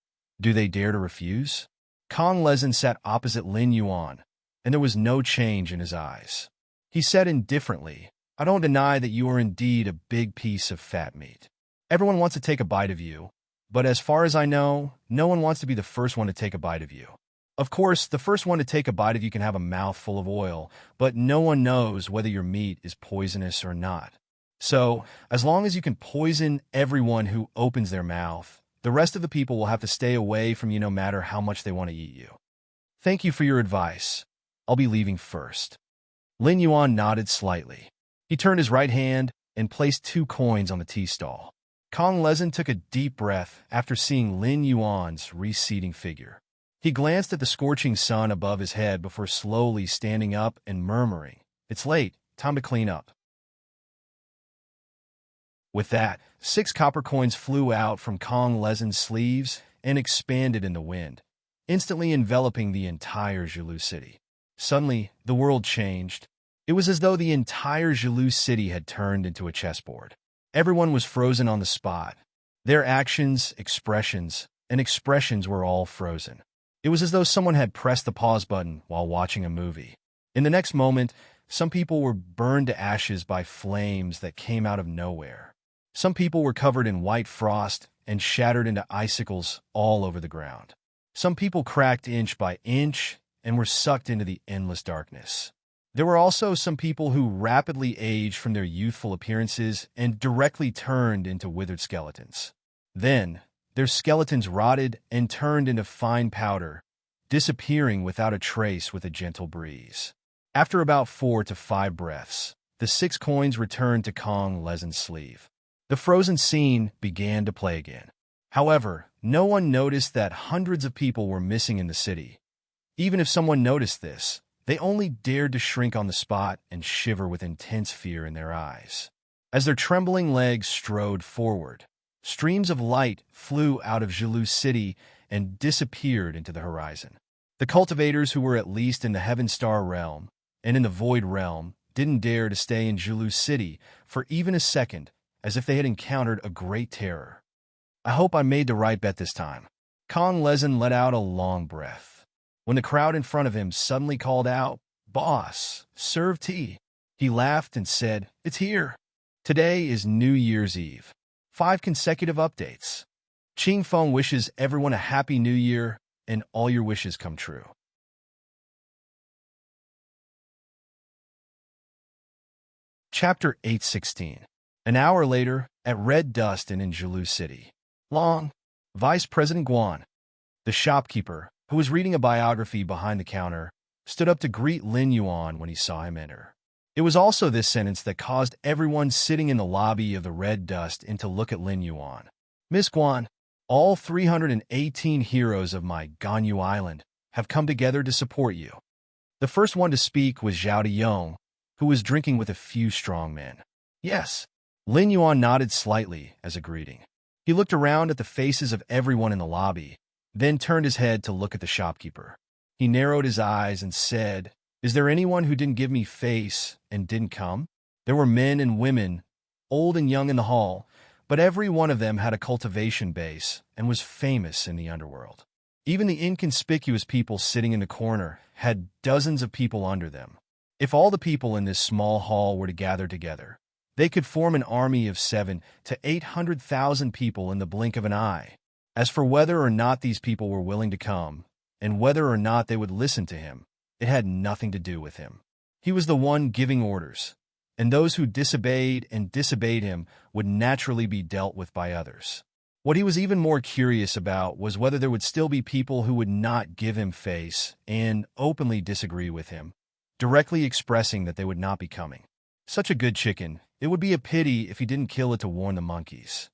Do they dare to refuse?" Kong Lezen sat opposite Lin Yuan, and there was no change in his eyes. He said indifferently, "I don't deny that you are indeed a big piece of fat meat. Everyone wants to take a bite of you, but as far as I know, no one wants to be the first one to take a bite of you. Of course, the first one to take a bite of you can have a mouthful of oil, but no one knows whether your meat is poisonous or not. So, as long as you can poison everyone who opens their mouth, the rest of the people will have to stay away from you no matter how much they want to eat you. Thank you for your advice. I'll be leaving first." Lin Yuan nodded slightly. He turned his right hand and placed 2 coins on the tea stall. Kong Lezen took a deep breath after seeing Lin Yuan's receding figure. He glanced at the scorching sun above his head before slowly standing up and murmuring, "It's late, time to clean up." With that, 6 copper coins flew out from Kong Lezen's sleeves and expanded in the wind, instantly enveloping the entire Zhulu city. Suddenly, the world changed. It was as though the entire Zhulu city had turned into a chessboard. Everyone was frozen on the spot. Their actions, expressions were all frozen. It was as though someone had pressed the pause button while watching a movie. In the next moment, some people were burned to ashes by flames that came out of nowhere. Some people were covered in white frost and shattered into icicles all over the ground. Some people cracked inch by inch, and were sucked into the endless darkness. There were also some people who rapidly aged from their youthful appearances and directly turned into withered skeletons. Then, their skeletons rotted and turned into fine powder, disappearing without a trace with a gentle breeze. After about 4 to 5 breaths, the 6 coins returned to Kong Lezin's sleeve. The frozen scene began to play again. However, no one noticed that hundreds of people were missing in the city. Even if someone noticed this, they only dared to shrink on the spot and shiver with intense fear in their eyes. As their trembling legs strode forward, streams of light flew out of Jilu City and disappeared into the horizon. The cultivators who were at least in the Heaven Star realm and in the Void realm didn't dare to stay in Jilu City for even a second, as if they had encountered a great terror. I hope I made the right bet this time. Kong Lezin let out a long breath. When the crowd in front of him suddenly called out, "Boss, serve tea," he laughed and said, "It's here." Today is New Year's Eve. 5 consecutive updates. Ching Feng wishes everyone a happy new year and all your wishes come true. Chapter 816. An hour later, at Red Dust in Jilu City. Long, Vice President Guan, the shopkeeper, who was reading a biography behind the counter, stood up to greet Lin Yuan when he saw him enter. It was also this sentence that caused everyone sitting in the lobby of the Red Dust Inn to look at Lin Yuan. "Miss Guan, all 318 heroes of my Ganyu Island have come together to support you." The first one to speak was Zhao Diyong, who was drinking with a few strong men. "Yes." Lin Yuan nodded slightly as a greeting. He looked around at the faces of everyone in the lobby, then turned his head to look at the shopkeeper. He narrowed his eyes and said, "Is there anyone who didn't give me face and didn't come?" There were men and women, old and young in the hall, but every one of them had a cultivation base and was famous in the underworld. Even the inconspicuous people sitting in the corner had dozens of people under them. If all the people in this small hall were to gather together, they could form an army of 7 to 800,000 people in the blink of an eye. As for whether or not these people were willing to come, and whether or not they would listen to him, it had nothing to do with him. He was the one giving orders, and those who disobeyed him would naturally be dealt with by others. What he was even more curious about was whether there would still be people who would not give him face and openly disagree with him, directly expressing that they would not be coming. Such a good chicken, it would be a pity if he didn't kill it to warn the monkeys.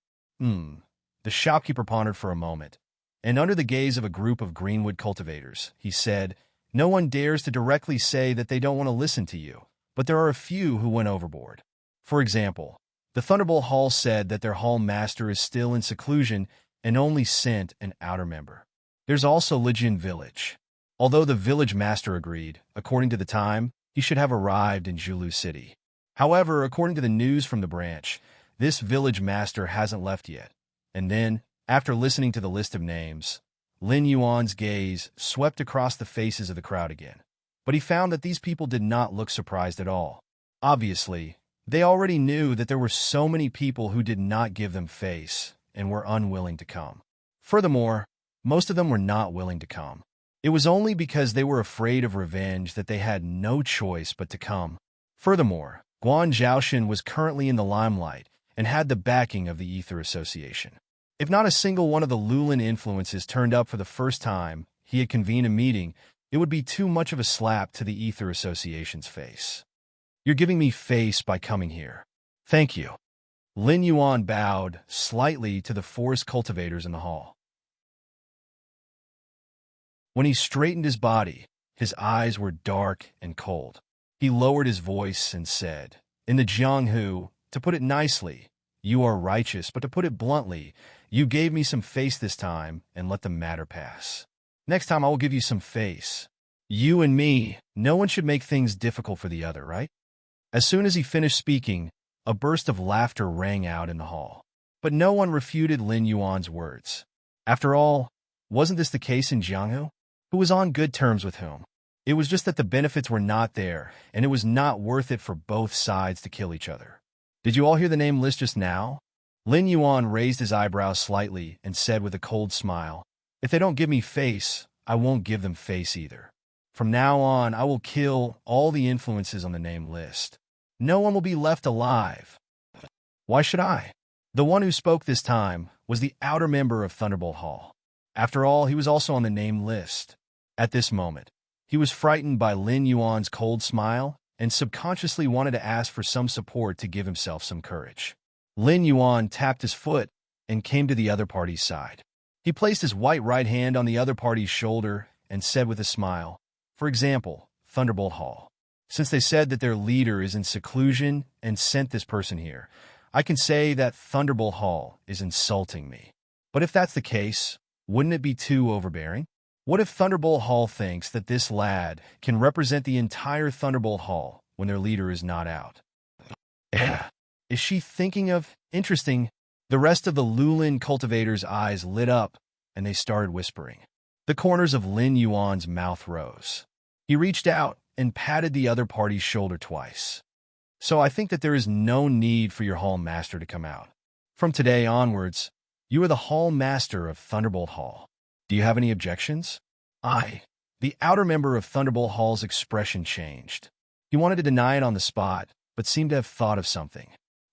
The shopkeeper pondered for a moment, and under the gaze of a group of Greenwood cultivators, he said, "No one dares to directly say that they don't want to listen to you, but there are a few who went overboard. For example, the Thunderbolt Hall said that their hall master is still in seclusion and only sent an outer member. There's also Lijian Village. Although the village master agreed, according to the time, he should have arrived in Jilu City. However, according to the news from the branch, this village master hasn't left yet." And then, after listening to the list of names, Lin Yuan's gaze swept across the faces of the crowd again. But he found that these people did not look surprised at all. Obviously, they already knew that there were so many people who did not give them face and were unwilling to come. Furthermore, most of them were not willing to come. It was only because they were afraid of revenge that they had no choice but to come. Furthermore, Guan Zhaoshan was currently in the limelight and had the backing of the Ether Association. If not a single one of the Lulin influences turned up for the first time he had convened a meeting, it would be too much of a slap to the Ether Association's face. "You're giving me face by coming here. Thank you." Lin Yuan bowed slightly to the forest cultivators in the hall. When he straightened his body, his eyes were dark and cold. He lowered his voice and said, "In the Jianghu, to put it nicely, you are righteous, but to put it bluntly, you gave me some face this time and let the matter pass. Next time I will give you some face. You and me, no one should make things difficult for the other, right?" As soon as he finished speaking, a burst of laughter rang out in the hall. But no one refuted Lin Yuan's words. After all, wasn't this the case in Jianghu? Who was on good terms with whom? It was just that the benefits were not there, and it was not worth it for both sides to kill each other. "Did you all hear the name list just now?" Lin Yuan raised his eyebrows slightly and said with a cold smile, "If they don't give me face, I won't give them face either." From now on, I will kill all the influences on the name list. No one will be left alive. Why should I? The one who spoke this time was the outer member of Thunderbolt Hall. After all, he was also on the name list. At this moment, he was frightened by Lin Yuan's cold smile and subconsciously wanted to ask for some support to give himself some courage. Lin Yuan tapped his foot and came to the other party's side. He placed his white right hand on the other party's shoulder and said with a smile, for example, Thunderbolt Hall. Since they said that their leader is in seclusion and sent this person here, I can say that Thunderbolt Hall is insulting me. But if that's the case, wouldn't it be too overbearing? What if Thunderbolt Hall thinks that this lad can represent the entire Thunderbolt Hall when their leader is not out? Is she thinking of... Interesting. The rest of the Lulin cultivators' eyes lit up, and they started whispering. The corners of Lin Yuan's mouth rose. He reached out and patted the other party's shoulder twice. So I think that there is no need for your Hall Master to come out. From today onwards, you are the Hall Master of Thunderbolt Hall. Do you have any objections? The outer member of Thunderbolt Hall's expression changed. He wanted to deny it on the spot, but seemed to have thought of something.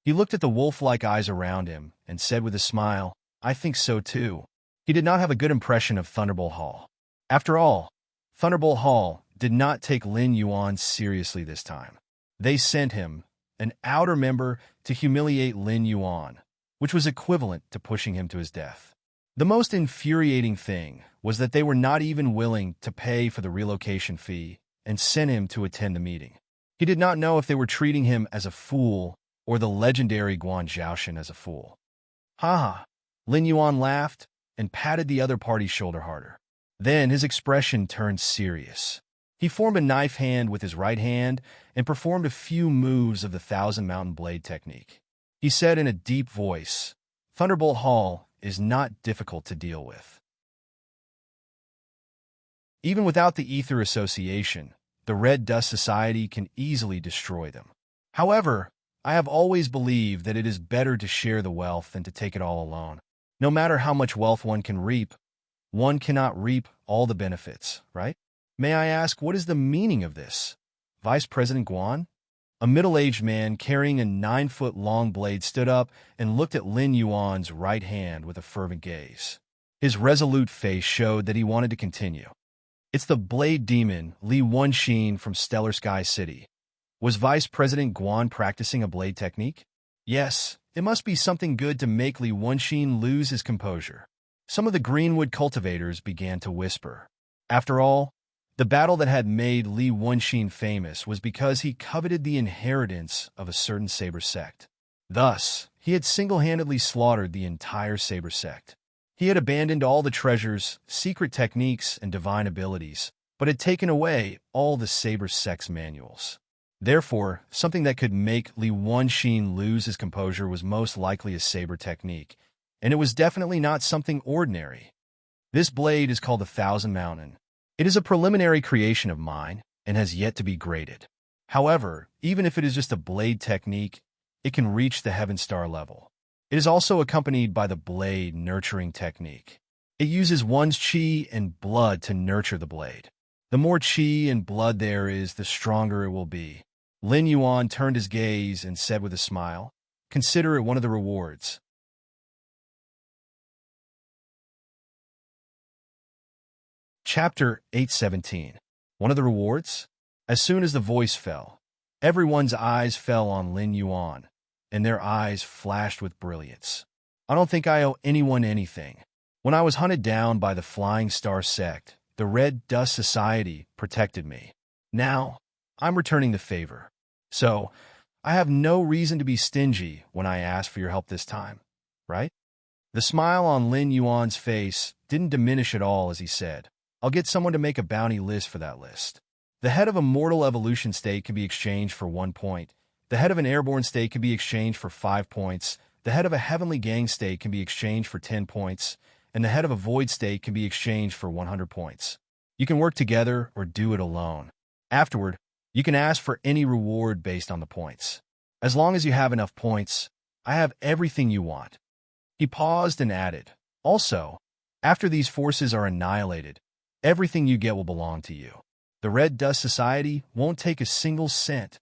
He looked at the wolf-like eyes around him and said with a smile, I think so too. He did not have a good impression of Thunderbolt Hall. After all, Thunderbolt Hall did not take Lin Yuan seriously this time. They sent him, an outer member, to humiliate Lin Yuan, which was equivalent to pushing him to his death. The most infuriating thing was that they were not even willing to pay for the relocation fee and sent him to attend the meeting. He did not know if they were treating him as a fool or the legendary Guan Zhaoshan as a fool. Ha! Lin Yuan laughed and patted the other party's shoulder harder. Then his expression turned serious. He formed a knife hand with his right hand and performed a few moves of the Thousand Mountain Blade technique. He said in a deep voice, Thunderbolt Hall is not difficult to deal with. Even without the Ether Association, the Red Dust Society can easily destroy them. However, I have always believed that it is better to share the wealth than to take it all alone. No matter how much wealth one can reap, one cannot reap all the benefits, right? May I ask, what is the meaning of this? Vice President Guan? A middle-aged man carrying a 9-foot-long blade stood up and looked at Lin Yuan's right hand with a fervent gaze. His resolute face showed that he wanted to continue. It's the Blade Demon, Li Wenxin from Stellar Sky City. Was Vice President Guan practicing a blade technique? Yes, it must be something good to make Li Wenxin lose his composure. Some of the Greenwood cultivators began to whisper. After all, the battle that had made Li Wenxin famous was because he coveted the inheritance of a certain saber sect. Thus, he had single-handedly slaughtered the entire saber sect. He had abandoned all the treasures, secret techniques, and divine abilities, but had taken away all the saber sect's manuals. Therefore, something that could make Li Wenxin lose his composure was most likely a saber technique, and it was definitely not something ordinary. This blade is called the Thousand Mountain. It is a preliminary creation of mine and has yet to be graded. However, even if it is just a blade technique, it can reach the Heaven Star level. It is also accompanied by the blade nurturing technique. It uses one's chi and blood to nurture the blade. The more chi and blood there is, the stronger it will be. Lin Yuan turned his gaze and said with a smile, Consider it one of the rewards. Chapter 817. One of the rewards? As soon as the voice fell, everyone's eyes fell on Lin Yuan, and their eyes flashed with brilliance. I don't think I owe anyone anything. When I was hunted down by the Flying Star sect, the Red Dust Society protected me. Now, I'm returning the favor. So, I have no reason to be stingy when I ask for your help this time, right? The smile on Lin Yuan's face didn't diminish at all as he said, I'll get someone to make a bounty list for that list. The head of a mortal evolution state can be exchanged for 1 point. The head of an airborne state can be exchanged for 5 points. The head of a heavenly gang state can be exchanged for 10 points. And the head of a void state can be exchanged for 100 points. You can work together or do it alone. Afterward, you can ask for any reward based on the points. As long as you have enough points, I have everything you want. He paused and added, Also, after these forces are annihilated, everything you get will belong to you. The Red Dust Society won't take a single cent.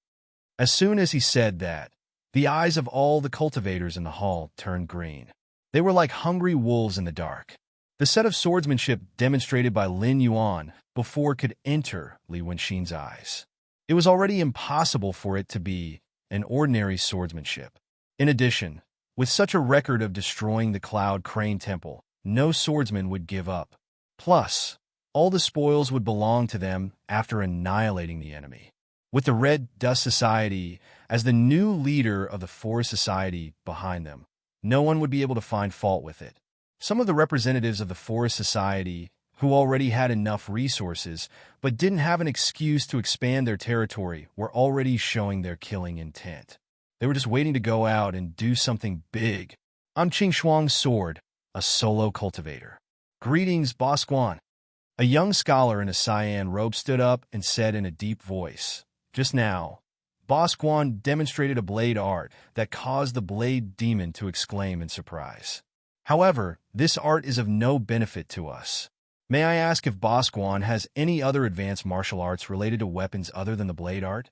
As soon as he said that, the eyes of all the cultivators in the hall turned green. They were like hungry wolves in the dark. The set of swordsmanship demonstrated by Lin Yuan before could enter Li Wenxin's eyes. It was already impossible for it to be an ordinary swordsmanship. In addition, with such a record of destroying the Cloud Crane Temple, no swordsman would give up. Plus, all the spoils would belong to them after annihilating the enemy. With the Red Dust Society as the new leader of the Forest Society behind them, no one would be able to find fault with it. Some of the representatives of the Forest Society, who already had enough resources but didn't have an excuse to expand their territory, were already showing their killing intent. They were just waiting to go out and do something big. I'm Qing Shuang's sword, a solo cultivator. Greetings, Boss Guan. A young scholar in a cyan robe stood up and said in a deep voice, "Just now, Boss Guan demonstrated a blade art that caused the blade demon to exclaim in surprise. However, this art is of no benefit to us. May I ask if Boss Guan has any other advanced martial arts related to weapons other than the blade art?"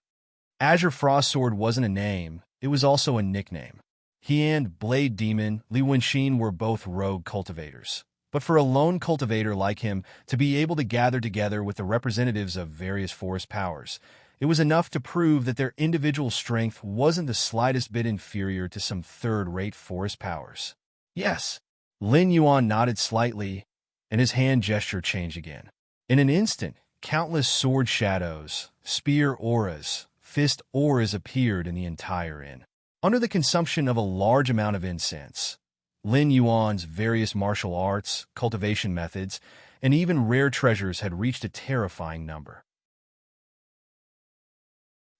Azure Frost Sword wasn't a name, it was also a nickname. He and Blade Demon Li Wenxin were both rogue cultivators. But for a lone cultivator like him to be able to gather together with the representatives of various forest powers, it was enough to prove that their individual strength wasn't the slightest bit inferior to some third-rate forest powers. Yes. Lin Yuan nodded slightly, and his hand gesture changed again. In an instant, countless sword shadows, spear auras, fist auras appeared in the entire inn. Under the consumption of a large amount of incense, Lin Yuan's various martial arts, cultivation methods, and even rare treasures had reached a terrifying number.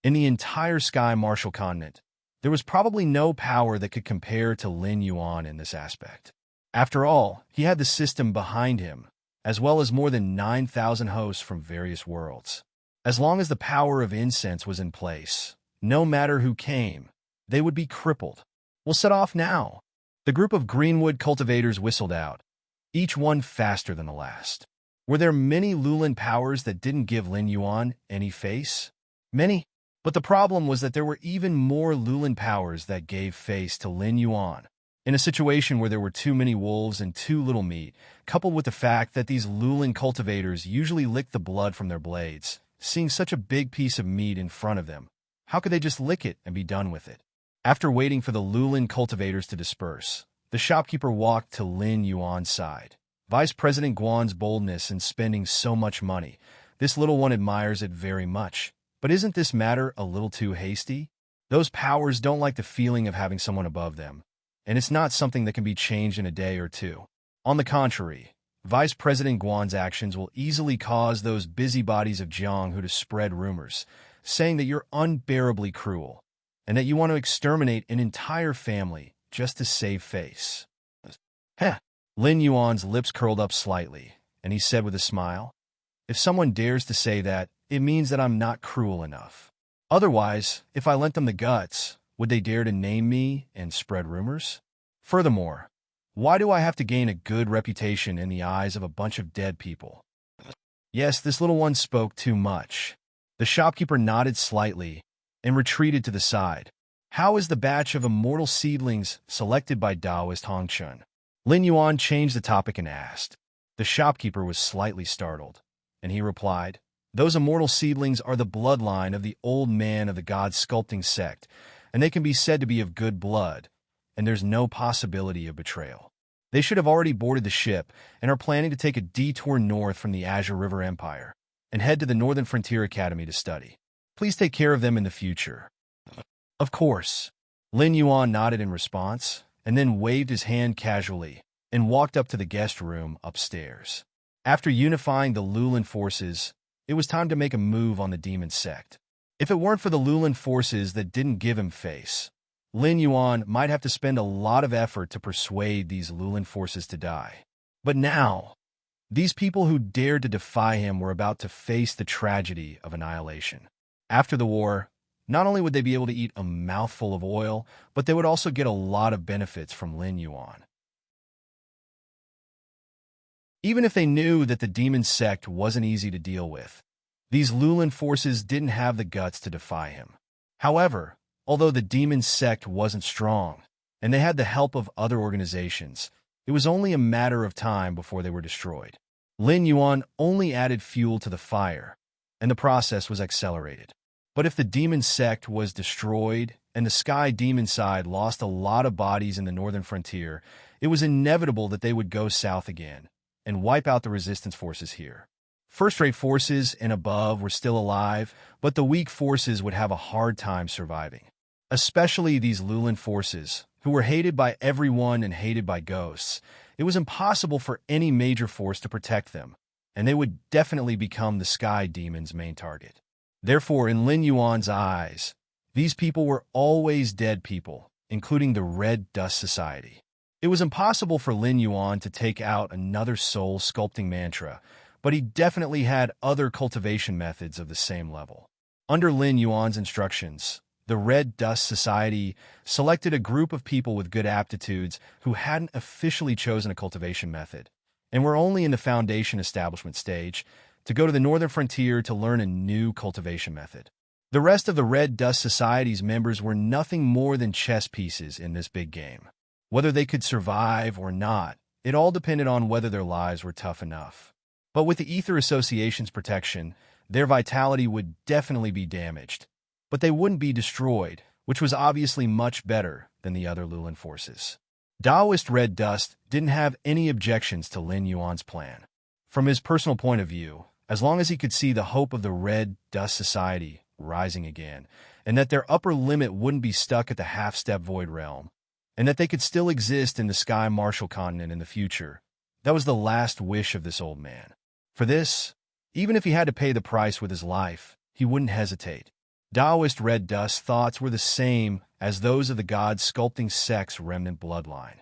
In the entire Sky Martial Continent, there was probably no power that could compare to Lin Yuan in this aspect. After all, he had the system behind him, as well as more than 9,000 hosts from various worlds. As long as the power of incense was in place, no matter who came, they would be crippled. We'll set off now. The group of Greenwood cultivators whistled out, each one faster than the last. Were there many Lulin powers that didn't give Lin Yuan any face? Many. But the problem was that there were even more Lulin powers that gave face to Lin Yuan. In a situation where there were too many wolves and too little meat, coupled with the fact that these Lulin cultivators usually licked the blood from their blades, seeing such a big piece of meat in front of them, how could they just lick it and be done with it? After waiting for the Lulin cultivators to disperse, the shopkeeper walked to Lin Yuan's side. Vice President Guan's boldness in spending so much money. This little one admires it very much. But isn't this matter a little too hasty? Those powers don't like the feeling of having someone above them, and it's not something that can be changed in a day or two. On the contrary, Vice President Guan's actions will easily cause those busybodies of Jianghu to spread rumors, saying that you're unbearably cruel, and that you want to exterminate an entire family just to save face. Heh. Lin Yuan's lips curled up slightly, and he said with a smile, "If someone dares to say that, it means that I'm not cruel enough. Otherwise, if I lent them the guts, would they dare to name me and spread rumors? Furthermore, why do I have to gain a good reputation in the eyes of a bunch of dead people?" Yes, this little one spoke too much. The shopkeeper nodded slightly and retreated to the side. How is the batch of immortal seedlings selected by Taoist Hongchun? Lin Yuan changed the topic and asked. The shopkeeper was slightly startled, and he replied, "Those immortal seedlings are the bloodline of the old man of the god sculpting sect, and they can be said to be of good blood, and there's no possibility of betrayal. They should have already boarded the ship and are planning to take a detour north from the Azure River Empire and head to the Northern Frontier Academy to study. Please take care of them in the future." Of course. Lin Yuan nodded in response, and then waved his hand casually and walked up to the guest room upstairs. After unifying the Lulin forces, it was time to make a move on the demon sect. If it weren't for the Lulin forces that didn't give him face, Lin Yuan might have to spend a lot of effort to persuade these Lulin forces to die. But now, these people who dared to defy him were about to face the tragedy of annihilation. After the war, not only would they be able to eat a mouthful of oil, but they would also get a lot of benefits from Lin Yuan. Even if they knew that the demon sect wasn't easy to deal with, These Lulan forces didn't have the guts to defy him. However, although the demon sect wasn't strong, and they had the help of other organizations, it was only a matter of time before they were destroyed. Lin Yuan only added fuel to the fire, and the process was accelerated. But if the demon sect was destroyed and the sky demon side lost a lot of bodies in the northern frontier, it was inevitable that they would go south again and wipe out the resistance forces here. First-rate forces and above were still alive, but the weak forces would have a hard time surviving. Especially these Lulan forces, who were hated by everyone and hated by ghosts. It was impossible for any major force to protect them, and they would definitely become the sky demon's main target. Therefore, in Lin Yuan's eyes, these people were always dead people, including the Red Dust Society. It was impossible for Lin Yuan to take out another soul sculpting mantra, but he definitely had other cultivation methods of the same level. Under Lin Yuan's instructions, the Red Dust Society selected a group of people with good aptitudes who hadn't officially chosen a cultivation method and were only in the foundation establishment stage to go to the northern frontier to learn a new cultivation method. The rest of the Red Dust Society's members were nothing more than chess pieces in this big game. Whether they could survive or not, it all depended on whether their lives were tough enough. But with the Ether Association's protection, their vitality would definitely be damaged, but they wouldn't be destroyed, which was obviously much better than the other Lulan forces. Taoist Red Dust didn't have any objections to Lin Yuan's plan. From his personal point of view, as long as he could see the hope of the Red Dust Society rising again, and that their upper limit wouldn't be stuck at the half-step void realm, and that they could still exist in the Sky Martial continent in the future, that was the last wish of this old man. For this, even if he had to pay the price with his life, he wouldn't hesitate. Taoist Red Dust thoughts were the same as those of the god sculpting sect's remnant bloodline.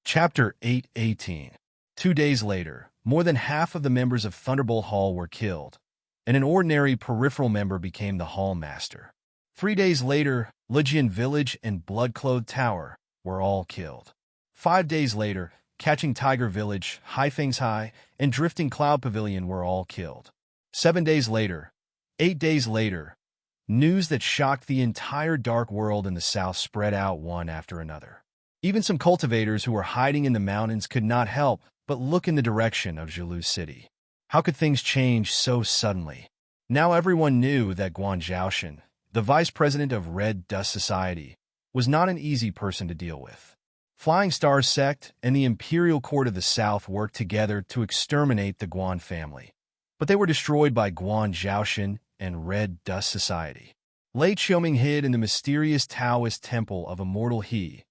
Chapter 8:18. 2 days later, more than half of the members of Thunderbolt Hall were killed, and an ordinary peripheral member became the Hall Master. 3 days later, Legion Village and Blood-Clothed Tower were all killed. 5 days later, Catching Tiger Village, Haifeng's High, and Drifting Cloud Pavilion were all killed. 7 days later, 8 days later, news that shocked the entire dark world in the south spread out one after another. Even some cultivators who were hiding in the mountains could not help but look in the direction of Jilu City. How could things change so suddenly? Now everyone knew that Guan Zhaoshan, the vice president of Red Dust Society, was not an easy person to deal with. Flying Star Sect and the Imperial Court of the South worked together to exterminate the Guan family, but they were destroyed by Guan Zhaoshan and Red Dust Society. Lei Xiaoming hid in the mysterious Taoist temple of Immortal He,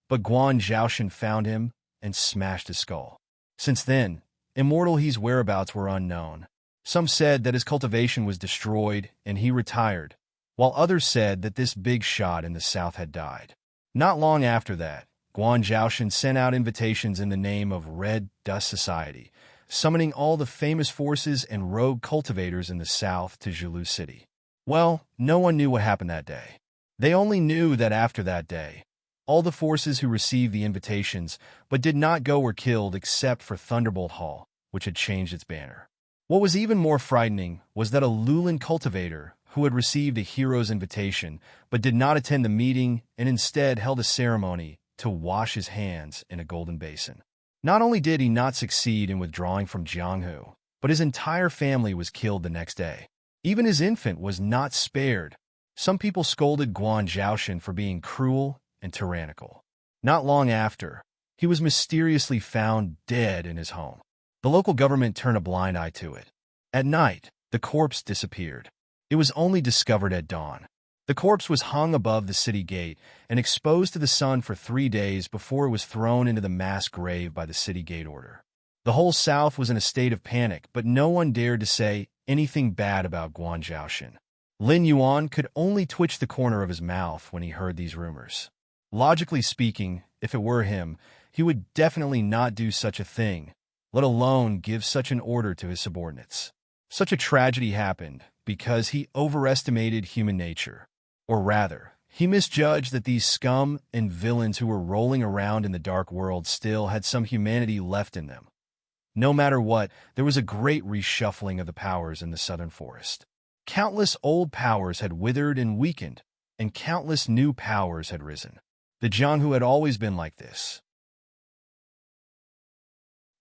but Guan Zhaoshan found him and smashed his skull. Since then, Immortal He's whereabouts were unknown. Some said that his cultivation was destroyed and he retired, while others said that this big shot in the south had died. Not long after that, Guan Zhaoshan sent out invitations in the name of Red Dust Society, summoning all the famous forces and rogue cultivators in the south to Jilu City. Well, no one knew what happened that day. They only knew that after that day, all the forces who received the invitations but did not go were killed except for Thunderbolt Hall, which had changed its banner. What was even more frightening was that a Lulan cultivator who had received a hero's invitation but did not attend the meeting and instead held a ceremony to wash his hands in a golden basin. Not only did he not succeed in withdrawing from Jianghu, but his entire family was killed the next day. Even his infant was not spared. Some people scolded Guan Zhaoshan for being cruel and tyrannical. Not long after, he was mysteriously found dead in his home. The local government turned a blind eye to it. At night, the corpse disappeared. It was only discovered at dawn. The corpse was hung above the city gate and exposed to the sun for 3 days before it was thrown into the mass grave by the city gate order. The whole south was in a state of panic, but no one dared to say anything bad about Guan Zhaoshan. Lin Yuan could only twitch the corner of his mouth when he heard these rumors. Logically speaking, if it were him, he would definitely not do such a thing, let alone give such an order to his subordinates. Such a tragedy happened because he overestimated human nature. Or rather, He misjudged that these scum and villains who were rolling around in the dark world still had some humanity left in them. No matter what, there was a great reshuffling of the powers in the southern forest. Countless old powers had withered and weakened, and countless new powers had risen. The Jianghu had always been like this.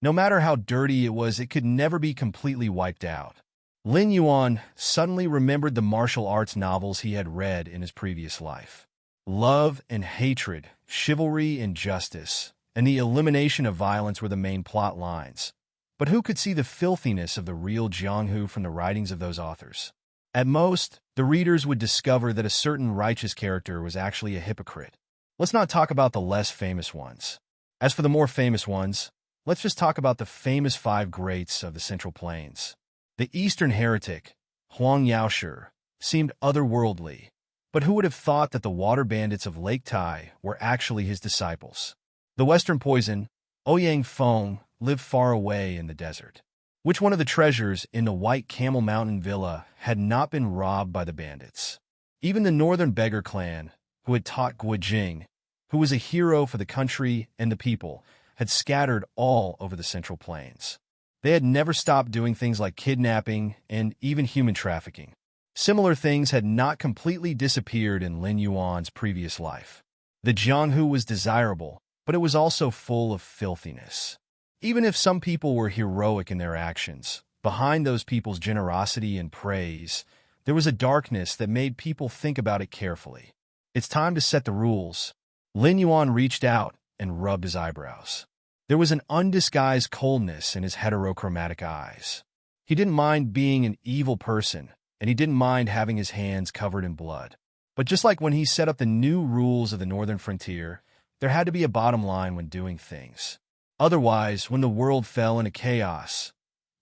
No matter how dirty it was, it could never be completely wiped out. Lin Yuan suddenly remembered the martial arts novels he had read in his previous life. Love and hatred, chivalry and justice, and the elimination of violence were the main plot lines. But who could see the filthiness of the real Jianghu from the writings of those authors? At most, the readers would discover that a certain righteous character was actually a hypocrite. Let's not talk about the less famous ones. As for the more famous ones, let's just talk about the famous 5 greats of the Central Plains. The Eastern heretic, Huang Yaoshi, seemed otherworldly, but who would have thought that the water bandits of Lake Tai were actually his disciples? The Western poison, Ouyang Feng, lived far away in the desert. Which one of the treasures in the White Camel Mountain Villa had not been robbed by the bandits? Even the Northern Beggar clan, who had taught Guojing, who was a hero for the country and the people, had scattered all over the Central Plains. They had never stopped doing things like kidnapping and even human trafficking. Similar things had not completely disappeared in Lin Yuan's previous life. The Jianghu was desirable, but it was also full of filthiness. Even if some people were heroic in their actions, behind those people's generosity and praise, there was a darkness that made people think about it carefully. It's time to set the rules. Lin Yuan reached out and rubbed his eyebrows. There was an undisguised coldness in his heterochromatic eyes. He didn't mind being an evil person, and he didn't mind having his hands covered in blood. But just like when he set up the new rules of the northern frontier, there had to be a bottom line when doing things. Otherwise, when the world fell into chaos,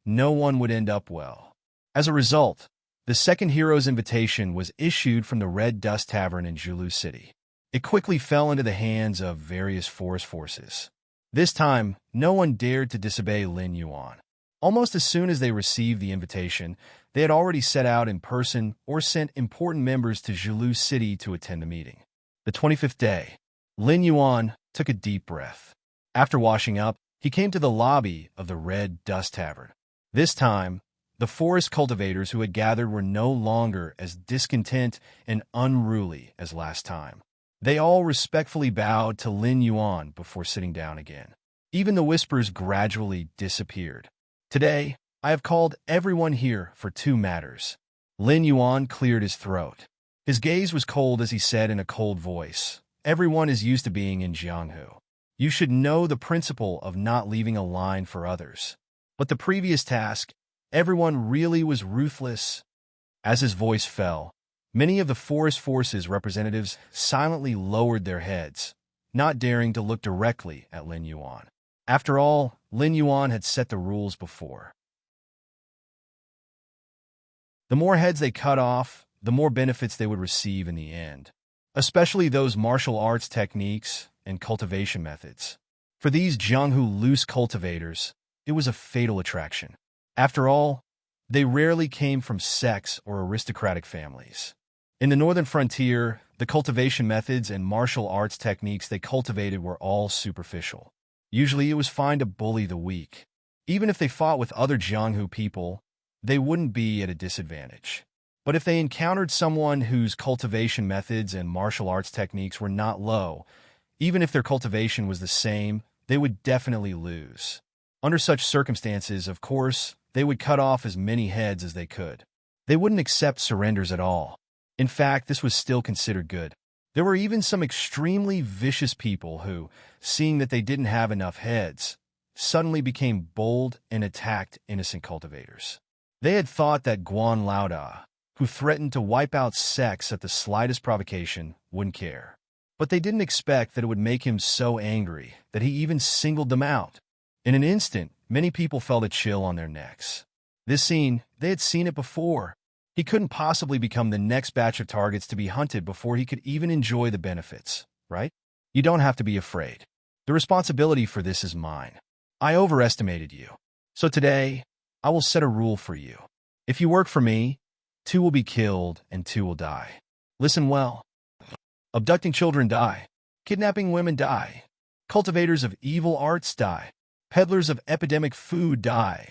no one would end up well. As a result, the second hero's invitation was issued from the Red Dust Tavern in Zhulu City. It quickly fell into the hands of various forest forces. This time, no one dared to disobey Lin Yuan. Almost as soon as they received the invitation, they had already set out in person or sent important members to Zhulu City to attend the meeting. The 25th day, Lin Yuan took a deep breath. After washing up, he came to the lobby of the Red Dust Tavern. This time, the forest cultivators who had gathered were no longer as discontent and unruly as last time. They all respectfully bowed to Lin Yuan before sitting down again. Even the whispers gradually disappeared. Today, I have called everyone here for 2 matters. Lin Yuan cleared his throat. His gaze was cold as he said in a cold voice, "Everyone is used to being in Jianghu. You should know the principle of not leaving a line for others. But the previous task, everyone really was ruthless." As his voice fell, many of the forest forces representatives silently lowered their heads, not daring to look directly at Lin Yuan. After all, Lin Yuan had set the rules before. The more heads they cut off, the more benefits they would receive in the end, especially those martial arts techniques and cultivation methods. For these Jianghu loose cultivators, it was a fatal attraction. After all, they rarely came from sects or aristocratic families. In the northern frontier, the cultivation methods and martial arts techniques they cultivated were all superficial. Usually it was fine to bully the weak. Even if they fought with other Jianghu people, they wouldn't be at a disadvantage. But if they encountered someone whose cultivation methods and martial arts techniques were not low, even if their cultivation was the same, they would definitely lose. Under such circumstances, of course, they would cut off as many heads as they could. They wouldn't accept surrenders at all. In fact, this was still considered good. There were even some extremely vicious people who, seeing that they didn't have enough heads, suddenly became bold and attacked innocent cultivators. They had thought that Guan Laoda, who threatened to wipe out sects at the slightest provocation, wouldn't care. But they didn't expect that it would make him so angry that he even singled them out. In an instant, many people felt a chill on their necks. This scene, they had seen it before. He couldn't possibly become the next batch of targets to be hunted before he could even enjoy the benefits, right? You don't have to be afraid. The responsibility for this is mine. I overestimated you. So today, I will set a rule for you. If you work for me, 2 will be killed and 2 will die. Listen well. Abducting children die. Kidnapping women die. Cultivators of evil arts die. Peddlers of epidemic food die.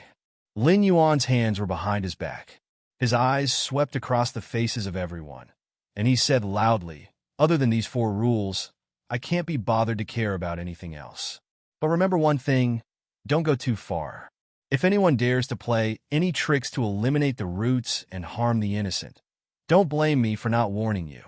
Lin Yuan's hands were behind his back. His eyes swept across the faces of everyone, and he said loudly, "Other than these 4 rules, I can't be bothered to care about anything else. But remember one thing, don't go too far. If anyone dares to play any tricks to eliminate the roots and harm the innocent, don't blame me for not warning you."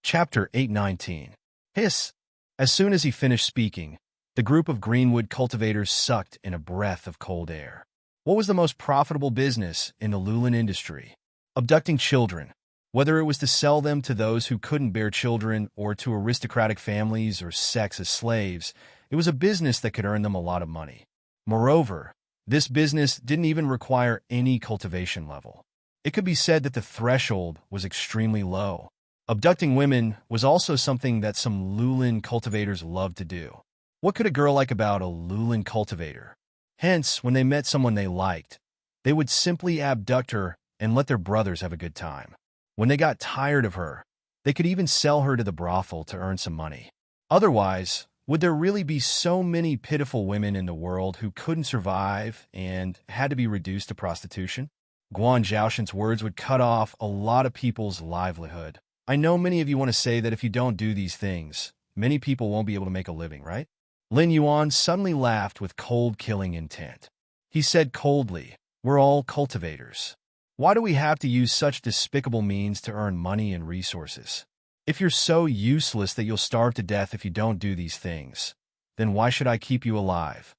Chapter 819. Hiss. As soon as he finished speaking, the group of greenwood cultivators sucked in a breath of cold air. What was the most profitable business in the Lulin industry? Abducting children. Whether it was to sell them to those who couldn't bear children or to aristocratic families or sex as slaves, it was a business that could earn them a lot of money. Moreover, this business didn't even require any cultivation level. It could be said that the threshold was extremely low. Abducting women was also something that some Lulin cultivators loved to do. What could a girl like about a Lulin cultivator? Hence, when they met someone they liked, they would simply abduct her and let their brothers have a good time. When they got tired of her, they could even sell her to the brothel to earn some money. Otherwise, would there really be so many pitiful women in the world who couldn't survive and had to be reduced to prostitution? Guan Zhaoshan's words would cut off a lot of people's livelihood. I know many of you want to say that if you don't do these things, many people won't be able to make a living, right? Lin Yuan suddenly laughed with cold, killing intent. He said coldly, "We're all cultivators. Why do we have to use such despicable means to earn money and resources? If you're so useless that you'll starve to death if you don't do these things, then why should I keep you alive?"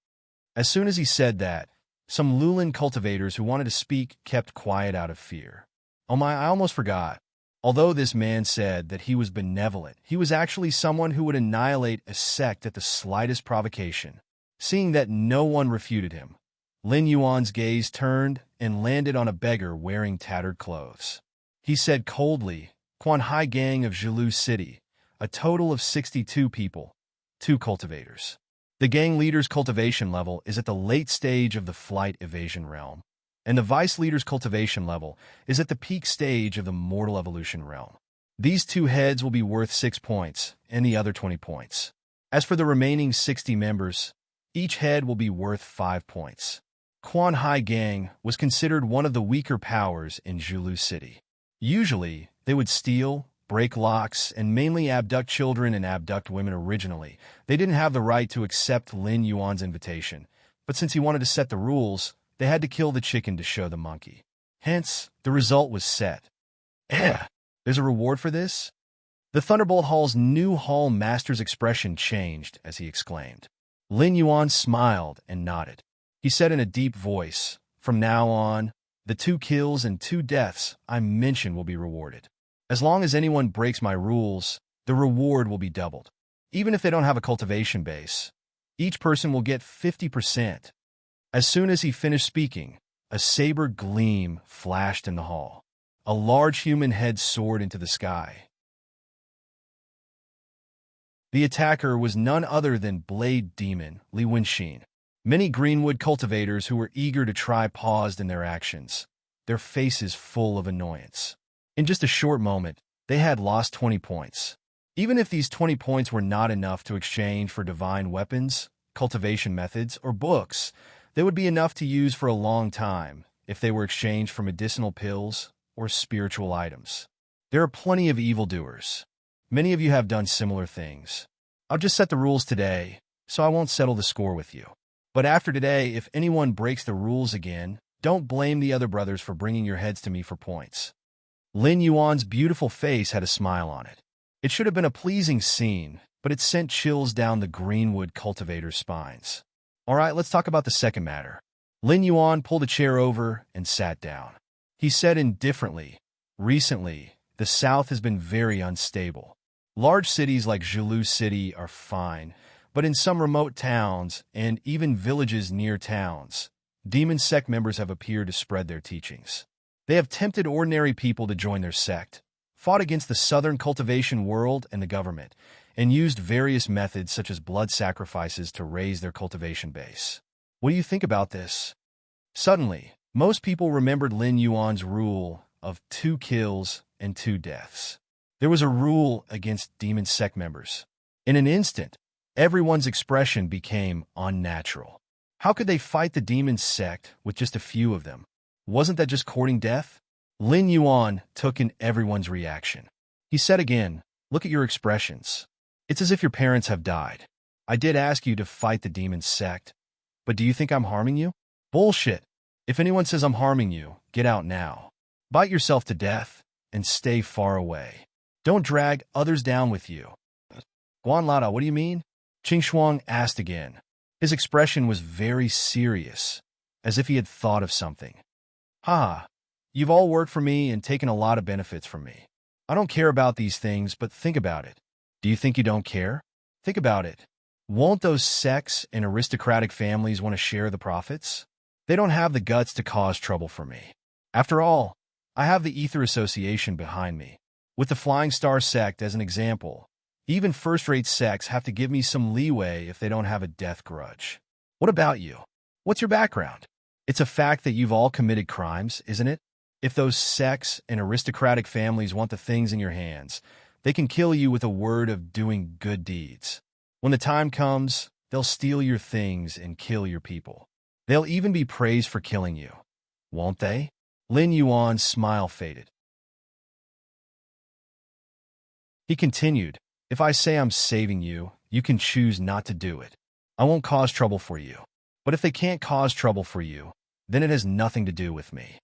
As soon as he said that, some Lulin cultivators who wanted to speak kept quiet out of fear. Oh my, I almost forgot. Although this man said that he was benevolent, he was actually someone who would annihilate a sect at the slightest provocation. Seeing that no one refuted him, Lin Yuan's gaze turned and landed on a beggar wearing tattered clothes. He said coldly, "Quan Hai Gang of Jilu City, a total of 62 people, 2 cultivators. The gang leader's cultivation level is at the late stage of the flight evasion realm, and the vice leader's cultivation level is at the peak stage of the mortal evolution realm. These 2 heads will be worth 6 points, and the other 20 points. As for the remaining 60 members, each head will be worth 5 points. Quan Hai Gang was considered one of the weaker powers in Jilu City. Usually, they would steal, break locks, and mainly abduct children and abduct women originally. They didn't have the right to accept Lin Yuan's invitation, but since he wanted to set the rules, they had to kill the chicken to show the monkey. Hence, the result was set. There's a reward for this? The Thunderbolt Hall's new hall master's expression changed as he exclaimed. Lin Yuan smiled and nodded. He said in a deep voice, "From now on, the 2 kills and 2 deaths I mention will be rewarded. As long as anyone breaks my rules, the reward will be doubled. Even if they don't have a cultivation base, each person will get 50%. As soon as he finished speaking, a saber gleam flashed in the hall. A large human head soared into the sky. The attacker was none other than Blade Demon Li Wenxin. Many Greenwood cultivators who were eager to try paused in their actions, their faces full of annoyance. In just a short moment, they had lost 20 points. Even if these 20 points were not enough to exchange for divine weapons, cultivation methods, or books, they would be enough to use for a long time if they were exchanged for medicinal pills or spiritual items. There are plenty of evildoers. Many of you have done similar things. I'll just set the rules today, so I won't settle the score with you. But after today, if anyone breaks the rules again, don't blame the other brothers for bringing your heads to me for points." Lin Yuan's beautiful face had a smile on it. It should have been a pleasing scene, but it sent chills down the Greenwood cultivators' spines. All right, let's talk about the second matter. Lin Yuan pulled a chair over and sat down. He said indifferently, "Recently, the South has been very unstable. Large cities like Jilu City are fine, but in some remote towns, and even villages near towns, demon sect members have appeared to spread their teachings. They have tempted ordinary people to join their sect, fought against the southern cultivation world and the government, and used various methods such as blood sacrifices to raise their cultivation base. What do you think about this?" Suddenly, Most people remembered Lin Yuan's rule of 2 kills and 2 deaths. There was a rule against demon sect members. In an instant, everyone's expression became unnatural. How could they fight the demon sect with just a few of them? Wasn't that just courting death? Lin Yuan took in everyone's reaction. He said again, "Look at your expressions. It's as if your parents have died. I did ask you to fight the demon sect, but do you think I'm harming you? Bullshit. If anyone says I'm harming you, get out now. Bite yourself to death and stay far away. Don't drag others down with you." "Guan Lada, what do you mean?" Qing Shuang asked again. His expression was very serious, as if he had thought of something. "Ha, you've all worked for me and taken a lot of benefits from me. I don't care about these things, but think about it. Do you think you don't care? Think about it. Won't those sects and aristocratic families want to share the profits? They don't have the guts to cause trouble for me. After all, I have the Ether Association behind me. With the Flying Star sect as an example, even first-rate sects have to give me some leeway if they don't have a death grudge. What about you? What's your background? It's a fact that you've all committed crimes, isn't it? If those sects and aristocratic families want the things in your hands, they can kill you with a word of doing good deeds. When the time comes, they'll steal your things and kill your people. They'll even be praised for killing you. Won't they?" Lin Yuan's smile faded. He continued, "If I say I'm saving you, you can choose not to do it. I won't cause trouble for you. But if they can't cause trouble for you, then it has nothing to do with me."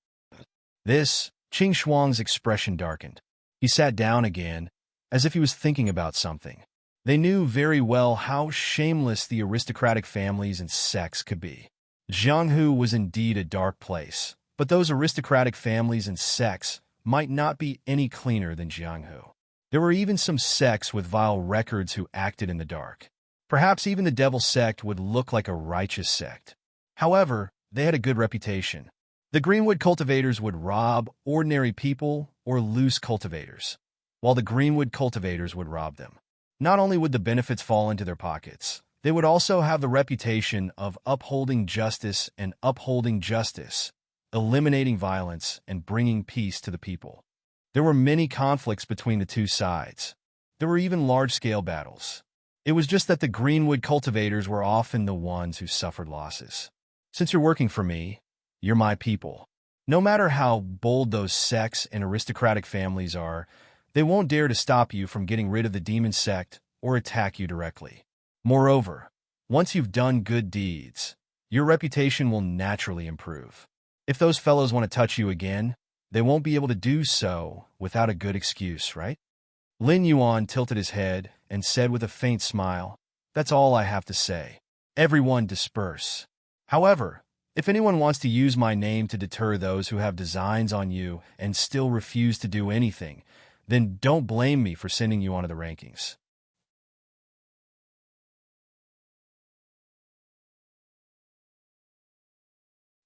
Qing Shuang's expression darkened. He sat down again, as if he was thinking about something. They knew very well how shameless the aristocratic families and sects could be. Jianghu was indeed a dark place, but those aristocratic families and sects might not be any cleaner than Jianghu. There were even some sects with vile records who acted in the dark. Perhaps even the devil sect would look like a righteous sect. However, they had a good reputation. The Greenwood cultivators would rob ordinary people or loose cultivators, while the Greenwood cultivators would rob them. Not only would the benefits fall into their pockets, they would also have the reputation of upholding justice, eliminating violence, and bringing peace to the people. There were many conflicts between the two sides. There were even large-scale battles. It was just that the Greenwood cultivators were often the ones who suffered losses. Since you're working for me, you're my people. No matter how bold those sects and aristocratic families are, they won't dare to stop you from getting rid of the demon sect or attack you directly. Moreover, once you've done good deeds, your reputation will naturally improve. If those fellows want to touch you again, they won't be able to do so without a good excuse, right?" Lin Yuan tilted his head and said with a faint smile, "That's all I have to say. Everyone disperse. However, if anyone wants to use my name to deter those who have designs on you and still refuse to do anything, then don't blame me for sending you onto the rankings."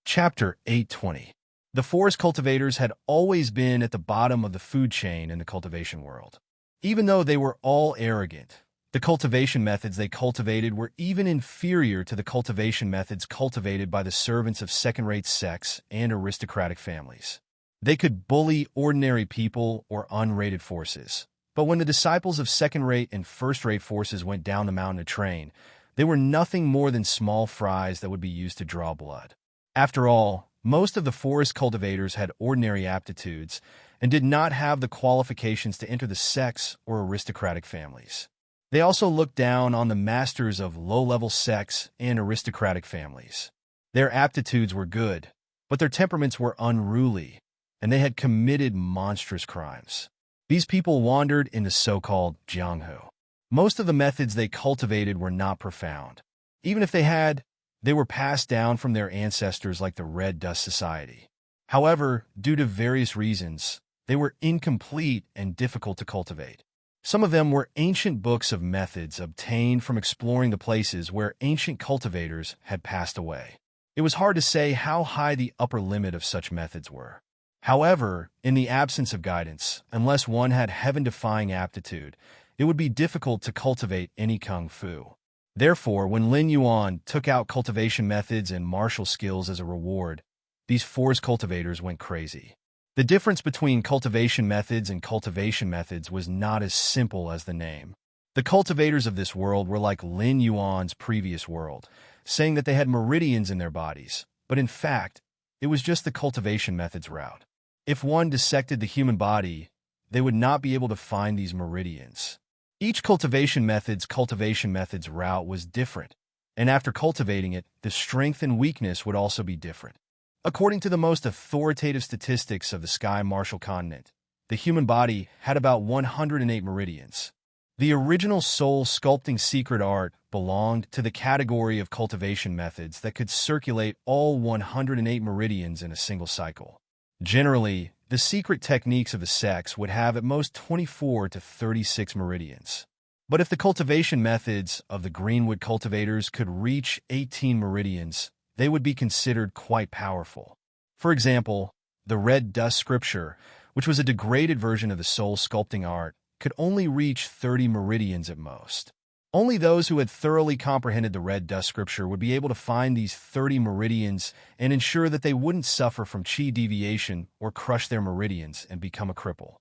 Chapter 820. The forest cultivators had always been at the bottom of the food chain in the cultivation world. Even though they were all arrogant, the cultivation methods they cultivated were even inferior to the cultivation methods cultivated by the servants of second-rate sects and aristocratic families. They could bully ordinary people or unrated forces, but when the disciples of second-rate and first-rate forces went down the mountain to train, they were nothing more than small fries that would be used to draw blood. After all, most of the forest cultivators had ordinary aptitudes and did not have the qualifications to enter the sects or aristocratic families. They also looked down on the masters of low-level sects and aristocratic families. Their aptitudes were good, but their temperaments were unruly, and they had committed monstrous crimes. These people wandered in the so-called Jianghu. Most of the methods they cultivated were not profound. Even if they had, they were passed down from their ancestors like the Red Dust Society. However, due to various reasons, they were incomplete and difficult to cultivate. Some of them were ancient books of methods obtained from exploring the places where ancient cultivators had passed away. It was hard to say how high the upper limit of such methods were. However, in the absence of guidance, unless one had heaven-defying aptitude, it would be difficult to cultivate any kung fu. Therefore, when Lin Yuan took out cultivation methods and martial skills as a reward, these forest cultivators went crazy. The difference between cultivation methods and cultivation methods was not as simple as the name. The cultivators of this world were like Lin Yuan's previous world, saying that they had meridians in their bodies, but in fact, it was just the cultivation method's route. If one dissected the human body, they would not be able to find these meridians. Each cultivation method's route was different, and after cultivating it, the strength and weakness would also be different. According to the most authoritative statistics of the Sky Martial Continent, the human body had about 108 meridians. The original soul sculpting secret art belonged to the category of cultivation methods that could circulate all 108 meridians in a single cycle. Generally, the secret techniques of the sex would have at most 24 to 36 meridians. But if the cultivation methods of the greenwood cultivators could reach 18 meridians, they would be considered quite powerful. For example, the red dust scripture, which was a degraded version of the soul sculpting art, could only reach 30 meridians at most. Only those who had thoroughly comprehended the red dust scripture would be able to find these 30 meridians and ensure that they wouldn't suffer from chi deviation or crush their meridians and become a cripple.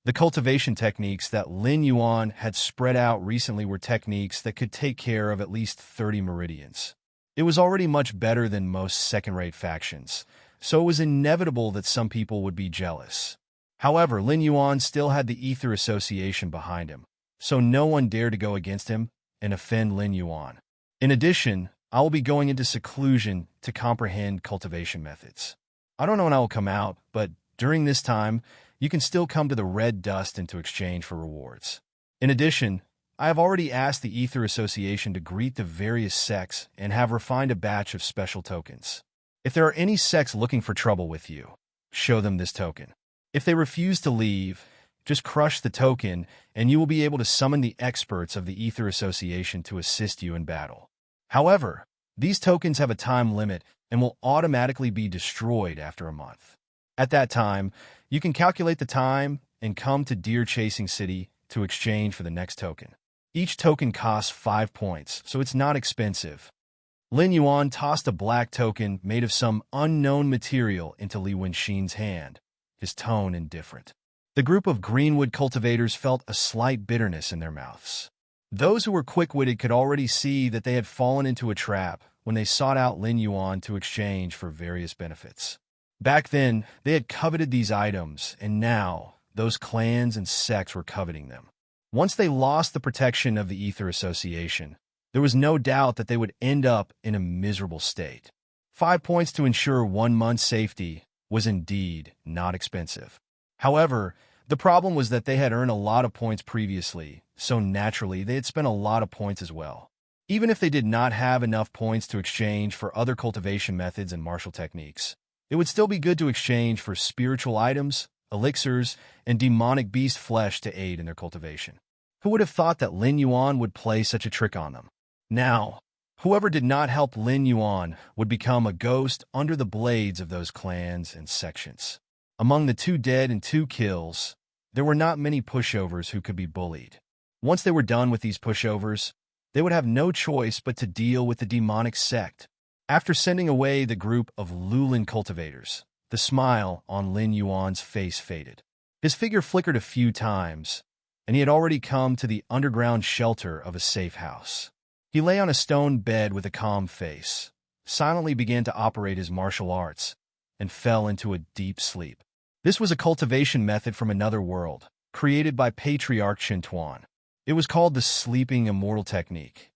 The cultivation techniques that Lin Yuan had spread out recently were techniques that could take care of at least 30 meridians. It was already much better than most second-rate factions, so it was inevitable that some people would be jealous. However, Lin Yuan still had the Ether Association behind him, so no one dared to go against him and offend Lin Yuan. In addition, I will be going into seclusion to comprehend cultivation methods. I don't know when I will come out, but during this time, you can still come to the red dust and to exchange for rewards. In addition, I have already asked the Ether Association to greet the various sects and have refined a batch of special tokens. If there are any sects looking for trouble with you, show them this token. If they refuse to leave, just crush the token and you will be able to summon the experts of the Ether Association to assist you in battle. However, these tokens have a time limit and will automatically be destroyed after a month. At that time, you can calculate the time and come to Deer Chasing City to exchange for the next token. Each token costs 5 points, so it's not expensive. Lin Yuan tossed a black token made of some unknown material into Li Wenxin's hand, his tone indifferent. The group of greenwood cultivators felt a slight bitterness in their mouths. Those who were quick-witted could already see that they had fallen into a trap when they sought out Lin Yuan to exchange for various benefits. Back then, they had coveted these items, and now those clans and sects were coveting them. Once they lost the protection of the Ether Association, there was no doubt that they would end up in a miserable state. 5 points to ensure 1 month's safety was indeed not expensive. However, the problem was that they had earned a lot of points previously, so naturally they had spent a lot of points as well. Even if they did not have enough points to exchange for other cultivation methods and martial techniques, it would still be good to exchange for spiritual items, elixirs, and demonic beast flesh to aid in their cultivation. Who would have thought that Lin Yuan would play such a trick on them? Now, whoever did not help Lin Yuan would become a ghost under the blades of those clans and sections. Among the 2 dead and 2 kills, there were not many pushovers who could be bullied. Once they were done with these pushovers, they would have no choice but to deal with the demonic sect. After sending away the group of Lulin cultivators, the smile on Lin Yuan's face faded. His figure flickered a few times, and he had already come to the underground shelter of a safe house. He lay on a stone bed with a calm face, silently began to operate his martial arts, and fell into a deep sleep. This was a cultivation method from another world, created by Patriarch Shintuan. It was called the Sleeping Immortal Technique.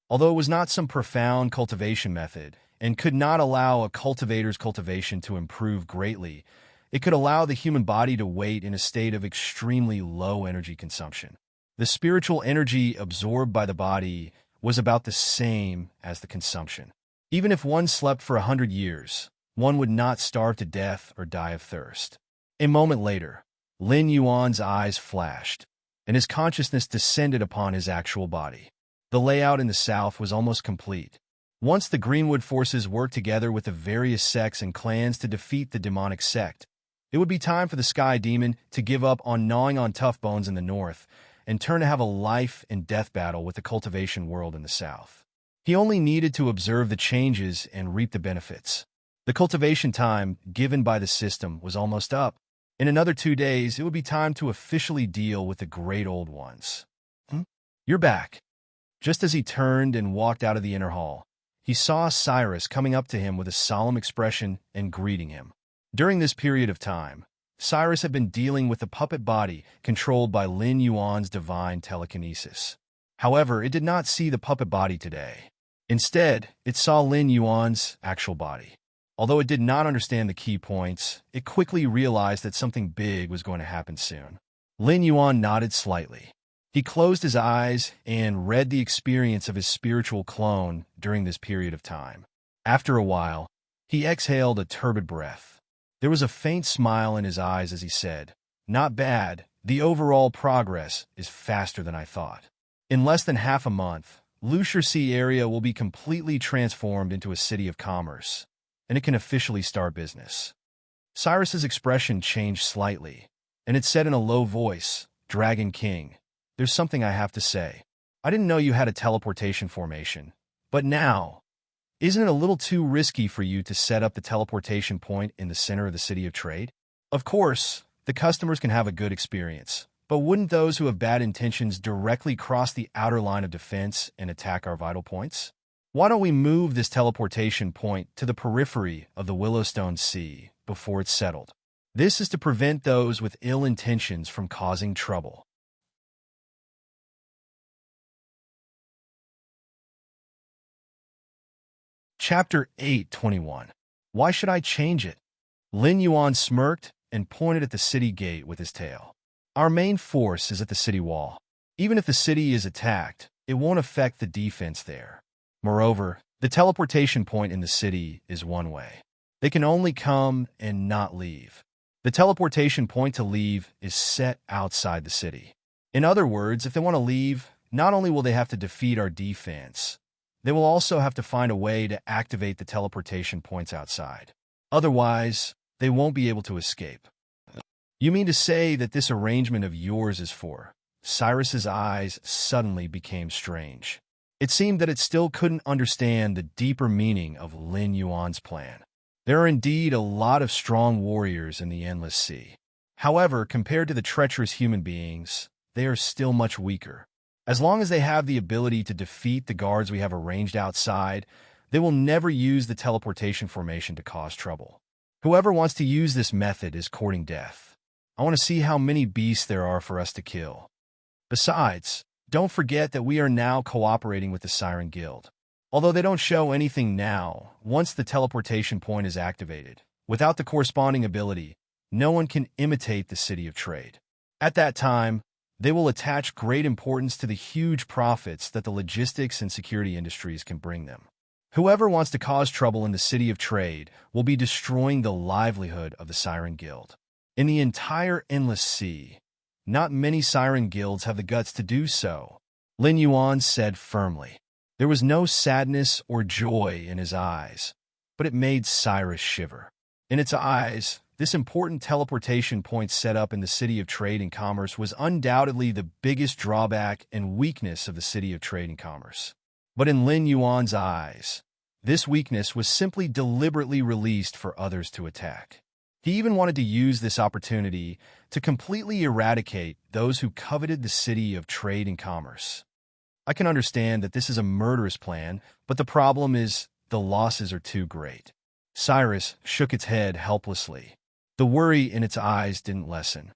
Although it was not some profound cultivation method, and could not allow a cultivator's cultivation to improve greatly, it could allow the human body to wait in a state of extremely low energy consumption. The spiritual energy absorbed by the body was about the same as the consumption. Even if one slept for 100 years, one would not starve to death or die of thirst. A moment later, Lin Yuan's eyes flashed, and his consciousness descended upon his actual body. The layout in the south was almost complete. Once the Greenwood forces worked together with the various sects and clans to defeat the demonic sect, it would be time for the Sky Demon to give up on gnawing on tough bones in the north and turn to have a life and death battle with the cultivation world in the south. He only needed to observe the changes and reap the benefits. The cultivation time given by the system was almost up. In another 2 days, it would be time to officially deal with the great old ones. You're back. Just as he turned and walked out of the inner hall, he saw Cyrus coming up to him with a solemn expression and greeting him. During this period of time, Cyrus had been dealing with the puppet body controlled by Lin Yuan's divine telekinesis. However, it did not see the puppet body today. Instead, it saw Lin Yuan's actual body. Although it did not understand the key points, it quickly realized that something big was going to happen soon. Lin Yuan nodded slightly. He closed his eyes and read the experience of his spiritual clone during this period of time. After a while, he exhaled a turbid breath. There was a faint smile in his eyes as he said, "Not bad. The overall progress is faster than I thought. In less than half a month, Lucier Sea area will be completely transformed into a city of commerce, and it can officially start business." Cyrus's expression changed slightly, and it said in a low voice, "Dragon King, there's something I have to say. I didn't know you had a teleportation formation, but now, isn't it a little too risky for you to set up the teleportation point in the center of the city of trade? Of course, the customers can have a good experience, but wouldn't those who have bad intentions directly cross the outer line of defense and attack our vital points? Why don't we move this teleportation point to the periphery of the Willowstone Sea before it's settled? This is to prevent those with ill intentions from causing trouble." Chapter 8:21. Why should I change it? Lin Yuan smirked and pointed at the city gate with his tail. "Our main force is at the city wall. Even if the city is attacked, it won't affect the defense there. Moreover, the teleportation point in the city is one way. They can only come and not leave. The teleportation point to leave is set outside the city. In other words, if they want to leave, not only will they have to defeat our defense, they will also have to find a way to activate the teleportation points outside. Otherwise, they won't be able to escape." "You mean to say that this arrangement of yours is for?" Cyrus's eyes suddenly became strange. It seemed that it still couldn't understand the deeper meaning of Lin Yuan's plan. There are indeed a lot of strong warriors in the Endless Sea. However, compared to the treacherous human beings, they are still much weaker. As long as they have the ability to defeat the guards we have arranged outside, they will never use the teleportation formation to cause trouble. Whoever wants to use this method is courting death. I want to see how many beasts there are for us to kill. Besides, don't forget that we are now cooperating with the Siren Guild. Although they don't show anything now, once the teleportation point is activated, without the corresponding ability, no one can imitate the City of Trade. At that time, they will attach great importance to the huge profits that the logistics and security industries can bring them. Whoever wants to cause trouble in the City of Trade will be destroying the livelihood of the Siren Guild. In the entire Endless Sea, not many Siren Guilds have the guts to do so, Lin Yuan said firmly. There was no sadness or joy in his eyes, but it made Cyrus shiver. In its eyes, this important teleportation point set up in the City of Trade and Commerce was undoubtedly the biggest drawback and weakness of the City of Trade and Commerce. But in Lin Yuan's eyes, this weakness was simply deliberately released for others to attack. He even wanted to use this opportunity to completely eradicate those who coveted the City of Trade and Commerce. I can understand that this is a murderous plan, but the problem is the losses are too great. Cyrus shook its head helplessly. The worry in its eyes didn't lessen.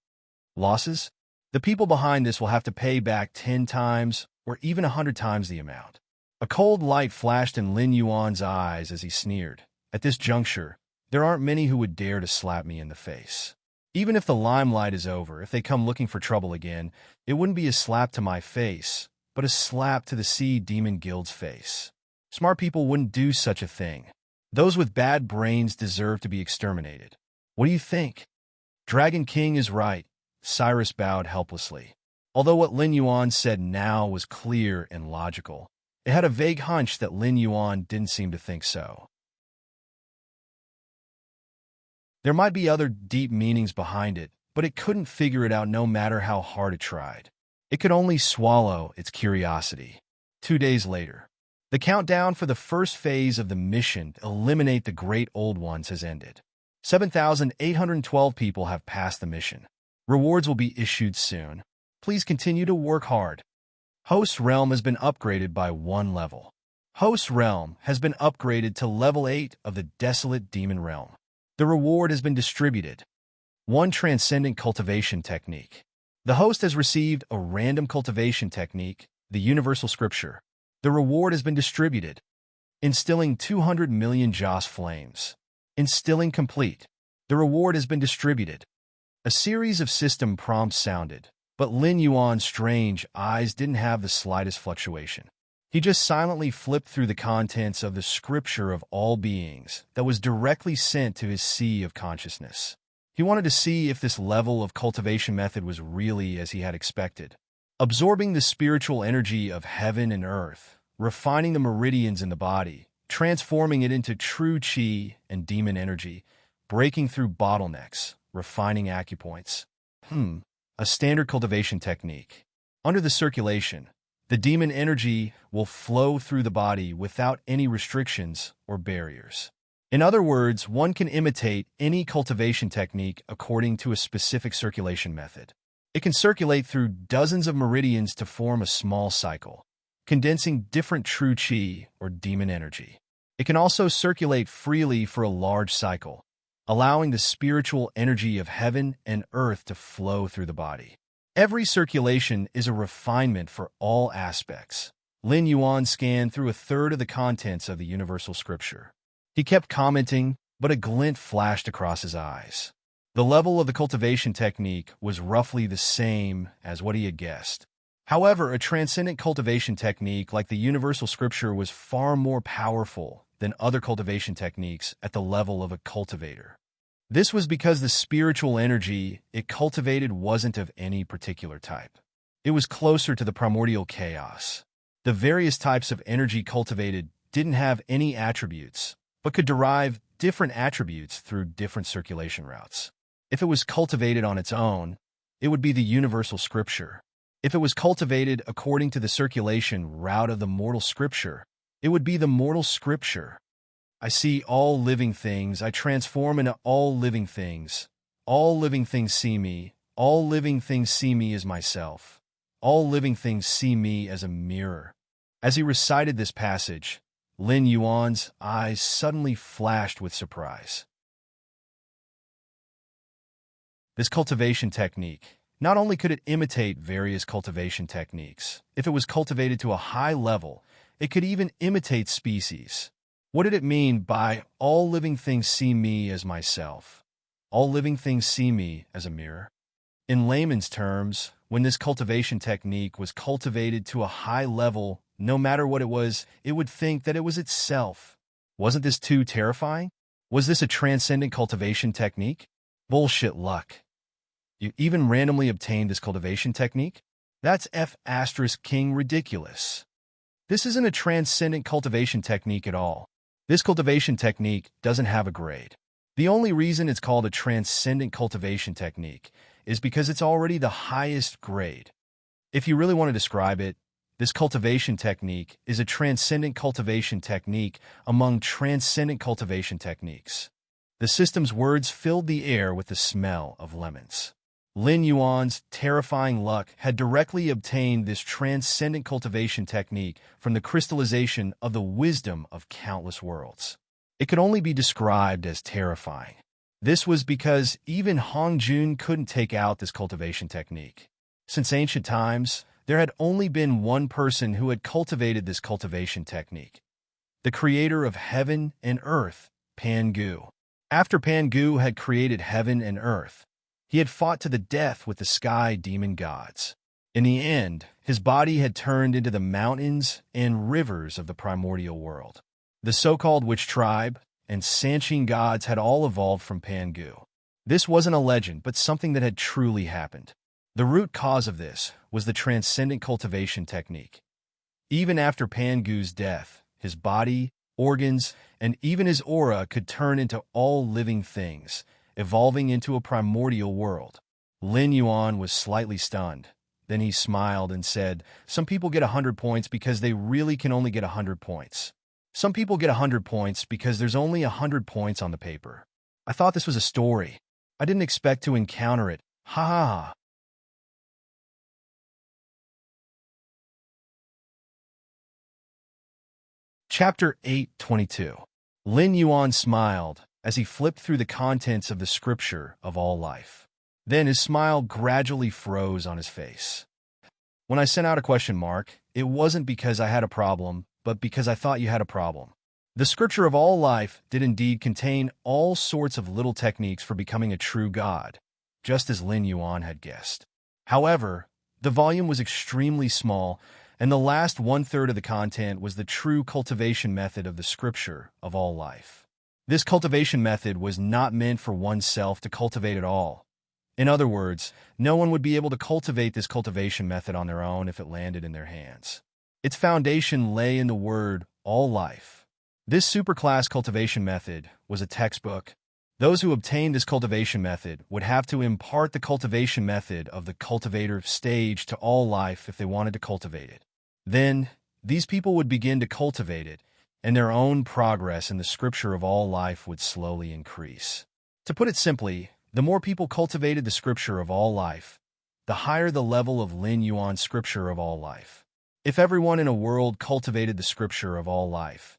Losses? The people behind this will have to pay back 10 times or even 100 times the amount. A cold light flashed in Lin Yuan's eyes as he sneered. At this juncture, there aren't many who would dare to slap me in the face. Even if the limelight is over, if they come looking for trouble again, it wouldn't be a slap to my face, but a slap to the Sea Demon Guild's face. Smart people wouldn't do such a thing. Those with bad brains deserve to be exterminated. What do you think? Dragon King is right. Cyrus bowed helplessly. Although what Lin Yuan said now was clear and logical, it had a vague hunch that Lin Yuan didn't seem to think so. There might be other deep meanings behind it, but it couldn't figure it out no matter how hard it tried. It could only swallow its curiosity. 2 days later, The countdown for the first phase of the mission to eliminate the Great Old Ones has ended. 7,812 people have passed the mission. Rewards will be issued soon. Please continue to work hard. Host Realm has been upgraded by 1 level. Host Realm has been upgraded to level 8 of the Desolate Demon Realm. The reward has been distributed. 1 Transcendent Cultivation Technique. The host has received a random cultivation technique, the Universal Scripture. The reward has been distributed. Instilling 200 million Joss flames. Instilling complete. The reward has been distributed. A series of system prompts sounded, but Lin Yuan's strange eyes didn't have the slightest fluctuation. He just silently flipped through the contents of the scripture of all beings that was directly sent to his sea of consciousness. He wanted to see if this level of cultivation method was really as he had expected. Absorbing the spiritual energy of heaven and earth, refining the meridians in the body, transforming it into true chi and demon energy, breaking through bottlenecks, refining acupoints. A standard cultivation technique. Under the circulation, the demon energy will flow through the body without any restrictions or barriers. In other words, one can imitate any cultivation technique according to a specific circulation method. It can circulate through dozens of meridians to form a small cycle, condensing different true chi or demon energy. It can also circulate freely for a large cycle, allowing the spiritual energy of heaven and earth to flow through the body. Every circulation is a refinement for all aspects. Lin Yuan scanned through a third of the contents of the Universal Scripture. He kept commenting, but a glint flashed across his eyes. The level of the cultivation technique was roughly the same as what he had guessed. However, a transcendent cultivation technique like the Universal Scripture was far more powerful than other cultivation techniques at the level of a cultivator. This was because the spiritual energy it cultivated wasn't of any particular type. It was closer to the primordial chaos. The various types of energy cultivated didn't have any attributes, but could derive different attributes through different circulation routes. If it was cultivated on its own, it would be the Universal Scripture. If it was cultivated according to the circulation route of the mortal Scripture, it would be the mortal Scripture. I see all living things. I transform into all living things. All living things see me. All living things see me as myself. All living things see me as a mirror. As he recited this passage, Lin Yuan's eyes suddenly flashed with surprise. This cultivation technique, not only could it imitate various cultivation techniques, if it was cultivated to a high level, it could even imitate species. What did it mean by all living things see me as myself? All living things see me as a mirror? In layman's terms, when this cultivation technique was cultivated to a high level, no matter what it would think that it was itself. Wasn't this too terrifying? Was this a transcendent cultivation technique? Bullshit luck. You even randomly obtained this cultivation technique? That's F**king ridiculous. This isn't a transcendent cultivation technique at all. This cultivation technique doesn't have a grade. The only reason it's called a transcendent cultivation technique is because it's already the highest grade. If you really want to describe it, this cultivation technique is a transcendent cultivation technique among transcendent cultivation techniques. The system's words filled the air with the smell of lemons. Lin Yuan's terrifying luck had directly obtained this transcendent cultivation technique from the crystallization of the wisdom of countless worlds. It could only be described as terrifying. This was because even Hong Jun couldn't take out this cultivation technique. Since ancient times, there had only been one person who had cultivated this cultivation technique, the creator of heaven and earth, Pan Gu. After Pan Gu had created heaven and earth, he had fought to the death with the sky demon gods. In the end, his body had turned into the mountains and rivers of the primordial world. The so-called witch tribe and Sanchin gods had all evolved from Pan Gu. This wasn't a legend, but something that had truly happened. The root cause of this was the transcendent cultivation technique. Even after Pan Gu's death, his body, organs, and even his aura could turn into all living things, evolving into a primordial world. Lin Yuan was slightly stunned. Then he smiled and said, "Some people get 100 points because they really can only get 100 points. Some people get 100 points because there's only 100 points on the paper. I thought this was a story. I didn't expect to encounter it. Ha ha ha." Chapter 8:22. Lin Yuan smiled as he flipped through the contents of the scripture of all life. Then his smile gradually froze on his face. "When I sent out a question mark, it wasn't because I had a problem, but because I thought you had a problem. The scripture of all life did indeed contain all sorts of little techniques for becoming a true god, just as Lin Yuan had guessed. However, the volume was extremely small, and the last one-third of the content was the true cultivation method of the scripture of all life. This cultivation method was not meant for oneself to cultivate at all. In other words, no one would be able to cultivate this cultivation method on their own if it landed in their hands. Its foundation lay in the word all life. This superclass cultivation method was a textbook. Those who obtained this cultivation method would have to impart the cultivation method of the cultivator stage to all life if they wanted to cultivate it. Then, these people would begin to cultivate it, and their own progress in the scripture of all life would slowly increase. To put it simply, the more people cultivated the scripture of all life, the higher the level of Lin Yuan's scripture of all life. If everyone in a world cultivated the scripture of all life,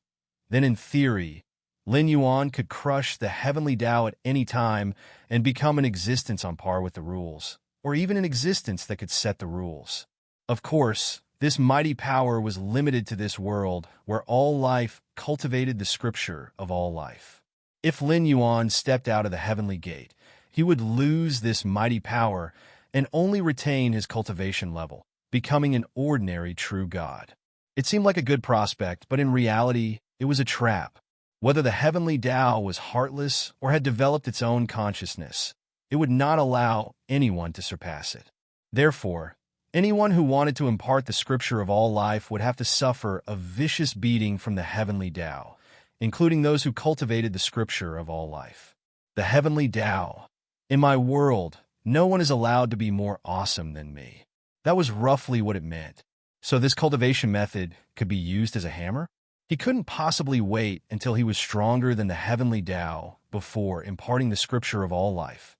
then in theory, Lin Yuan could crush the heavenly Tao at any time and become an existence on par with the rules, or even an existence that could set the rules. Of course, this mighty power was limited to this world where all life cultivated the scripture of all life. If Lin Yuan stepped out of the heavenly gate, he would lose this mighty power and only retain his cultivation level, becoming an ordinary true god. It seemed like a good prospect, but in reality, it was a trap. Whether the heavenly Tao was heartless or had developed its own consciousness, it would not allow anyone to surpass it. Therefore, anyone who wanted to impart the scripture of all life would have to suffer a vicious beating from the heavenly Tao, including those who cultivated the scripture of all life. The heavenly Tao. In my world, no one is allowed to be more awesome than me. That was roughly what it meant. So this cultivation method could be used as a hammer? He couldn't possibly wait until he was stronger than the heavenly Tao before imparting the scripture of all life.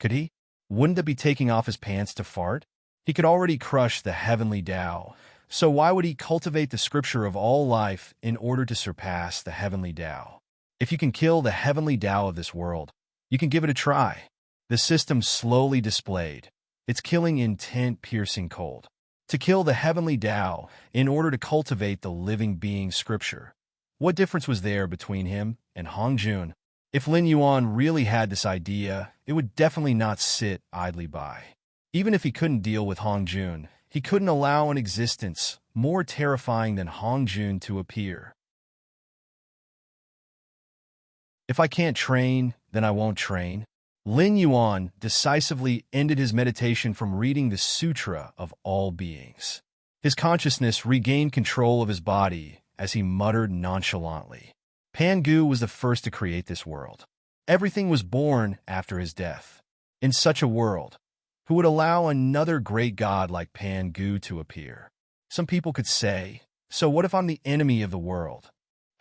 Could he? Wouldn't that be taking off his pants to fart? He could already crush the heavenly Tao, so why would he cultivate the scripture of all life in order to surpass the heavenly Tao? If you can kill the heavenly Tao of this world, you can give it a try. The system slowly displayed. Its killing intent piercing cold. To kill the heavenly Tao in order to cultivate the living being scripture. What difference was there between him and Hong Jun? If Lin Yuan really had this idea, it would definitely not sit idly by. Even if he couldn't deal with Hong Jun, he couldn't allow an existence more terrifying than Hong Jun to appear. If I can't train, then I won't train. Lin Yuan decisively ended his meditation from reading the Sutra of All Beings. His consciousness regained control of his body as he muttered nonchalantly. Pangu was the first to create this world. Everything was born after his death. In such a world, who would allow another great god like Pangu to appear? Some people could say, so what if I'm the enemy of the world?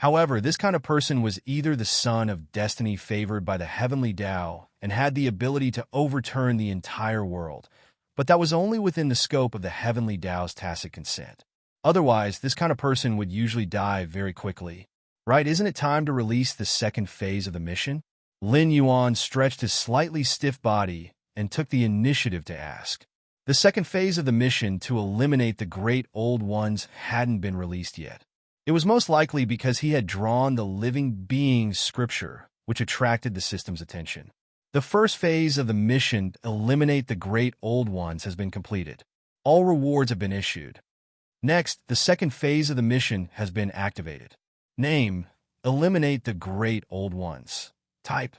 However, this kind of person was either the son of destiny favored by the heavenly Tao and had the ability to overturn the entire world, but that was only within the scope of the heavenly Tao's tacit consent. Otherwise, this kind of person would usually die very quickly. Right, isn't it time to release the second phase of the mission? Lin Yuan stretched his slightly stiff body and took the initiative to ask. The second phase of the mission to eliminate the great old ones hadn't been released yet. It was most likely because he had drawn the living being scripture, which attracted the system's attention. The first phase of the mission, eliminate the great old ones, has been completed. All rewards have been issued. Next, the second phase of the mission has been activated. Name, eliminate the great old ones. Type,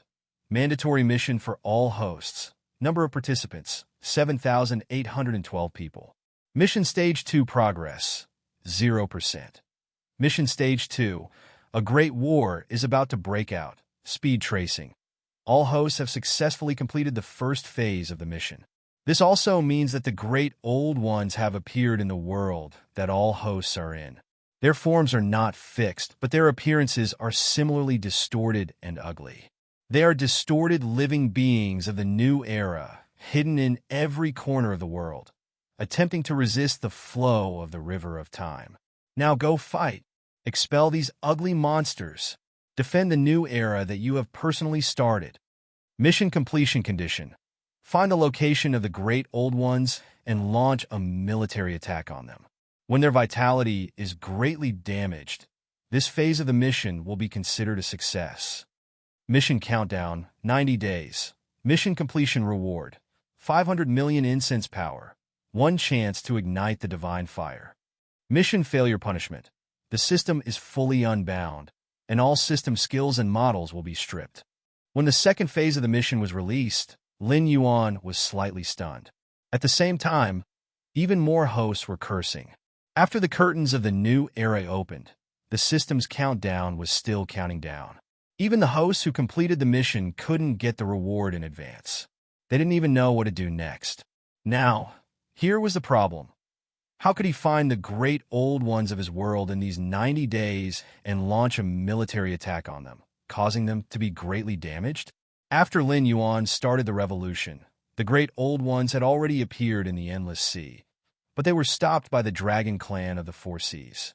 mandatory mission for all hosts. Number of participants, 7,812 people. Mission Stage 2 progress, 0%. Mission Stage 2, a great war is about to break out. Speed tracing. All hosts have successfully completed the first phase of the mission. This also means that the great old ones have appeared in the world that all hosts are in. Their forms are not fixed, but their appearances are similarly distorted and ugly. They are distorted living beings of the new era, hidden in every corner of the world, attempting to resist the flow of the river of time. Now go fight. Expel these ugly monsters. Defend the new era that you have personally started. Mission completion condition. Find the location of the great old ones and launch a military attack on them. When their vitality is greatly damaged, this phase of the mission will be considered a success. Mission countdown, 90 days. Mission completion reward, 500 million incense power. 1 chance to ignite the divine fire. Mission failure punishment. The system is fully unbound, and all system skills and models will be stripped. When the second phase of the mission was released, Lin Yuan was slightly stunned. At the same time, even more hosts were cursing. After the curtains of the new era opened, the system's countdown was still counting down. Even the hosts who completed the mission couldn't get the reward in advance. They didn't even know what to do next. Now, here was the problem. How could he find the great old ones of his world in these 90 days and launch a military attack on them, causing them to be greatly damaged? After Lin Yuan started the revolution, the great old ones had already appeared in the Endless Sea, but they were stopped by the Dragon Clan of the Four Seas.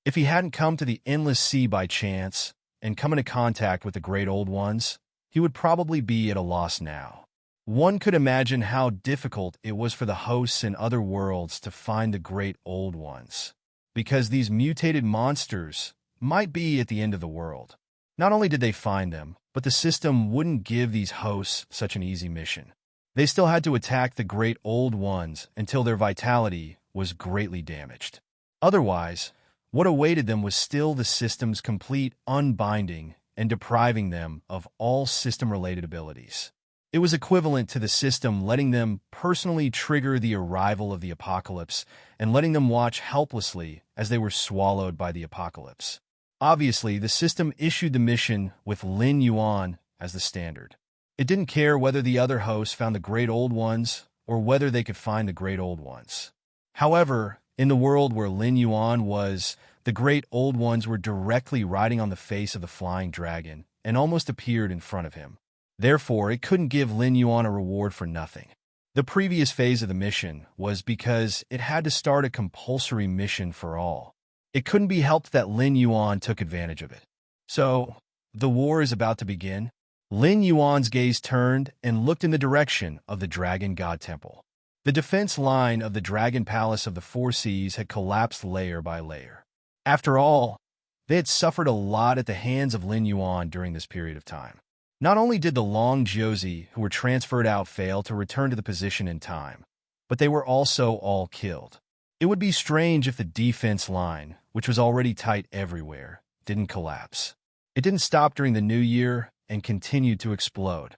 If he hadn't come to the Endless Sea by chance and come into contact with the great old ones, he would probably be at a loss now. One could imagine how difficult it was for the hosts in other worlds to find the great old ones, because these mutated monsters might be at the end of the world. Not only did they find them, but the system wouldn't give these hosts such an easy mission. They still had to attack the great old ones until their vitality was greatly damaged. Otherwise, what awaited them was still the system's complete unbinding and depriving them of all system-related abilities. It was equivalent to the system letting them personally trigger the arrival of the apocalypse and letting them watch helplessly as they were swallowed by the apocalypse. Obviously, the system issued the mission with Lin Yuan as the standard. It didn't care whether the other hosts found the great old ones or whether they could find the great old ones. However, in the world where Lin Yuan was, the great old ones were directly riding on the face of the flying dragon and almost appeared in front of him. Therefore, it couldn't give Lin Yuan a reward for nothing. The previous phase of the mission was because it had to start a compulsory mission for all. It couldn't be helped that Lin Yuan took advantage of it. So, the war is about to begin. Lin Yuan's gaze turned and looked in the direction of the Dragon God Temple. The defense line of the Dragon Palace of the Four Seas had collapsed layer by layer. After all, they had suffered a lot at the hands of Lin Yuan during this period of time. Not only did the Long Josie who were transferred out fail to return to the position in time, but they were also all killed. It would be strange if the defense line, which was already tight everywhere, didn't collapse. It didn't stop during the new year and continued to explode.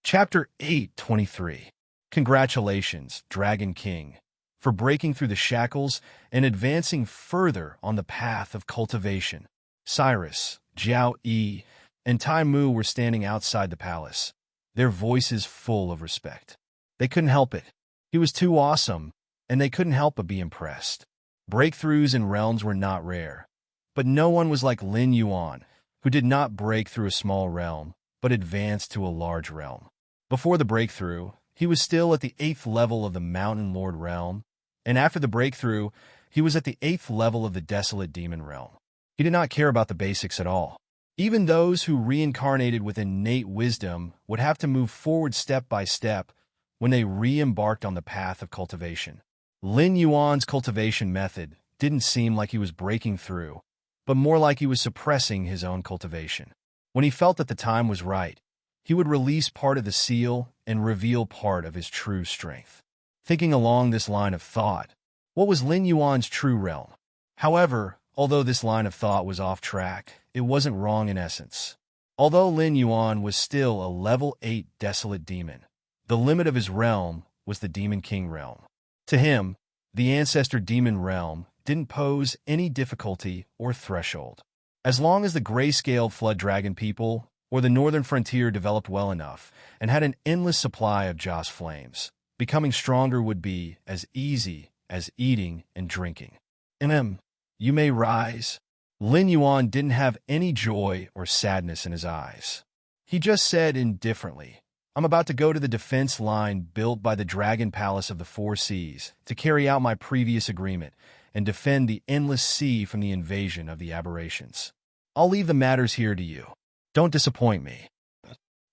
Chapter 8:23. Congratulations, Dragon King, for breaking through the shackles and advancing further on the path of cultivation. Cyrus, Jiao Yi, and Tai Mu were standing outside the palace, their voices full of respect. They couldn't help it. He was too awesome, and they couldn't help but be impressed. Breakthroughs in realms were not rare, but no one was like Lin Yuan, who did not break through a small realm, but advanced to a large realm. Before the breakthrough, he was still at the 8th level of the Mountain Lord realm, and after the breakthrough, he was at the 8th level of the Desolate Demon realm. He did not care about the basics at all. Even those who reincarnated with innate wisdom would have to move forward step by step when they re-embarked on the path of cultivation. Lin Yuan's cultivation method didn't seem like he was breaking through, but more like he was suppressing his own cultivation. When he felt that the time was right, he would release part of the seal and reveal part of his true strength. Thinking along this line of thought, what was Lin Yuan's true realm? However, although this line of thought was off track, it wasn't wrong in essence. Although Lin Yuan was still a level 8 desolate demon, the limit of his realm was the Demon King realm. To him, the ancestor demon realm didn't pose any difficulty or threshold. As long as the gray-scaled flood dragon people or the northern frontier developed well enough and had an endless supply of Joss flames, becoming stronger would be as easy as eating and drinking. You may rise. Lin Yuan didn't have any joy or sadness in his eyes. He just said indifferently, I'm about to go to the defense line built by the Dragon Palace of the Four Seas to carry out my previous agreement and defend the endless sea from the invasion of the aberrations. I'll leave the matters here to you. Don't disappoint me.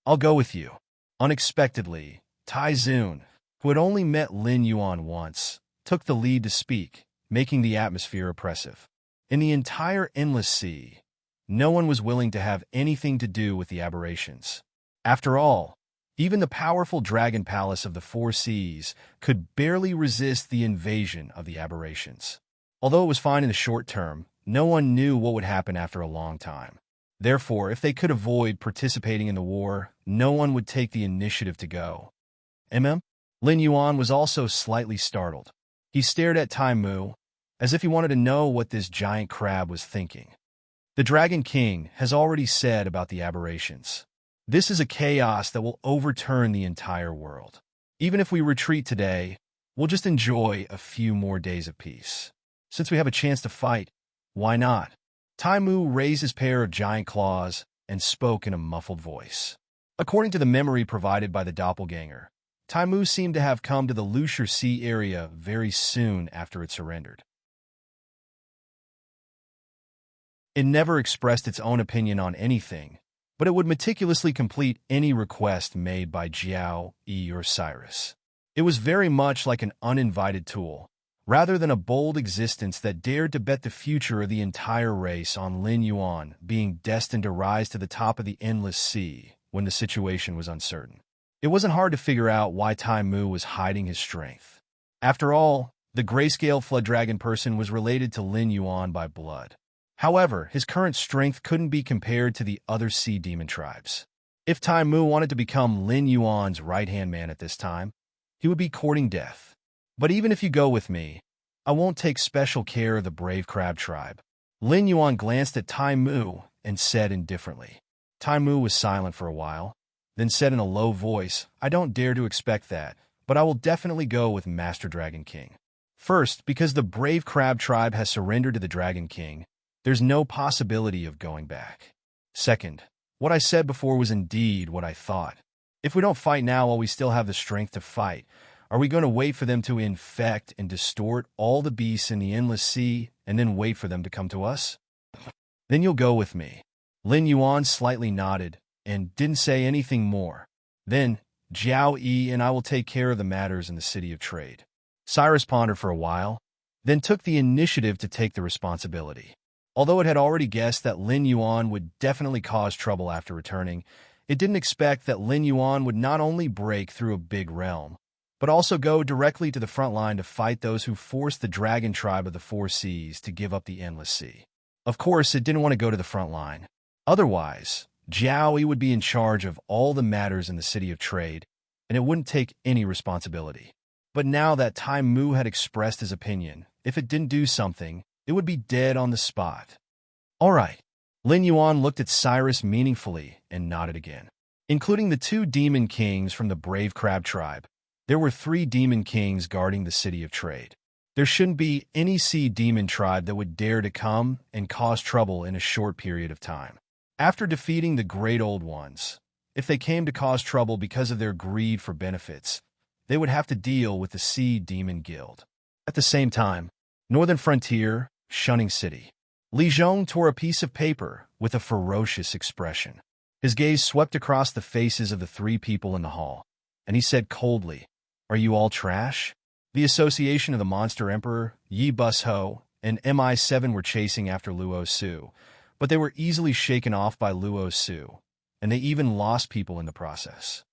I'll go with you. Unexpectedly, Tai Zun, who had only met Lin Yuan once, took the lead to speak, making the atmosphere oppressive. In the entire endless sea, no one was willing to have anything to do with the aberrations. After all, even the powerful Dragon Palace of the Four Seas could barely resist the invasion of the aberrations. Although it was fine in the short term, no one knew what would happen after a long time. Therefore, if they could avoid participating in the war, no one would take the initiative to go. Lin Yuan was also slightly startled. He stared at Tai Mu, as if he wanted to know what this giant crab was thinking. The Dragon King has already said about the aberrations. This is a chaos that will overturn the entire world. Even if we retreat today, we'll just enjoy a few more days of peace. Since we have a chance to fight, why not? Tai Mu raised his pair of giant claws and spoke in a muffled voice. According to the memory provided by the doppelganger, Tai Mu seemed to have come to the Lusher Sea area very soon after it surrendered. It never expressed its own opinion on anything, but it would meticulously complete any request made by Jiao, Yi, or Cyrus. It was very much like an uninvited tool, rather than a bold existence that dared to bet the future of the entire race on Lin Yuan being destined to rise to the top of the endless sea when the situation was uncertain. It wasn't hard to figure out why Tai Mu was hiding his strength. After all, the grayscale flood dragon person was related to Lin Yuan by blood. However, his current strength couldn't be compared to the other sea demon tribes. If Tai Mu wanted to become Lin Yuan's right-hand man at this time, he would be courting death. But even if you go with me, I won't take special care of the brave crab tribe. Lin Yuan glanced at Tai Mu and said indifferently. Tai Mu was silent for a while, then said in a low voice, I don't dare to expect that, but I will definitely go with Master Dragon King. First, because the brave crab tribe has surrendered to the Dragon King, there's no possibility of going back. Second, what I said before was indeed what I thought. If we don't fight now while we still have the strength to fight, are we going to wait for them to infect and distort all the beasts in the endless sea and then wait for them to come to us? Then you'll go with me. Lin Yuan slightly nodded and didn't say anything more. Then, Jiao Yi and I will take care of the matters in the city of trade. Cyrus pondered for a while, then took the initiative to take the responsibility. Although it had already guessed that Lin Yuan would definitely cause trouble after returning, it didn't expect that Lin Yuan would not only break through a big realm, but also go directly to the front line to fight those who forced the dragon tribe of the Four Seas to give up the endless sea. Of course, it didn't want to go to the front line. Otherwise, Jiao Yi would be in charge of all the matters in the city of trade, and it wouldn't take any responsibility. But now that Tai Mu had expressed his opinion, if it didn't do something, it would be dead on the spot. All right. Lin Yuan looked at Cyrus meaningfully and nodded again. Including the 2 demon kings from the brave crab tribe, there were 3 demon kings guarding the city of trade. There shouldn't be any sea demon tribe that would dare to come and cause trouble in a short period of time. After defeating the great old ones, if they came to cause trouble because of their greed for benefits, they would have to deal with the Sea Demon Guild. At the same time, Northern Frontier, Shunning City. Li Zhong tore a piece of paper with a ferocious expression. His gaze swept across the faces of the 3 people in the hall, and he said coldly, Are you all trash? The Association of the Monster Emperor, Yi Bus-ho, and MI7 were chasing after Luo Su, but they were easily shaken off by Luo Su, and they even lost people in the process.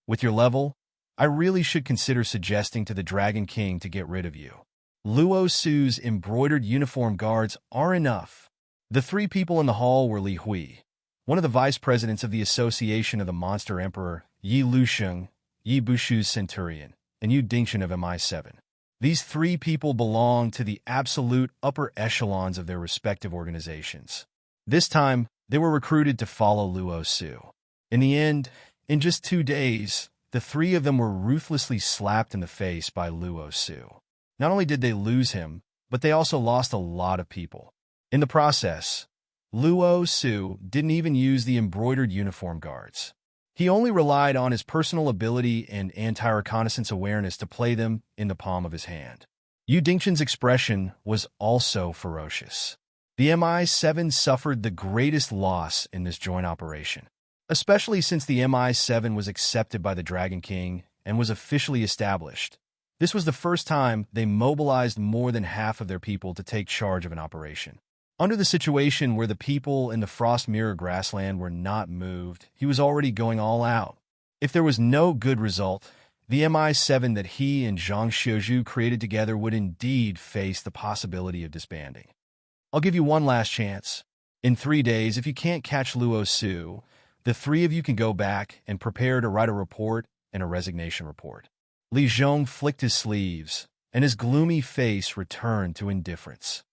With your level, I really should consider suggesting to the Dragon King to get rid of you. Luo Su's embroidered uniform guards are enough. The 3 people in the hall were Li Hui, one of the vice presidents of the Association of the Monster Emperor, Yi Lusheng, Yi Bushu's centurion, and Yu Dingxian of MI7. These three people belong to the absolute upper echelons of their respective organizations. This time, they were recruited to follow Luo Su. In the end, in just 2 days, the three of them were ruthlessly slapped in the face by Luo Su. Not only did they lose him, but they also lost a lot of people. In the process, Luo Su didn't even use the embroidered uniform guards. He only relied on his personal ability and anti-reconnaissance awareness to play them in the palm of his hand. Yu Dingxian's expression was also ferocious. The MI7 suffered the greatest loss in this joint operation, especially since the MI7 was accepted by the Dragon King and was officially established. This was the first time they mobilized more than half of their people to take charge of an operation. Under the situation where the people in the Frost Mirror grassland were not moved, he was already going all out. If there was no good result, the MI7 that he and Zhang Xiuzhu created together would indeed face the possibility of disbanding. I'll give you one last chance. In 3 days, if you can't catch Luo Su, the three of you can go back and prepare to write a report and a resignation report. Li Zhong flicked his sleeves, and his gloomy face returned to indifference.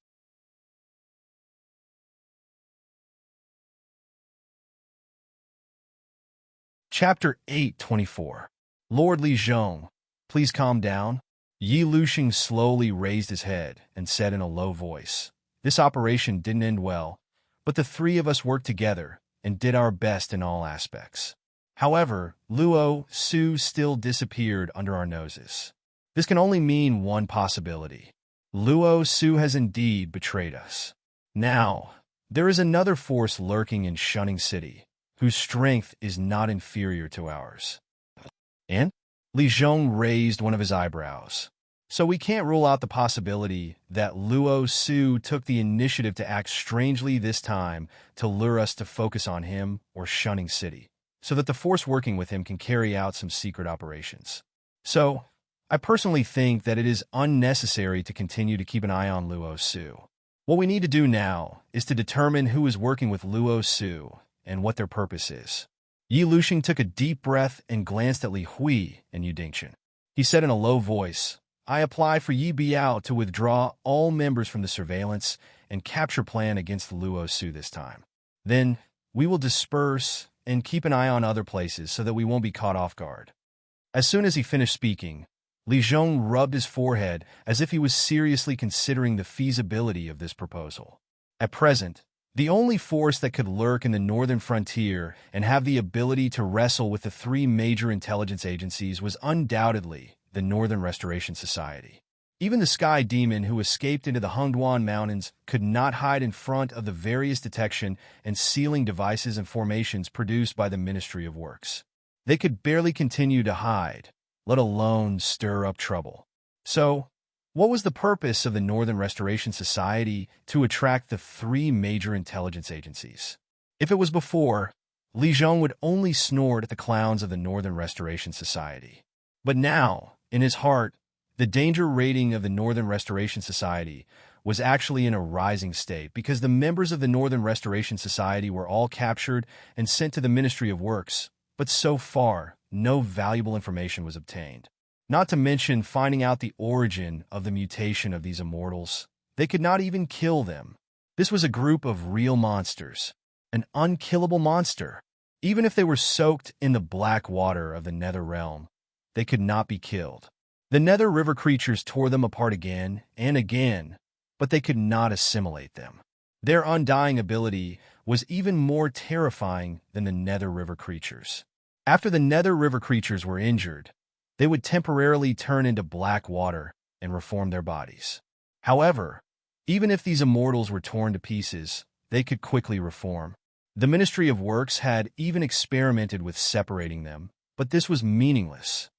Chapter 824. Lord Li Zhong, please calm down. Yi Luxing slowly raised his head and said in a low voice, "This operation didn't end well, but the three of us worked together and did our best in all aspects. However, Luo Su still disappeared under our noses. This can only mean one possibility. Luo Su has indeed betrayed us. Now, there is another force lurking in Shunning City, whose strength is not inferior to ours." And? Li Zhong raised one of his eyebrows. So we can't rule out the possibility that Luo Su took the initiative to act strangely this time to lure us to focus on him or Shunning City, so that the force working with him can carry out some secret operations. So, I personally think that it is unnecessary to continue to keep an eye on Luo Su. What we need to do now is to determine who is working with Luo Su and what their purpose is. Yi Luxing took a deep breath and glanced at Li Hui and Yu Dingxian. He said in a low voice, "I apply for Yi Biao to withdraw all members from the surveillance and capture plan against Luo Su this time. Then, we will disperse and keep an eye on other places so that we won't be caught off guard." As soon as he finished speaking, Li Zhong rubbed his forehead as if he was seriously considering the feasibility of this proposal. At present, the only force that could lurk in the northern frontier and have the ability to wrestle with the three major intelligence agencies was undoubtedly the Northern Restoration Society. Even the Sky Demon who escaped into the Hungduan Mountains could not hide in front of the various detection and sealing devices and formations produced by the Ministry of Works. They could barely continue to hide, let alone stir up trouble. So, what was the purpose of the Northern Restoration Society to attract the three major intelligence agencies? If it was before, Li Zhong would only snort at the clowns of the Northern Restoration Society. But now, in his heart, the danger rating of the Northern Restoration Society was actually in a rising state because the members of the Northern Restoration Society were all captured and sent to the Ministry of Works, but so far, no valuable information was obtained. Not to mention finding out the origin of the mutation of these immortals. They could not even kill them. This was a group of real monsters, an unkillable monster. Even if they were soaked in the black water of the Nether Realm, they could not be killed. The Nether River creatures tore them apart again and again, but they could not assimilate them. Their undying ability was even more terrifying than the Nether River creatures. After the Nether River creatures were injured, they would temporarily turn into black water and reform their bodies. However, even if these immortals were torn to pieces, they could quickly reform. The Ministry of Works had even experimented with separating them, but this was meaningless.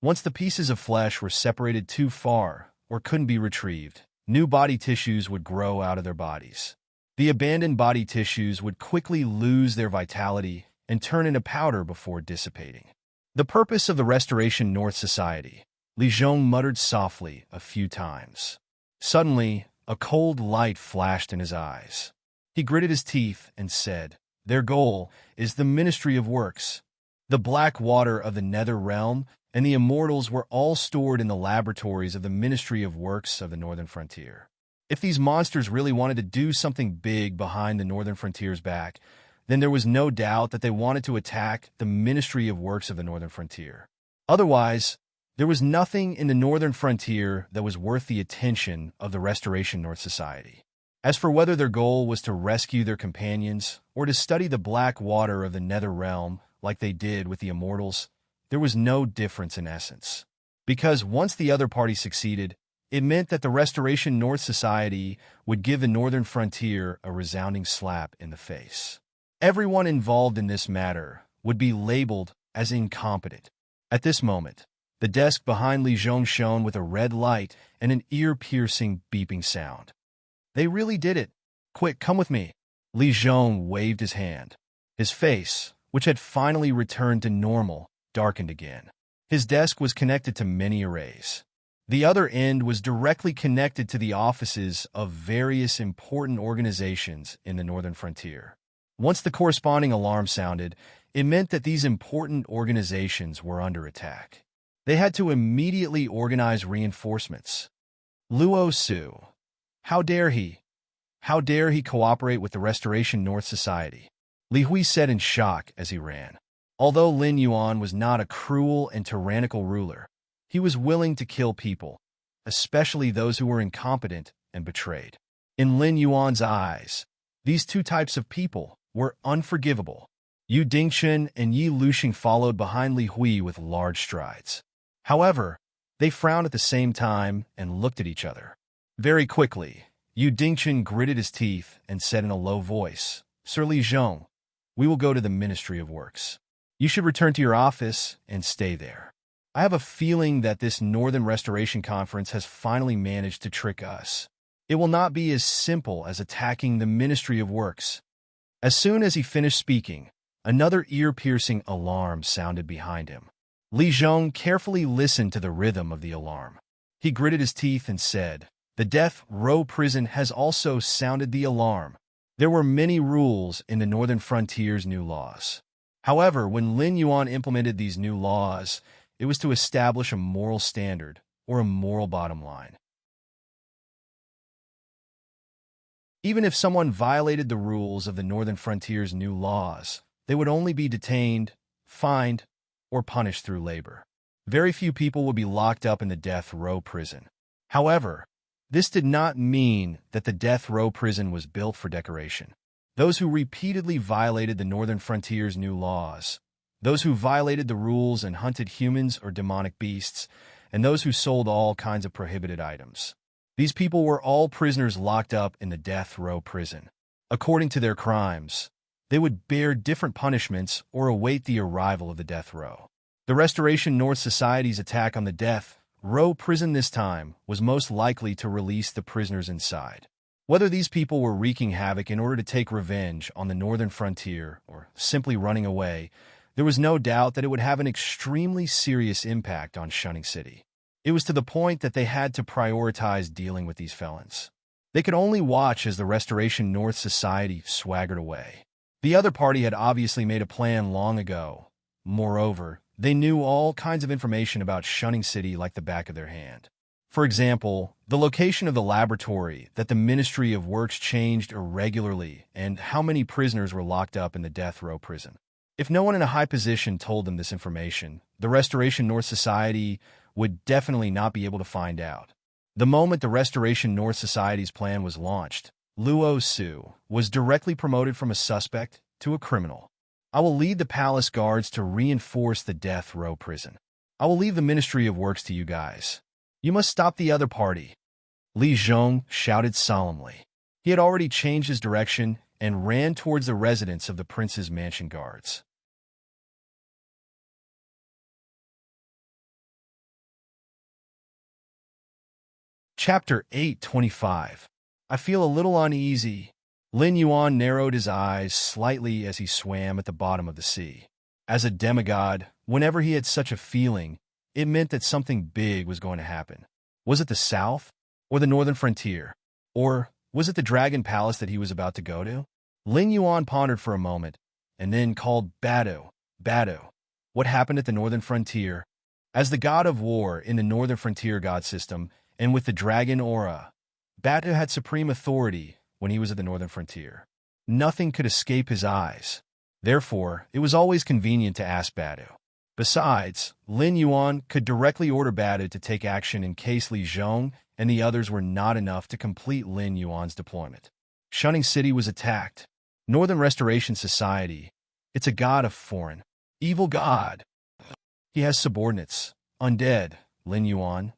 Once the pieces of flesh were separated too far or couldn't be retrieved, new body tissues would grow out of their bodies. The abandoned body tissues would quickly lose their vitality and turn into powder before dissipating. The purpose of the Restoration North Society, Li Zhong muttered softly a few times. Suddenly, a cold light flashed in his eyes. He gritted his teeth and said, "Their goal is the Ministry of Works. The black water of the nether realm and the immortals were all stored in the laboratories of the Ministry of Works of the Northern Frontier. If these monsters really wanted to do something big behind the Northern Frontier's back, then there was no doubt that they wanted to attack the Ministry of Works of the Northern Frontier. Otherwise, there was nothing in the Northern Frontier that was worth the attention of the Restoration North Society. As for whether their goal was to rescue their companions or to study the black water of the Nether Realm like they did with the Immortals, there was no difference in essence. Because once the other party succeeded, it meant that the Restoration North Society would give the Northern Frontier a resounding slap in the face. Everyone involved in this matter would be labeled as incompetent. At this moment, the desk behind Li Zhong shone with a red light and an ear-piercing beeping sound. They really did it. Quick, come with me. Li Zhong waved his hand. His face, which had finally returned to normal, darkened again. His desk was connected to many arrays. The other end was directly connected to the offices of various important organizations in the Northern Frontier. Once the corresponding alarm sounded, it meant that these important organizations were under attack. They had to immediately organize reinforcements. Luo Su. How dare he? How dare he cooperate with the Restoration North Society? Li Hui said in shock as he ran. Although Lin Yuan was not a cruel and tyrannical ruler, he was willing to kill people, especially those who were incompetent and betrayed. In Lin Yuan's eyes, these two types of people were unforgivable. Yu Dingchen and Yi Luxing followed behind Li Hui with large strides. However, they frowned at the same time and looked at each other. Very quickly, Yu Dingchen gritted his teeth and said in a low voice, Sir Li Zhong, we will go to the Ministry of Works. You should return to your office and stay there. I have a feeling that this Northern Restoration Conference has finally managed to trick us. It will not be as simple as attacking the Ministry of Works. As soon as he finished speaking, another ear-piercing alarm sounded behind him. Li Zhong carefully listened to the rhythm of the alarm. He gritted his teeth and said, The death row prison has also sounded the alarm. There were many rules in the Northern Frontier's new laws. However, when Lin Yuan implemented these new laws, it was to establish a moral standard or a moral bottom line. Even if someone violated the rules of the Northern Frontier's new laws, they would only be detained, fined, or punished through labor. Very few people would be locked up in the death row prison. However, this did not mean that the death row prison was built for decoration. Those who repeatedly violated the Northern Frontier's new laws, those who violated the rules and hunted humans or demonic beasts, and those who sold all kinds of prohibited items. These people were all prisoners locked up in the death row prison. According to their crimes, they would bear different punishments or await the arrival of the death row. The Restoration North Society's attack on the death row prison this time was most likely to release the prisoners inside. Whether these people were wreaking havoc in order to take revenge on the Northern Frontier or simply running away, there was no doubt that it would have an extremely serious impact on Shunning City. It was to the point that they had to prioritize dealing with these felons. They could only watch as the Restoration North Society swaggered away. The other party had obviously made a plan long ago. Moreover, they knew all kinds of information about Shunning City like the back of their hand. For example, the location of the laboratory that the Ministry of Works changed irregularly and how many prisoners were locked up in the death row prison. If no one in a high position told them this information, the Restoration North Society would definitely not be able to find out. The moment the Restoration North Society's plan was launched, Luo Su was directly promoted from a suspect to a criminal. I will lead the palace guards to reinforce the death row prison. I will leave the Ministry of Works to you guys. You must stop the other party. Li Zhong shouted solemnly. He had already changed his direction and ran towards the residence of the prince's mansion guards. Chapter 825. I feel a little uneasy. Lin Yuan narrowed his eyes slightly as he swam at the bottom of the sea. As a demigod, whenever he had such a feeling, it meant that something big was going to happen. Was it the south? Or the northern frontier? Or was it the dragon palace that he was about to go to? Lin Yuan pondered for a moment, and then called Bado, Bado. What happened at the northern frontier? As the god of war in the northern frontier god system, and with the dragon aura, Batu had supreme authority when he was at the northern frontier. Nothing could escape his eyes. Therefore, it was always convenient to ask Batu. Besides, Lin Yuan could directly order Batu to take action in case Li Zhong and the others were not enough to complete Lin Yuan's deployment. Shunning City was attacked. Northern Restoration Society. It's a god of foreign. Evil god. He has subordinates. Undead. Lin Yuan.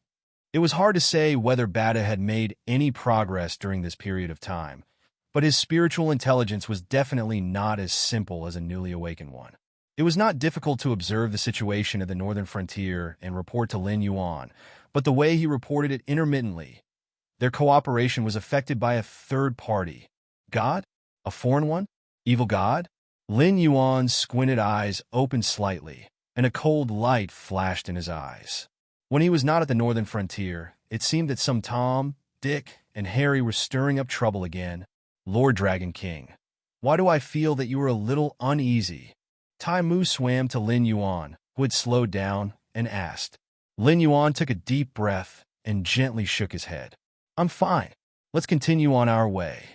It was hard to say whether Batu had made any progress during this period of time, but his spiritual intelligence was definitely not as simple as a newly awakened one. It was not difficult to observe the situation at the northern frontier and report to Lin Yuan, but the way he reported it intermittently. Their cooperation was affected by a third party. God? A foreign one? Evil god? Lin Yuan's squinted eyes opened slightly, and a cold light flashed in his eyes. When he was not at the northern frontier, it seemed that some Tom, Dick, and Harry were stirring up trouble again. Lord Dragon King, why do I feel that you are a little uneasy? Tai Mu swam to Lin Yuan, who had slowed down, and asked. Lin Yuan took a deep breath and gently shook his head. I'm fine. Let's continue on our way.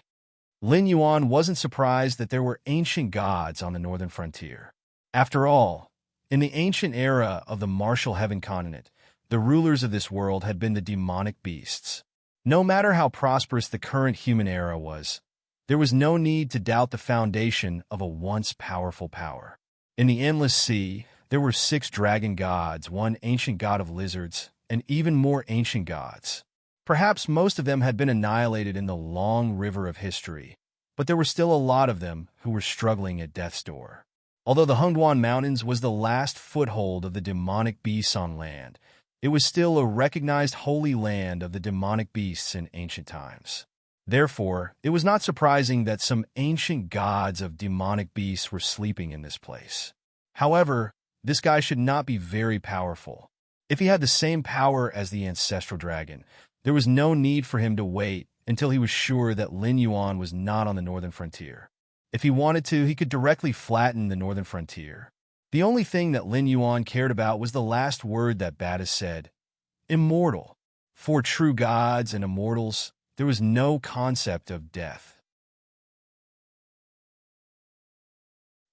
Lin Yuan wasn't surprised that there were ancient gods on the northern frontier. After all, in the ancient era of the martial heaven continent, the rulers of this world had been the demonic beasts. No matter how prosperous the current human era was, there was no need to doubt the foundation of a once powerful power. In the endless sea, there were 6 dragon gods, 1 ancient god of lizards, and even more ancient gods. Perhaps most of them had been annihilated in the long river of history, but there were still a lot of them who were struggling at death's door. Although the Hungduan Mountains was the last foothold of the demonic beasts on land, it was still a recognized holy land of the demonic beasts in ancient times. Therefore, it was not surprising that some ancient gods of demonic beasts were sleeping in this place. However, this guy should not be very powerful. If he had the same power as the ancestral dragon, there was no need for him to wait until he was sure that Lin Yuan was not on the northern frontier. If he wanted to, he could directly flatten the northern frontier. The only thing that Lin Yuan cared about was the last word that Batu said, immortal. For true gods and immortals, there was no concept of death.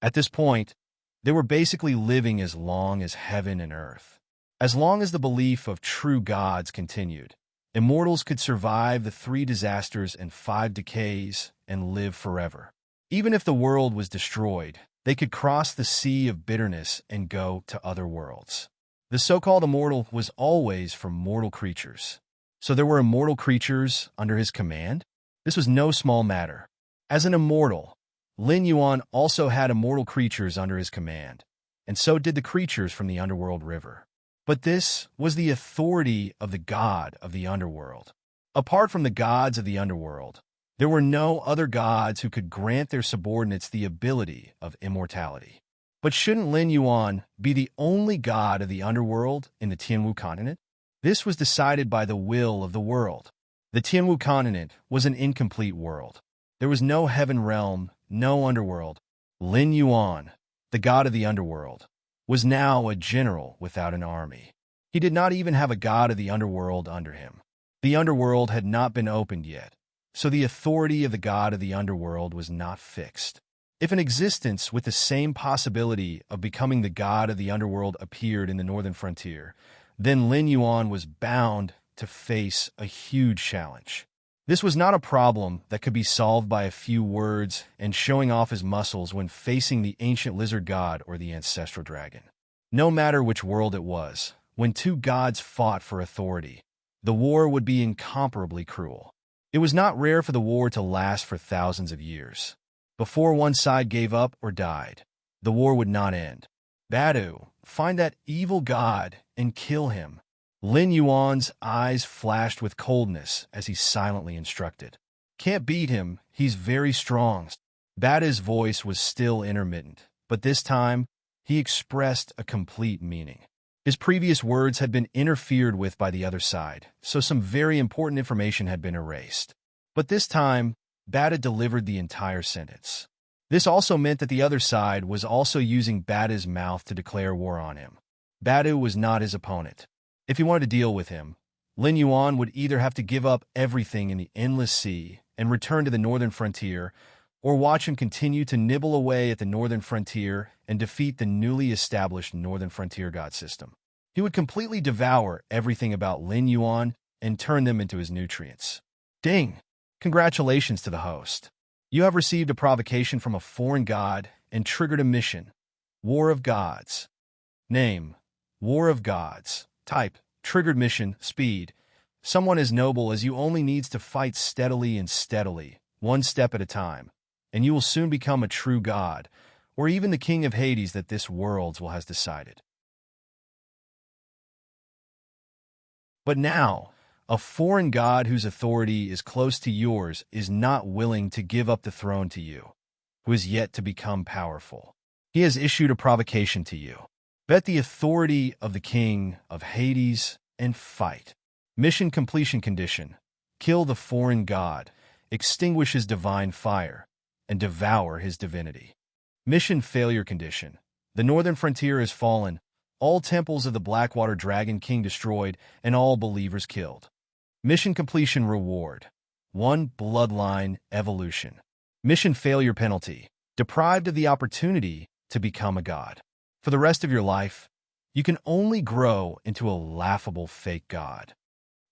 At this point, they were basically living as long as heaven and earth. As long as the belief of true gods continued, immortals could survive the 3 disasters and 5 decays and live forever. Even if the world was destroyed, they could cross the sea of bitterness and go to other worlds. The so-called immortal was always for mortal creatures. So there were immortal creatures under his command? This was no small matter. As an immortal, Lin Yuan also had immortal creatures under his command, and so did the creatures from the underworld river. But this was the authority of the god of the underworld. Apart from the gods of the underworld, there were no other gods who could grant their subordinates the ability of immortality. But shouldn't Lin Yuan be the only god of the underworld in the Tianwu continent? This was decided by the will of the world. The Tianwu continent was an incomplete world. There was no heaven realm, no underworld. Lin Yuan, the god of the underworld, was now a general without an army. He did not even have a god of the underworld under him. The underworld had not been opened yet, so the authority of the god of the underworld was not fixed. If an existence with the same possibility of becoming the god of the underworld appeared in the northern frontier, then Lin Yuan was bound to face a huge challenge. This was not a problem that could be solved by a few words and showing off his muscles when facing the ancient lizard god or the ancestral dragon. No matter which world it was, when 2 gods fought for authority, the war would be incomparably cruel. It was not rare for the war to last for thousands of years. Before one side gave up or died, the war would not end. Batu, find that evil god and kill him. Lin Yuan's eyes flashed with coldness as he silently instructed. Can't beat him, he's very strong. Batu's voice was still intermittent, but this time, he expressed a complete meaning. His previous words had been interfered with by the other side, so some very important information had been erased. But this time, Batu delivered the entire sentence. This also meant that the other side was also using Badu's mouth to declare war on him. Badu was not his opponent. If he wanted to deal with him, Lin Yuan would either have to give up everything in the endless sea and return to the northern frontier, or watch him continue to nibble away at the northern frontier and defeat the newly established northern frontier god system. He would completely devour everything about Lin Yuan and turn them into his nutrients. Ding! Congratulations to the host. You have received a provocation from a foreign god and triggered a mission. War of Gods. Name: War of Gods. Type: Triggered mission. Speed: someone as noble as you only needs to fight steadily and steadily, one step at a time, and you will soon become a true god, or even the king of Hades that this world will has decided. But now, a foreign god whose authority is close to yours is not willing to give up the throne to you, who is yet to become powerful. He has issued a provocation to you. Bet the authority of the king of Hades and fight. Mission completion condition: kill the foreign god, extinguish his divine fire, and devour his divinity. Mission failure condition: the northern frontier has fallen, all temples of the Blackwater Dragon King destroyed, and all believers killed. Mission completion reward: 1 bloodline evolution. Mission failure penalty: deprived of the opportunity to become a god. For the rest of your life, you can only grow into a laughable fake god.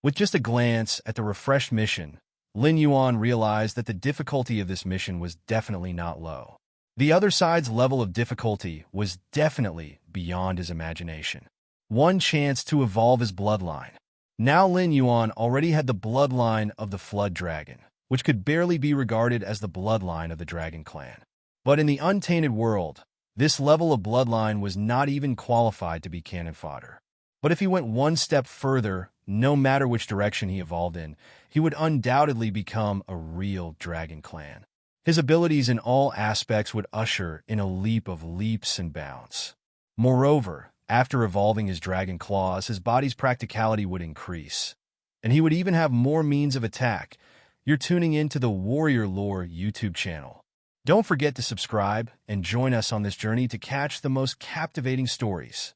With just a glance at the refreshed mission, Lin Yuan realized that the difficulty of this mission was definitely not low. The other side's level of difficulty was definitely beyond his imagination. One chance to evolve his bloodline. Now Lin Yuan already had the bloodline of the Flood Dragon, which could barely be regarded as the bloodline of the Dragon Clan. But in the untainted world, this level of bloodline was not even qualified to be cannon fodder. But if he went one step further, no matter which direction he evolved in, he would undoubtedly become a real Dragon Clan. His abilities in all aspects would usher in a leap of leaps and bounds. Moreover, after evolving his dragon claws, his body's practicality would increase, and he would even have more means of attack. You're tuning into the Warrior Lore YouTube channel. Don't forget to subscribe and join us on this journey to catch the most captivating stories.